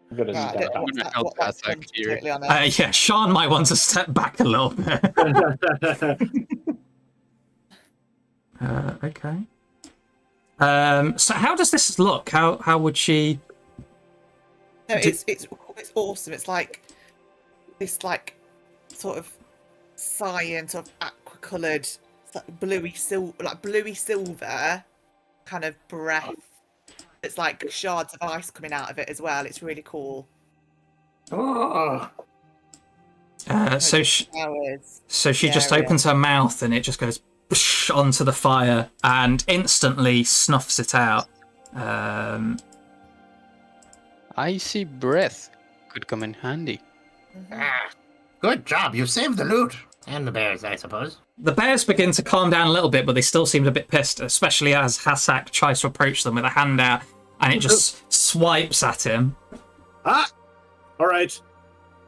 I'm gonna Right, do I don't know I'm what gonna that- help what that's Hasek done, to be here. totally honest. yeah, Sean might want to step back a little bit. Okay. So how does this look? How would she? No, it's awesome. It's like this sort of cyan, sort of aqua-coloured, bluey silver kind of breath. It's like shards of ice coming out of it as well. It's really cool. Oh, So she just opens her mouth and it just goes onto the fire and instantly snuffs it out. Icy breath could come in handy. good job. You saved the loot. And the bears, I suppose. The bears begin to calm down a little bit, but they still seem a bit pissed, especially as Hassak tries to approach them with a hand out and it just swipes at him. Ah! Alright.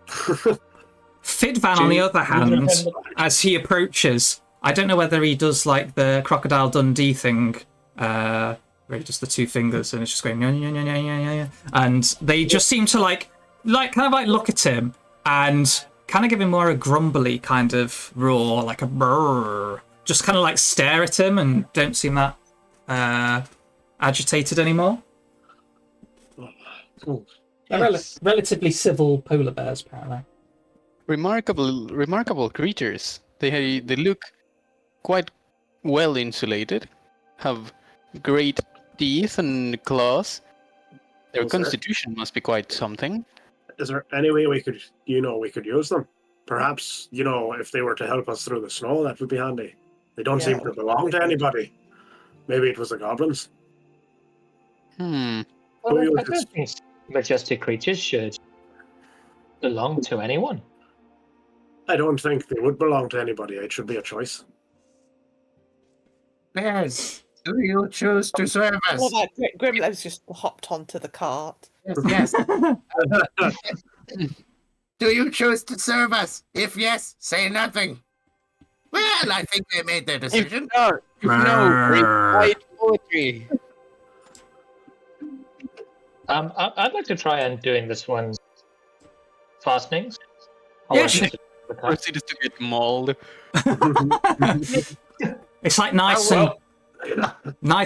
Fidvan, on the other hand, as he approaches, I don't know whether he does like the Crocodile Dundee thing, where he does the two fingers and it's just going, yeah. And they just seem to like look at him and kind of give him more a grumbly kind of roar, like a brrr. Just kind of like stare at him and don't seem that agitated anymore. Relatively civil polar bears, apparently. Remarkable creatures. They look quite well insulated, have great teeth and claws. Their constitution must be quite something. Is there any way we could use them? Perhaps, if they were to help us through the snow, that would be handy. They don't seem to belong to anybody. Maybe it was the goblins. Well, I don't think majestic creatures should belong to anyone. I don't think they would belong to anybody. It should be a choice. Bears, do you choose to serve us? Well, Grimleg's just hopped onto the cart. Yes. Do you choose to serve us? If yes, say nothing. Well, I think they made their decision. No, recite poetry. I'd like to try and doing this one's fastenings. Yeah, sure. Proceeds to get mauled. It's like nice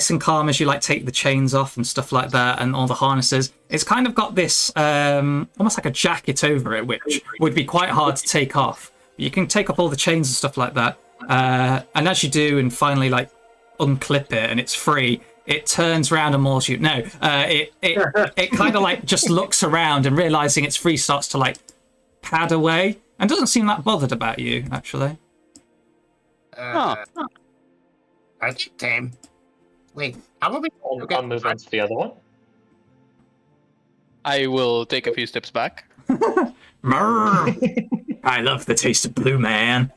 and calm as you like take the chains off and stuff like that and all the harnesses. It's kind of got this almost like a jacket over it, which would be quite hard to take off. You can take off all the chains and stuff like that. And as you do and finally like unclip it and it's free, it turns around and mauls you. No, it kind of like just looks around and realizing it's free starts to like pad away and doesn't seem that bothered about you actually. I think tame. Wait, how will we? I'll move on to the other one. I will take a few steps back. I love the taste of blue, man.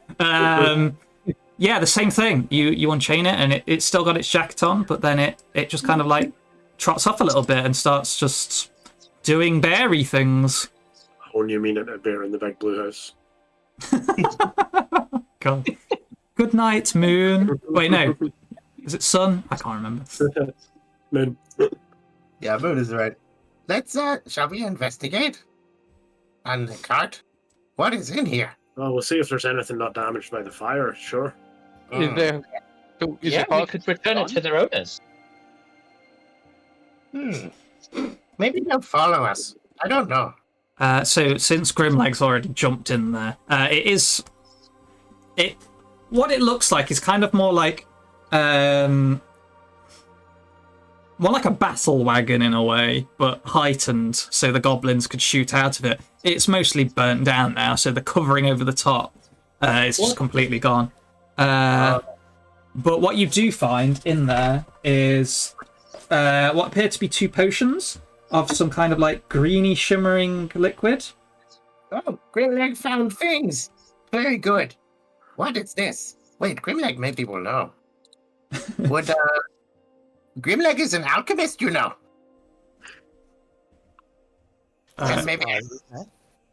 Yeah, the same thing. You unchain it, and it's still got its jacket on, but then it just kind of like trots off a little bit and starts just doing beary things. Oh, you mean a bear in the big blue house? God. Good night, moon. Wait, no. Is it sun? I can't remember. Moon. Yeah, moon is right. Let's, shall we investigate? On the cart? What is in here? Well, we'll see if there's anything not damaged by the fire, sure. Is there? So is it we could return it to their owners. Maybe they'll follow us. I don't know. So since Grimleg's already jumped in there, what it looks like is kind of more like a battle wagon in a way, but heightened, so the goblins could shoot out of it. It's mostly burnt down now, so the covering over the top is just completely gone. But what you do find in there is what appear to be 2 potions of some kind of like greeny shimmering liquid. Oh, Grimleg found things. Very good. What is this? Wait, Grimleg maybe will know. Would Grimleg is an alchemist, you know. Maybe.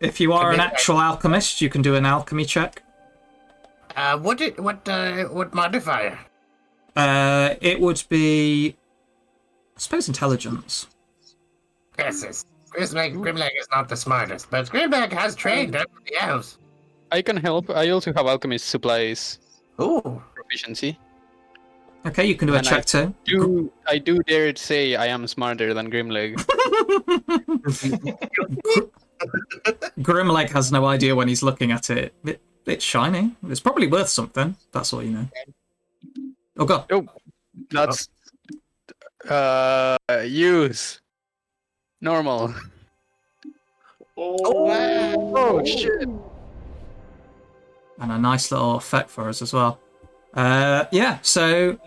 If you are an actual alchemist, you can do an alchemy check. What modifier? It would be, I suppose, intelligence. Yes. Grimleg is not the smartest, but Grimleg has trained under the elves. I can help. I also have alchemist supplies Ooh. proficiency. Okay, you can do a And check too. I do dare to say I am smarter than Grimleg. Grimleg has no idea when he's looking at it. It's shiny. It's probably worth something. That's all you know. Oh god. Oh, that's use normal. Oh shit! And a nice little effect for us as well. Yeah, so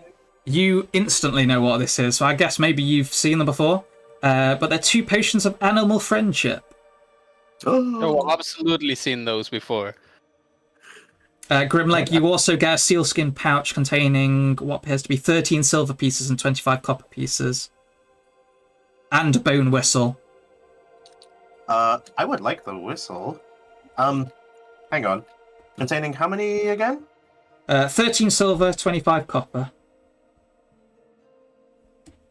you instantly know what this is. So I guess maybe you've seen them before. But they're 2 potions of animal friendship. Oh, I've absolutely seen those before. Grimleg, you also get a sealskin pouch containing what appears to be 13 silver pieces and 25 copper pieces. And a bone whistle. I would like the whistle. Hang on. Containing how many again? 13 silver, 25 copper.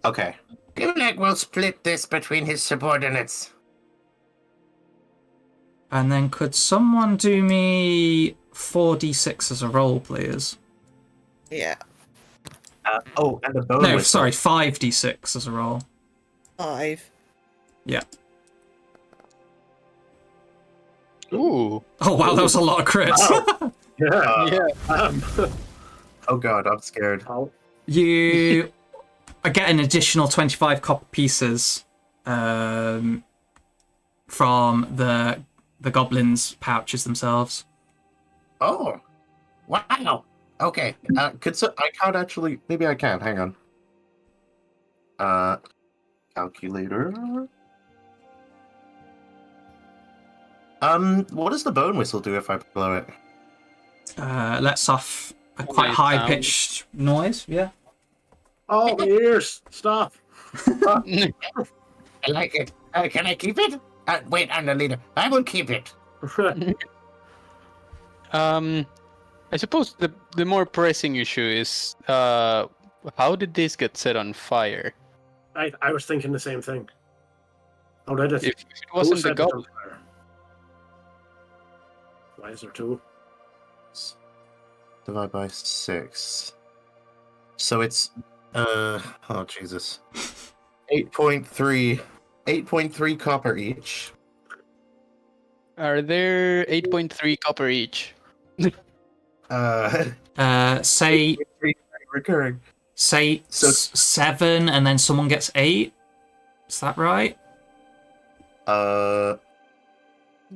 Okay. Grimleg will split this between his subordinates. And then could someone do me 4d6 as a roll, please? Yeah. And the bone No, whistle. sorry, 5d6 as a roll. 5. Yeah. Ooh. Oh wow, that was a lot of crits. Yeah. Oh god, I'm scared. You get an additional 25 copper pieces from the goblins' pouches themselves. Oh, wow. Okay. I can't actually. Maybe I can. Hang on. Calculator. What does the bone whistle do if I blow it? Lets off a quite Nice high sound. pitched noise. Yeah. Oh, my ears! Stop. I like it. Can I keep it? Wait, I'm the leader. I will keep it. I suppose the more pressing issue is how did this get set on fire? I was thinking the same thing. Oh, did it? If it Who wasn't the set it on goblin, fire? Why is there 2? Divide by 6. So it's oh Jesus. 8.3 8.3 copper each. are there 8.3 copper each? Say Recurring. say So- 7, and then someone gets 8. Is that right?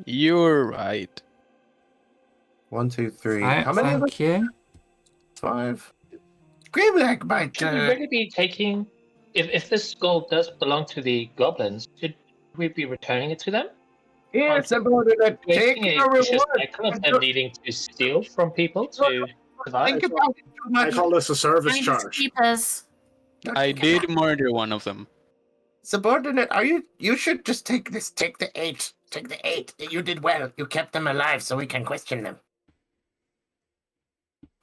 You're right. 1, 2, 3. Right, How many of them? thank you. 5. Grimleg might. Should we really be taking? If this gold does belong to the goblins, should we be returning it to them? Yes, subordinate. Take Wasting a your vicious reward. cycle of them needing to steal from people to survive. Think about it too I much. call this a service Finders charge. keepers. I did murder one of them. Subordinate, you should just take this. Take the 8. Take the 8. You did well. You kept them alive so we can question them.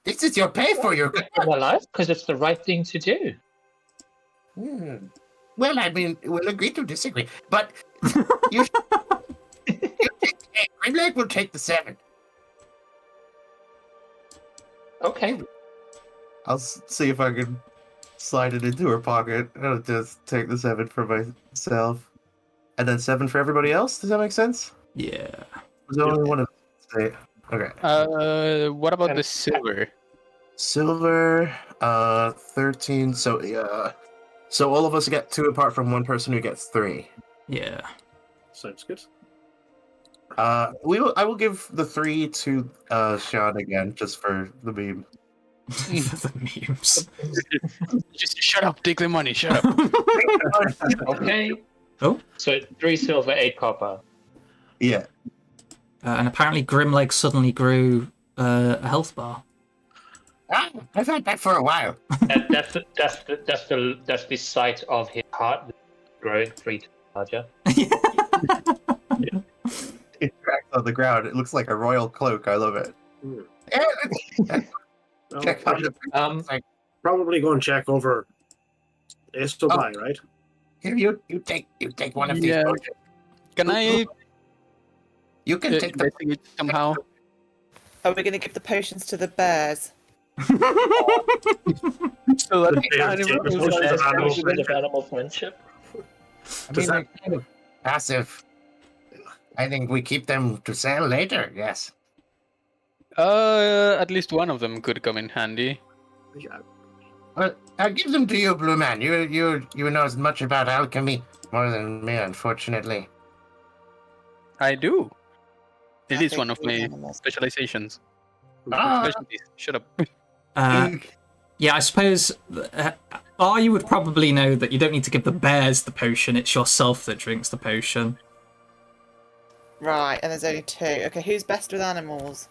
This is your pay for your good In their life, because it's the right thing to do. Well, I mean, we'll agree to disagree. But you take the 8. Grimleg will take the 7. Okay. I'll see if I can slide it into her pocket. I'll just take the 7 for myself. And then 7 for everybody else? Does that make sense? Yeah. There's only one of them. Okay. What about the silver? Silver, 13. So, so all of us get 2 apart from one person who gets 3. Yeah. Sounds good. I will give the 3 to Sian again, just for the meme. For the memes. Just shut up, take the money, shut up. Okay. Oh. So 3 silver, 8 copper. Yeah. And apparently Grimleg suddenly grew a health bar. I've had that for a while. That's the sight of his heart growing 3 times larger. It cracks on the ground. It looks like a royal cloak. I love it. Well, Check I out should the- probably go and check over Ace to buy, right? Here, you take one of these Yeah. potions. Can I You can take the. investigate somehow? Are we going to give the potions to the bears? So that The bear animal takes is potions of like- animal Potions of friendship. animal friendship. I Does mean, they're kind of passive. I think we keep them to sell later. Yes. At least one of them could come in handy. Yeah. Well, I'll give them to you, Blue Man. You know as much about alchemy more than me, unfortunately. I do. It I is think one of these my animals- specializations. Ah, Specialties. Shut up. Yeah, I suppose you would probably know that you don't need to give the bears the potion. It's yourself that drinks the potion. Right, and there's only 2. Okay, who's best with animals?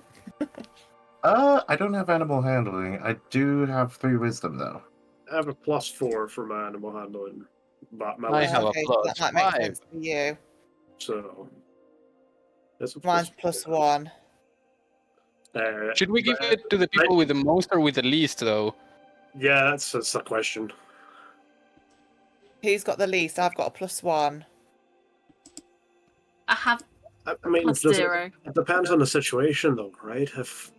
I don't have animal handling. I do have 3 wisdom though. I have a +4 for my animal handling. But my I have a Okay, so plus that might make 5. sense for you. so that's a Mine's +1. Should we give it to the people with the most or with the least, though? Yeah, that's the question. Who's got the least? I've got a +1. I have I mean, +0. it depends on the situation, though, right? If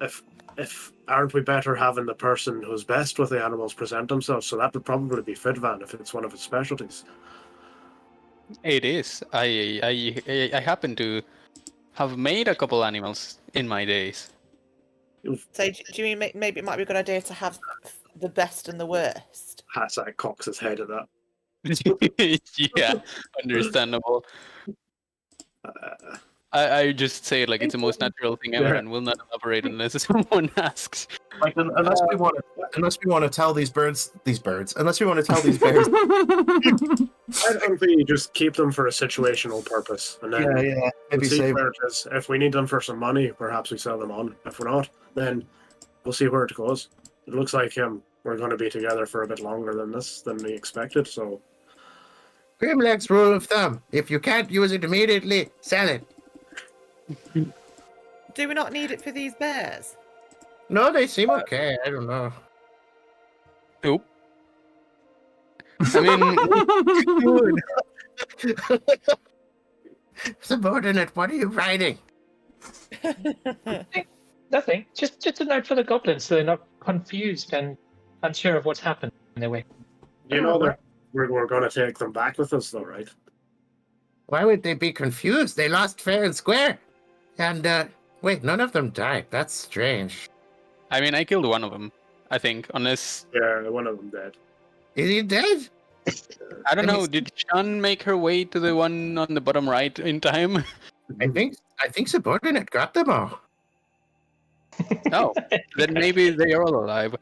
aren't we better having the person who's best with the animals present themselves? So that would probably be Fidvan if it's one of his specialties. It is. I happen to have made a couple animals in my days. So do you mean maybe it might be a good idea to have the best and the worst? Hassan cocks his head at that. Yeah, understandable. I just say it like it's the most natural thing ever, Yeah. and will not elaborate unless someone asks. Like, unless we want to tell these birds, unless we want to tell these bears. I think we just keep them for a situational purpose, and then yeah, maybe see save. where it is. If we need them for some money, perhaps we sell them on. If we're not, then we'll see where it goes. It looks like we're going to be together for a bit longer than we expected. So Grimleg's rule of thumb: if you can't use it immediately, sell it. Do we not need it for these bears? No, they seem okay. I don't know. Nope. I mean, Subordinate, what are you writing? Nothing. Just a note for the goblins so they're not confused and unsure of what's happened in their way. you know that we're going to take them back with us, though, right? Why would they be confused? They lost fair and square. And, wait, none of them died. That's strange. I mean, I killed one of them. I think, unless Yeah, one of them dead. Is he dead? I don't Let me know. see. Did Sean make her way to the one on the bottom right in time? I think Subordinate got them all. No. Then maybe they are all alive.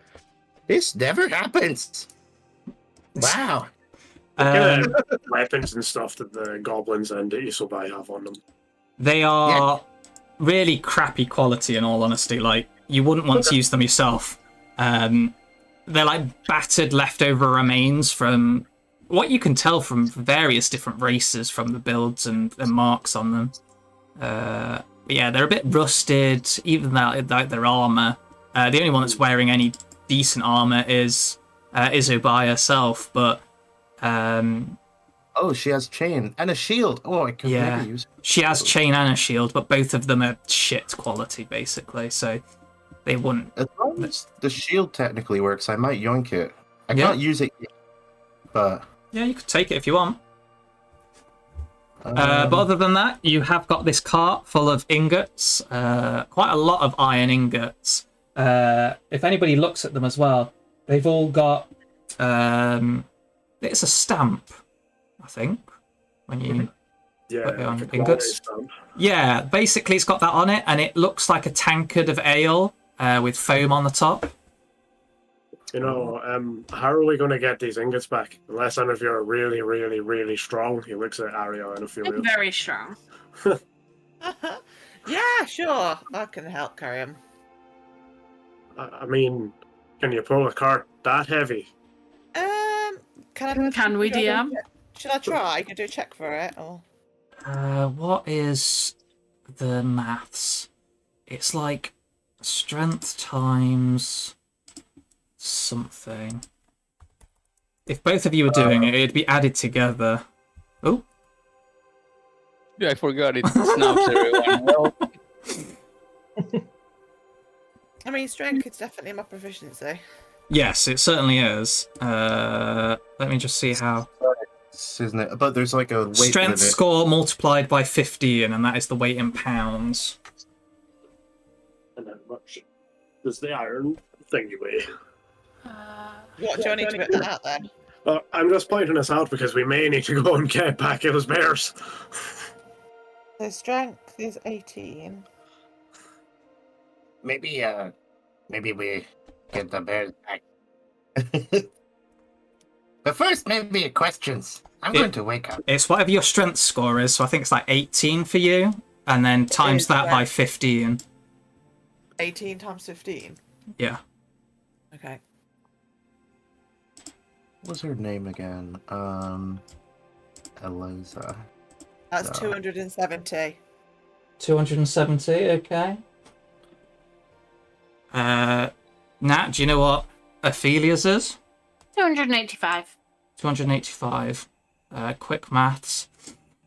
This never happens. Wow. Weapons and stuff that the goblins and the Isobai have on them. They are really crappy quality, in all honesty. Like, you wouldn't want to use them yourself. They're like battered leftover remains from what you can tell from various different races from the builds and the marks on them. But yeah, they're a bit rusted, even like their armor. The only one that's wearing any decent armor is Isobai herself, but Oh, she has chain and a shield. Oh, I could Yeah. never use. she has chain and a shield, but both of them are shit quality, basically, so they wouldn't. As long as the shield technically works, I might yoink it. I Yeah. can't use it yet, but Yeah, you could take it if you want. But other than that, you have got this cart full of ingots, quite a lot of iron ingots. If anybody looks at them as well, they've all got... it's a stamp, I think, when you... Yeah, Put it on like a ingots. stamp. Yeah, basically it's got that on it, and it looks like a tankard of ale with foam on the top. You know, how are we going to get these ingots back? Unless some of you are really, really, really strong. He looks at Aria and I'm Ophelia. very strong. Yeah, sure. I can help carry him. I mean, can you pull a cart that heavy? Can we, DM? Should I try? Can I do a check for it? Or What is the maths? It's like strength times something. If both of you were doing it, it'd be added together. Oh, Yeah, I forgot it snaps everyone. Well, I mean, strength is definitely my proficiency. Yes, it certainly is. Let me just see how. Isn't it? But there's like a weight Strength limit. score multiplied by 15, and that is the weight in pounds. And then much does the iron thing you weigh? What do I need to put that out then? I'm just pointing this out because we may need to go and get back those bears. So strength is 18. Maybe we get the bears back. But first, maybe questions. I'm going to wake up. It's whatever your strength score is, so I think it's like 18 for you, and then times is, that yeah. by 15. 18 times 15. Yeah. Okay. What's her name again? Eliza. That's 270. 270, okay. Nat, do you know what Ophelia's is? 285. 285. Quick maths.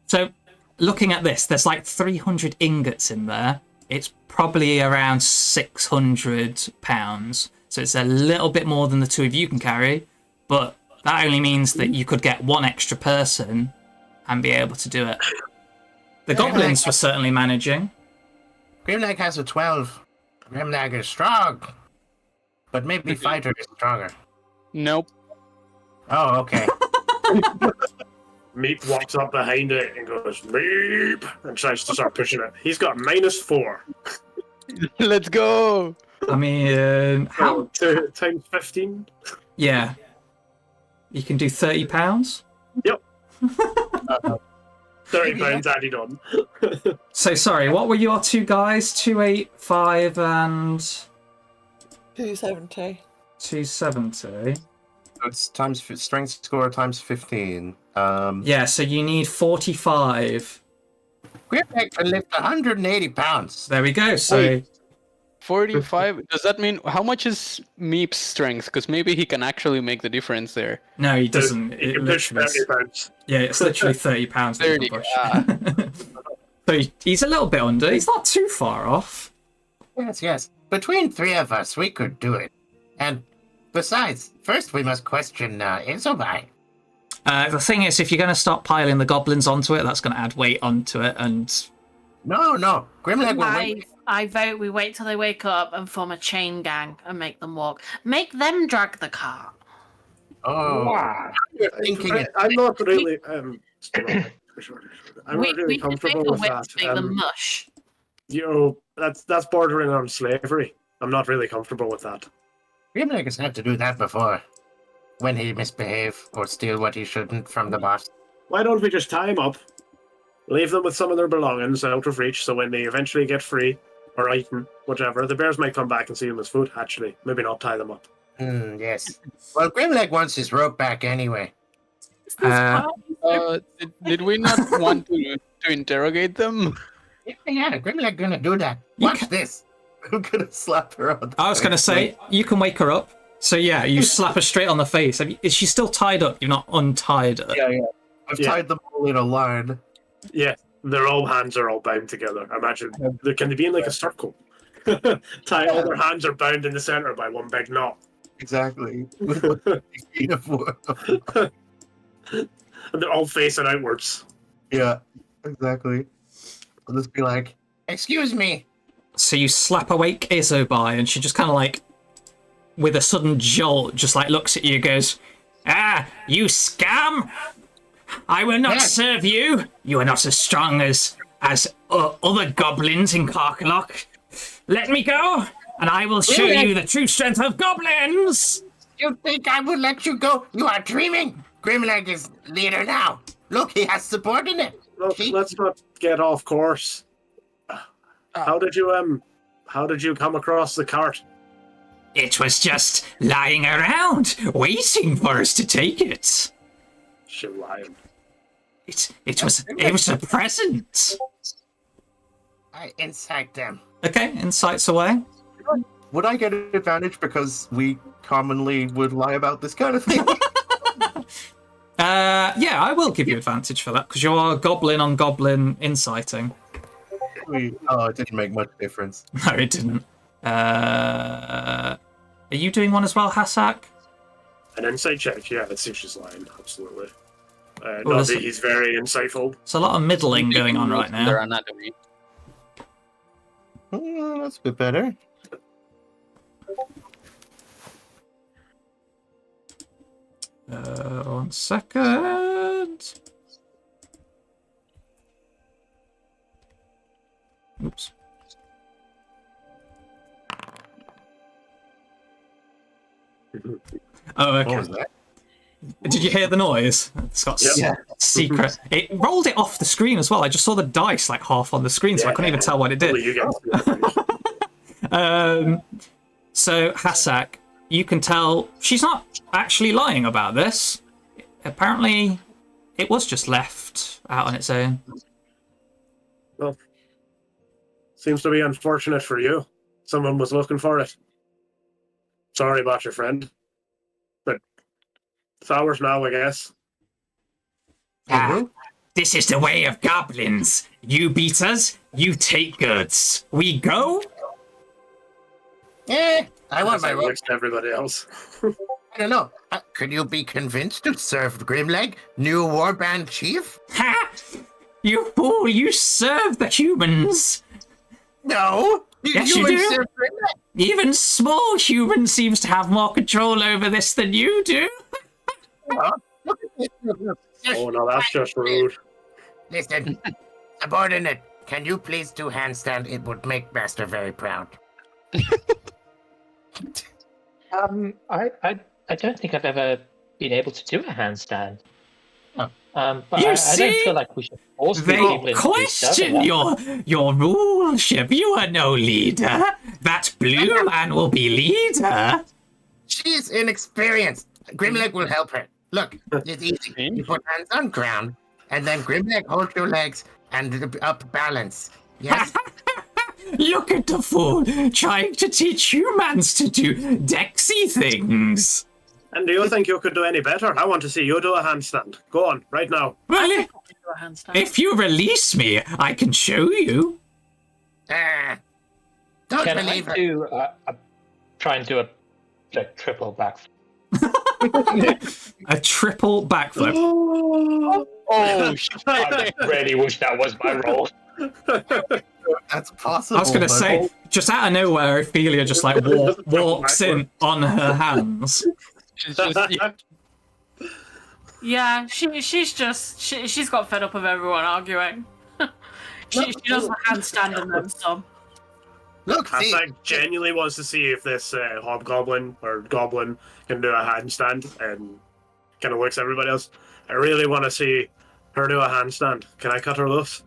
So, looking at this, there's like 300 ingots in there. It's probably around 600 pounds. So it's a little bit more than the two of you can carry, but that only means that you could get one extra person and be able to do it. The goblins were certainly managing. Grimlag has a 12. Grimlag is strong. But maybe Fighter is stronger. Nope. Oh, okay. Meep walks up behind it and goes, Meep! And tries to start pushing it. He's got -4. Let's go. I mean, how? Times 15? Yeah. You can do 30 pounds? Yep. 30 pounds added on. So, sorry, what were your two guys? 285 and 270. 270. It's times strength score times 15. Yeah, so you need 45. Grimlag can lift 180 pounds. There we go. So Wait. 45. Does that mean how much is Meep's strength? Because maybe he can actually make the difference there. no, he doesn't. He It can push literally 30 is- pounds. yeah, it's literally 30 pounds. 30, So he's a little bit under. He's not too far off. Yes. Between three of us, we could do it. And besides, first we must question Isobai. The thing is, if you're going to start piling the goblins onto it, that's going to add weight onto it, and No. Grimlag will wait. I vote we wait till they wake up and form a chain gang and make them walk. Make them drag the cart. Oh, Wow. you're thinking I'm not really. I'm not we really can comfortable make a with way that. to make them mush. That's bordering on slavery. I'm not really comfortable with that. Grimlag has had to do that before. When he misbehave or steal what he shouldn't from the boss. Why don't we just tie them up, leave them with some of their belongings out of reach, so when they eventually get free or eaten, whichever, the bears might come back and see them as food. Actually, maybe not tie them up. Yes. Well, Grimlag wants his rope back anyway. Did we not want to interrogate them? Yeah, Grimlag gonna do that. Watch this. I'm gonna slap her on the I was going to say, you can wake her up. So yeah, you slap her straight on the face. Is she still tied up? You've not untied her. Yeah. I've tied them all in a line. Yeah, their all hands are all bound together. Imagine, can they be in like a circle? All their hands are bound in the center by one big knot. Exactly. And they're all facing outwards. Yeah, exactly. I'll just be like, Excuse me. So you slap awake Isobai, and she just kind of like, with a sudden jolt, just like looks at you and goes, "Ah, you scam! I will not serve you. You are not as strong as other goblins in Karkalok. Let me go, and I will show you the true strength of goblins." You think I would let you go? You are dreaming. Grimlag is leader now. Look, he has subordinate. Look, let's not get off course. How did you come across the cart? It was just lying around, waiting for us to take it. She's lying. It was a present. I incite them. Okay, insights away. would I get an advantage because we commonly would lie about this kind of thing? Yeah, I will give you advantage for that because you're goblin on goblin inciting. Oh, it didn't make much difference. No, it didn't. Are you doing one as well, Hassak? An insight check, yeah, let's see if she's lying, absolutely. Oh, Not that he's very insightful. There's a lot of middling going on right Their now. anatomy. That's a bit better. One second. Oops. Oh, okay. What was that? Did you hear the noise? It's got secret. It rolled it off the screen as well. I just saw the dice like half on the screen, so I couldn't even tell what it did. Only you guys. So Hassak, you can tell she's not actually lying about this. Apparently, it was just left out on its own. Well, seems to be unfortunate for you. Someone was looking for it. Sorry about your friend. But it's ours now, I guess. This is the way of goblins. You beat us, you take goods. We go? I want my rope. Looks to everybody else. I don't know. Could you be convinced to serve Grimleg, new warband chief? Ha! You fool, you serve the humans. No. Yes, you do. Serve Grimleg. Even small humans seems to have more control over this than you do. Look at this. Oh, no, that's just rude. Listen, subordinate, can you please do handstand? It would make Master very proud. I don't think I've ever been able to do a handstand. But You I see? don't feel like we should force people They into question doing your ruleship. You are no leader. That blue man will be leader. She's inexperienced. Grimleg will help her. Look, it's easy. You put hands on ground, and then Grimleg holds your legs and up balance. Yes? Look at the fool trying to teach humans to do Dexy things. And do you think you could do any better? I want to see you do a handstand. Go on, right now. Well, if you release me, I can show you. Don't Can I believe her. do try and do a triple back? A triple backflip. Oh shit! I really wish that was my role. That's possible. I was going to but- say, just out of nowhere, Ophelia just like walks in on her hands. She's just, Yeah, she's got fed up of everyone arguing. she does the handstand and then some. Look, see, Hashtag genuinely wants to see if this hobgoblin or goblin can do a handstand, and kind of looks at everybody else. I really want to see her do a handstand. Can I cut her loose?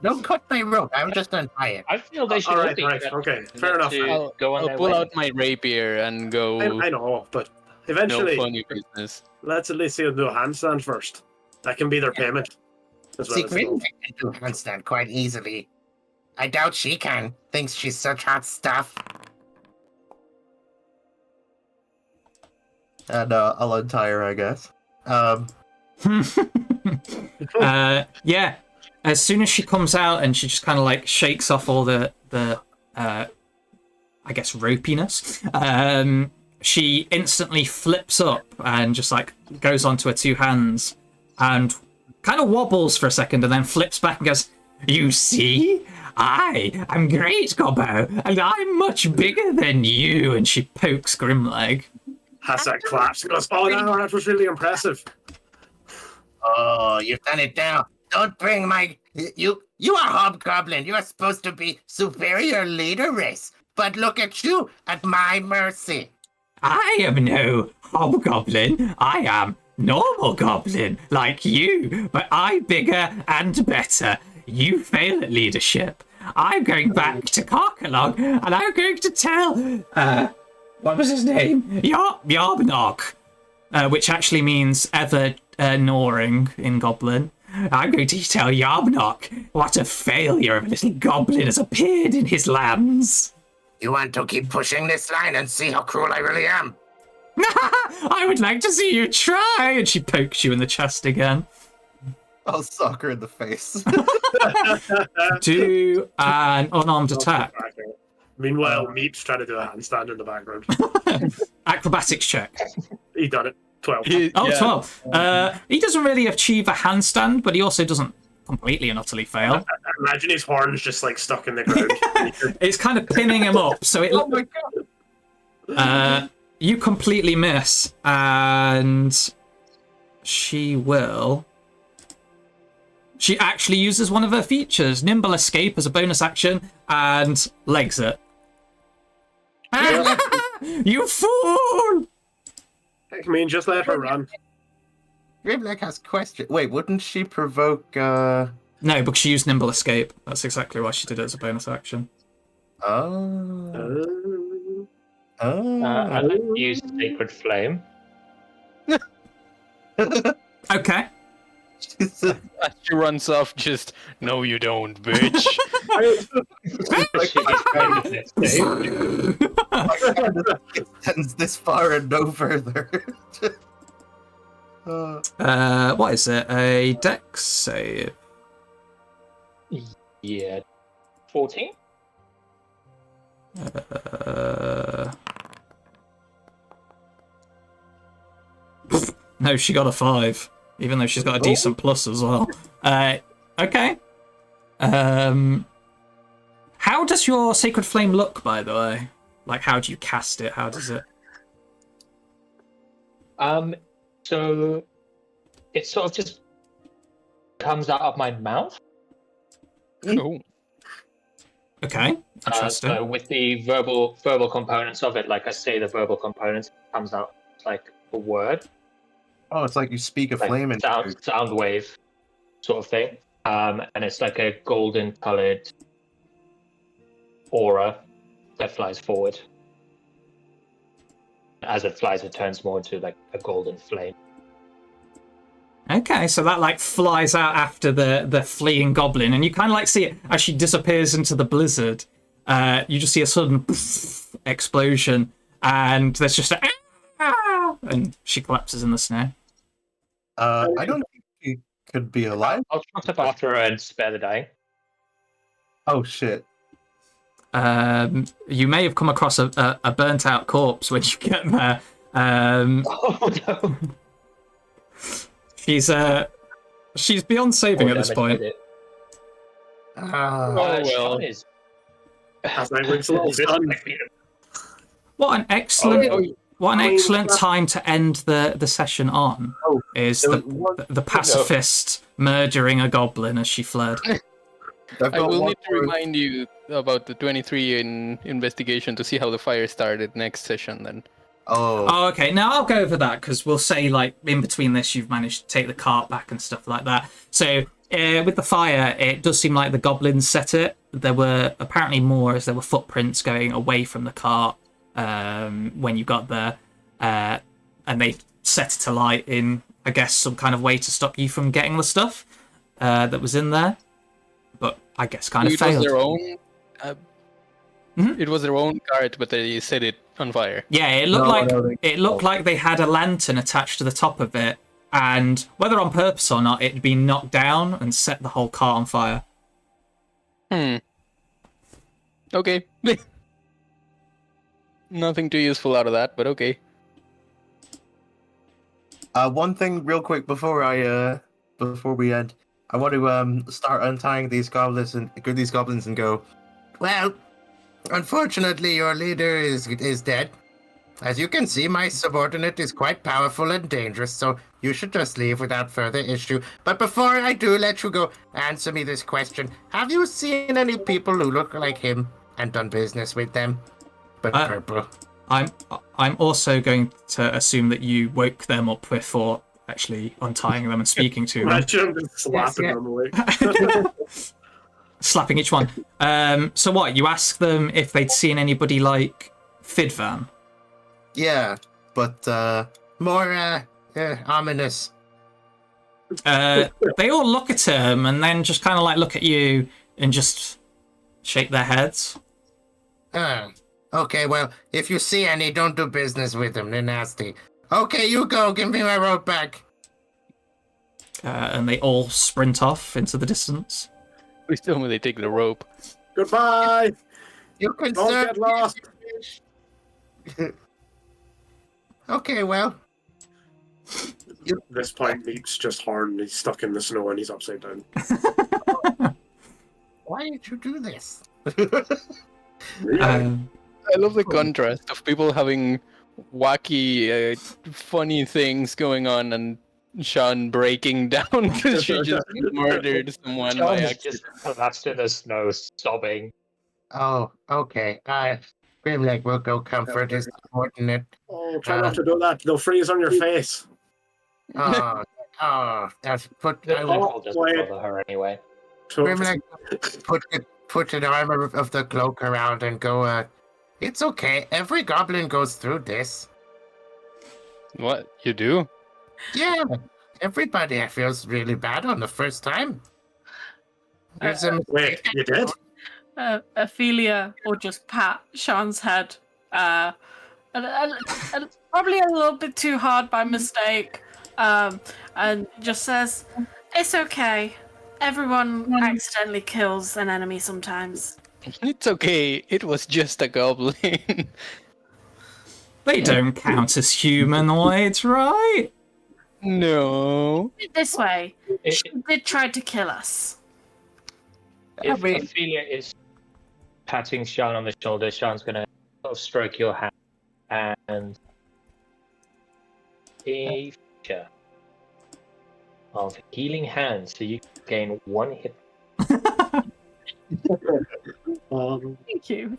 don't cut my rope. I'm just untie it. I feel they should All all right, be right, okay, fair enough. Go on I'll their pull way. out my rapier and go. I know, but No eventually, funny business. let's at least see them do a handstand first. That can be their payment. As well See, as Grimleg can do handstand quite easily. I doubt she can. Thinks she's such hot stuff. And I'll untie her, I guess. Yeah. As soon as she comes out and she just kind of like shakes off all the I guess ropiness, she instantly flips up and just like goes onto her two hands and kind of wobbles for a second and then flips back and goes, "You see? I am great, Gobbo, and I'm much bigger than you." And she pokes Grimleg. Hashtag claps and goes, "Oh no, that was really impressive." Oh, you've done it now. Don't bring my... You are hobgoblin. You are supposed to be superior leader race. But look at you, at my mercy. I am no hobgoblin. I am normal goblin, like you, but I'm bigger and better. You fail at leadership. I'm going back to Karkalog, and I'm going to tell, what was his name? Yarbnock, which actually means ever gnawing in Goblin. I'm going to tell Yarbnock what a failure of a little goblin has appeared in his lands. You want to keep pushing this line and see how cruel I really am? I would like to see you try. And she pokes you in the chest again. I'll sock her in the face. Do an unarmed attack. Meanwhile, Meep's trying to do a handstand in the background. Acrobatics check. He done it. 12. Oh, Yeah. 12. He doesn't really achieve a handstand, but he also doesn't completely and utterly fail. Imagine his horns just like stuck in the ground. It's kind of pinning him up, so it. Oh my god! You completely miss, and she will. She actually uses one of her features, Nimble Escape, as a bonus action, and legs it. You fool! I mean, just let her run. Grimleg has question. Wait, wouldn't she provoke? No, because she used Nimble Escape. That's exactly why she did it as a bonus action. Oh. I use Sacred Flame. Okay. As she runs off, just no, you don't, bitch. Extends this far and no further. What is it? A dex save. Yeah. 14? No, she got a 5, even though she's got a decent plus as well. Okay. How does your Sacred Flame look, by the way? Like, how do you cast it? How does it? So it sort of just comes out of my mouth. Oh. Okay, interesting. So with the verbal components of it, like I say, the verbal components comes out like a word, Oh, it's like you speak a like flame and sound wave, sort of thing. And it's like a golden colored aura that flies forward. As it flies, it turns more into like a golden flame. Okay, so that like flies out after the fleeing goblin, and you kind of like see it as she disappears into the blizzard. You just see a sudden explosion, and there's just a and she collapses in the snow. I don't think he could be alive. I'll trot up after her and spare the dying. Oh shit! You may have come across a burnt out corpse when you get there. Oh no! She's beyond saving at this point. well. Sean is. That's like Rick's little son. What an excellent time to end the session on. Is the pacifist murdering a goblin as she fled. I will need to remind you about the 23 in investigation to see how the fire started next session then. Oh, okay. Now I'll go over that because we'll say like in between this you've managed to take the cart back and stuff like that. So with the fire, it does seem like the goblins set it. There were apparently more as there were footprints going away from the cart when you got there, and they set it alight in, I guess, some kind of way to stop you from getting the stuff that was in there. But I guess kind of failed. Was their own. It was their own cart, but they set it on fire. Yeah, it looked like they had a lantern attached to the top of it, and whether on purpose or not, it'd been knocked down and set the whole car on fire. Okay. Nothing too useful out of that, but okay. One thing, real quick, before we end, I want to start untying these goblins and go. Well, unfortunately, your leader is dead. As you can see, my subordinate is quite powerful and dangerous, so you should just leave without further issue. But before I do let you go, answer me this question. Have you seen any people who look like him and done business with them? But purple. I'm also going to assume that you woke them up before actually untying them and speaking to them. Imagine just slapping them away. Slapping each one. So what? You ask them if they'd seen anybody like Fidvan? Yeah, but more ominous. They all look at him and then just kind of like look at you and just shake their heads. Okay, well, if you see any, don't do business with them. They're nasty. Okay, you go. Give me my rope back. And they all sprint off into the distance. Please tell me they take the rope. Goodbye. You can Don't serve get lost. Okay, well. At this point, Meep's just horned. He's stuck in the snow and he's upside down. Why did you do this? I love the contrast of people having wacky, funny things going on and Sean breaking down because she just murdered someone by John's accident. just collapsed in the snow, sobbing. Oh, okay. Grimleg will go comfort his subordinate. Oh, try not to do that. They'll freeze on your face. That's put. The I will cold doesn't bother her anyway. Grimleg put an armor of the cloak around and go. It's okay. Every goblin goes through this. What? You do? Yeah, everybody feels really bad on the first time. There's a Wait, you did? Ophelia will just pat Sean's head, and probably a little bit too hard by mistake, and just says, "It's okay. Everyone accidentally kills an enemy sometimes." It's okay. It was just a goblin. They don't count as humanoids, right? No. This way, If, she did try to kill us. if Ophelia is patting Sean on the shoulder, Sean's gonna sort of stroke your hand and a feature of healing hand, so you gain 1 hit. Thank you.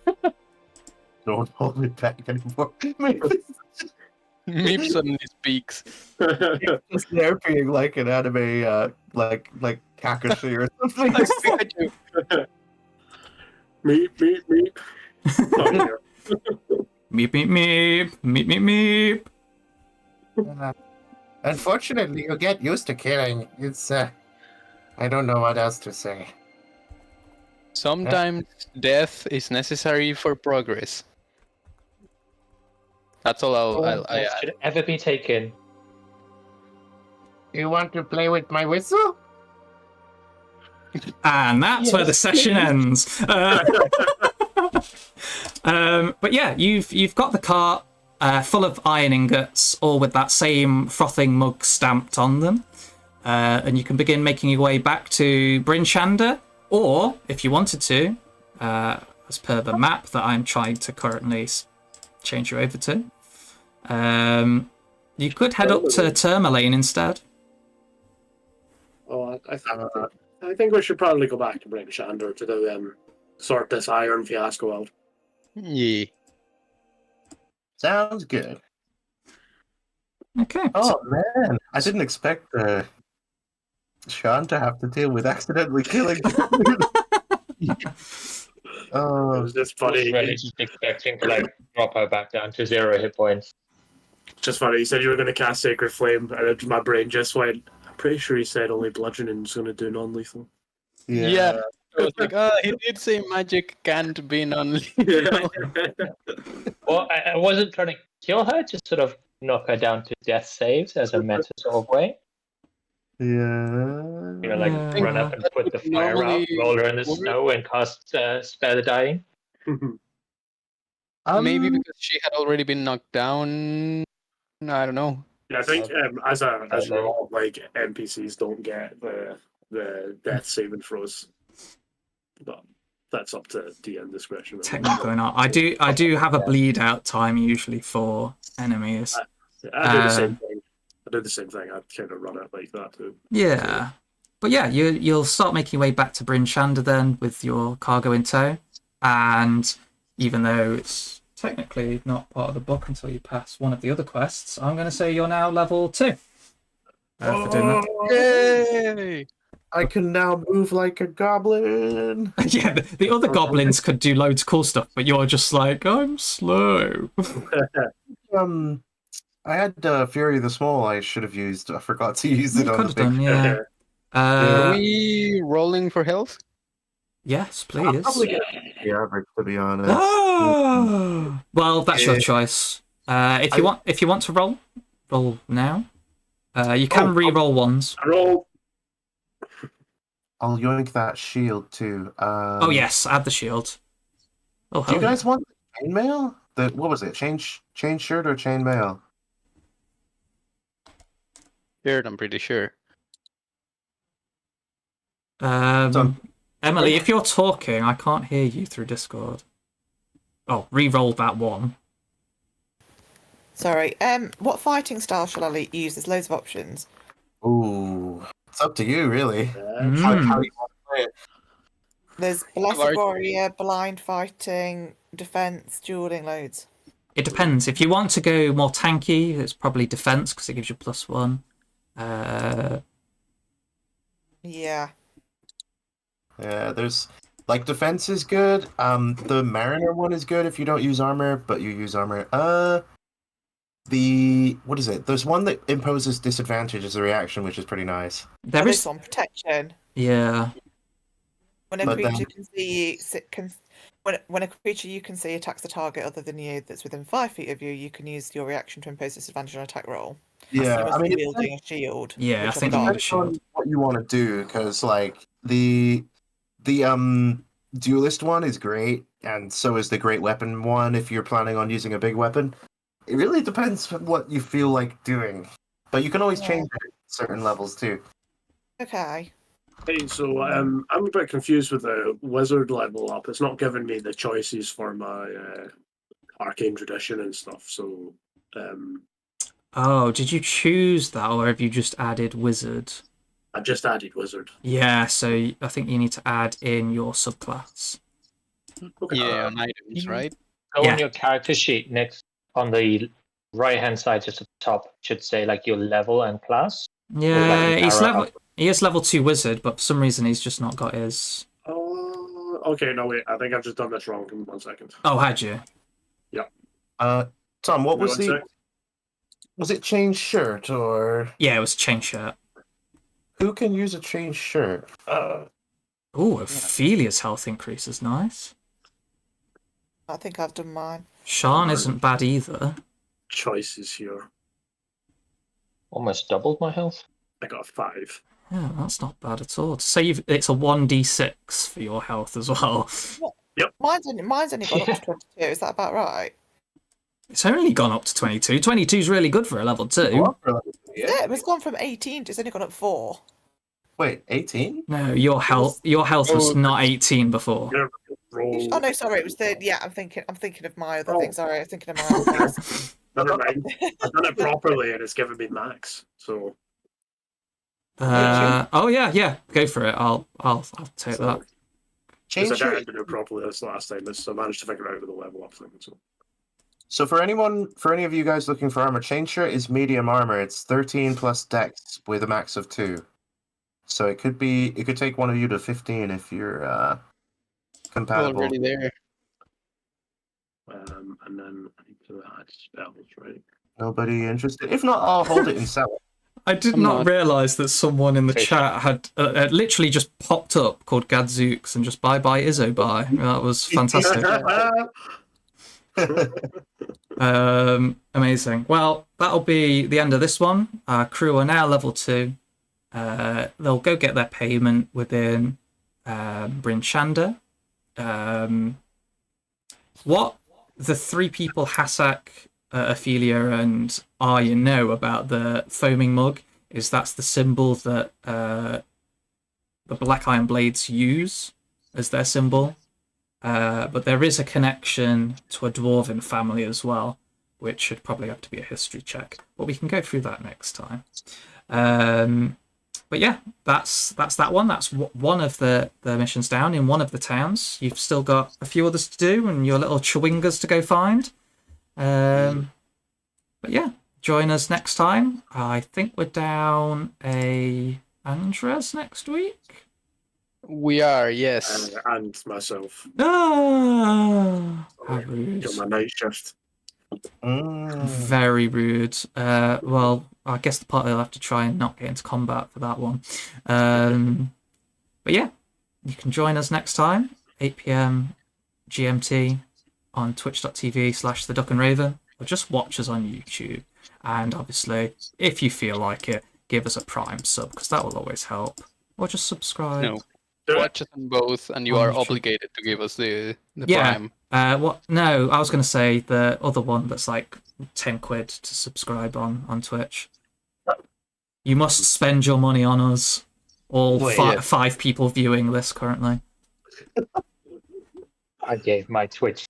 Don't hold me back anymore. Meep suddenly speaks. Just there being like an anime, like Kakashi or something. Meep. Oh, yeah. Meep, meep, meep. Meep, meep, meep. Unfortunately, you get used to killing. It's I don't know what else to say. Sometimes death is necessary for progress. That's all I That should ever be taken. You want to play with my whistle? And that's where the session ends. But yeah, you've got the cart full of iron ingots, all with that same frothing mug stamped on them, and you can begin making your way back to Bryn Shander, or if you wanted to, as per the map that I'm trying to currently change you over to, you could head up to Tourmaline instead. Oh, I think we should probably go back to Bryn Shander to do sort this iron fiasco out. Yeah. Sounds good. Okay. Oh man, I didn't expect Sean to have to deal with accidentally killing. It Oh, was just I was funny. really just expecting to drop her back down to 0 hit points. Just funny. He said you were going to cast Sacred Flame, and my brain just went. I'm pretty sure he said only bludgeoning's going to do non-lethal. Yeah. I was like, he did say magic can't be non-lethal. Well, I wasn't trying to kill her, just sort of knock her down to death saves as a meta sort of way. yeah. You know, like Yeah. run up and That put the would fire out, normally roll her in the work. snow, and cast Spare the Dying. Maybe because she had already been knocked down. I don't know. Yeah, I think as a rule, like NPCs don't get the death saving throws, but that's up to DM discretion. Technically not. I do have a bleed out time usually for enemies. I do the same thing. I kind of run it like that too. Yeah. But yeah, you'll start making your way back to Bryn Shander then with your cargo in tow. And even though it's technically not part of the book until you pass one of the other quests, I'm going to say you're now level 2. For doing that. Yay! I can now move like a goblin. Yeah, the other goblins could do loads of cool stuff, but you're just like, I'm slow. I had Fury the Small. I should have used. I forgot to use it You on could the have big. done, yeah. Are we rolling for health? Yes, I'll please. probably get the average, to be honest. Ah! Well, that's your Yeah. choice. If you want to roll now. You can re-roll ones. Roll. I'll yoink that shield too. Oh yes, add the shield. Oh, Do you hell guys want chainmail? What was it? Chain shirt or chainmail? Here, I'm pretty sure. yeah. Emily, if you're talking, I can't hear you through Discord. Oh, re-roll that one. Sorry. What fighting style shall I use? There's loads of options. Ooh, it's up to you, really. How you want to play it? There's Alright. Blessed Warrior, Blind Fighting, Defense, Dueling, loads. It depends. If you want to go more tanky, it's probably defense because it gives you +1. Yeah. Yeah, there's like defense is good. The Mariner one is good if you don't use armor, but you use armor. What is it? There's one that imposes disadvantage as a reaction, which is pretty nice. There This is. one, Protection. Yeah. When a But creature then- can see when a creature you can see attacks a target other than you that's within 5 feet of you, you can use your reaction to impose disadvantage on attack roll. You Yeah, must I mean, be wielding a shield. Yeah, I which think I've you got. need a shield. on what you want to do, because like the duelist one is great, and so is the great weapon one if you're planning on using a big weapon. It really depends on what you feel like doing, but you can always Yeah. change it at certain levels too. Okay. Hey, so I'm a bit confused with the wizard level up. It's not giving me the choices for my arcane tradition and stuff. So Oh, did you choose that, or have you just added wizard? I just added wizard. Yeah, so I think you need to add in your subclass. Okay. Yeah, on items, right? Go Yeah. on your character sheet next on the right hand side, just at the top, it should say like your level and class. Yeah, an he's arrow level. up. He is level 2 wizard, but for some reason he's just not got his. Okay, no wait. I think I've just done this wrong. Give me 1 second. Oh, had you? Tom, what Give me was 1 the sec. was it chain shirt or Yeah, it was chain shirt. who can use a chain shirt? Oh, Ophelia's health increase is nice. I think I've done mine. Sean isn't bad either. Choices here. Almost doubled my health. I got a 5. Yeah, that's not bad at all. To save, it's a 1d6 for your health as well. Mine's only gone up to 22. Is that about right? It's only gone up to 22. 22 is really good for a level 2. Yeah, it was gone from 18 to it's only gone up 4. Wait, 18? No, your health was Oh, not 18 before. Roll. Oh no, sorry, it was 30. Yeah, I'm thinking of my other Oh. thing. Sorry, I was thinking of my other things. Never mind. I've done it properly and it's given me max. So Oh yeah, go for it. I'll take that. Chain because I shirt. didn't do it properly this last time, so I managed to figure out with the level up thing. So So for any of you guys looking for armor, chain shirt is medium armor. It's 13 plus dex with a max of 2. So it could take one of you to 15 if you're compatible. Already there. and then I need to add spells, right? Nobody interested? If not, I'll hold it and sell it. I did I'm not not- realise that someone in the Okay. chat had literally just popped up called Gadzooks and just bye Izzo bye. That was fantastic. Amazing. Well, that'll be the end of this one. Our crew are now level 2. They'll go get their payment within Bryn Shander. What the 3 people, Hassak, Ophelia, and Arya, know about the foaming mug is that's the symbol that the Black Iron Blades use as their symbol. But there is a connection to a dwarven family as well, which should probably have to be a history check. But we can go through that next time. But yeah, that's that one. That's one of the missions down in one of the towns. You've still got a few others to do and your little chewingas to go find. But yeah, join us next time. I think we're down a Andres next week. We are, yes. And myself. Ah, how rude. Got my night shift. Very rude. Well, I guess the party will have to try and not get into combat for that one. But yeah, you can join us next time, 8 p.m. GMT on twitch.tv/The Duck and Raven, or just watch us on YouTube. And obviously, if you feel like it, give us a Prime sub, because that will always help. Or just subscribe. No. watch us on both, and you On are YouTube. obligated to give us the Yeah. Prime. What? No, I was going to say the other one that's like 10 quid to subscribe on Twitch. You must spend your money on us. All Wait, yeah. 5 people viewing this currently. I gave my Twitch to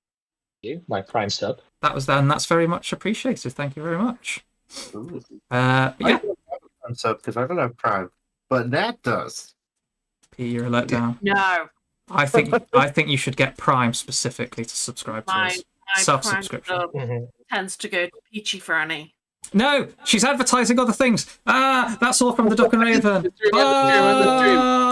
you, my Prime sub. That's very much appreciated. Thank you very much. Ooh. Yeah, I don't have a Prime sub because I don't have Prime, but Nat does. P, you're a letdown. No, I think you should get Prime specifically to subscribe to my us. Prime Self-subscription. sub tends to go to Peachy Franny. No, she's advertising other things. That's all from the Duck and Raven. That's true. Bye.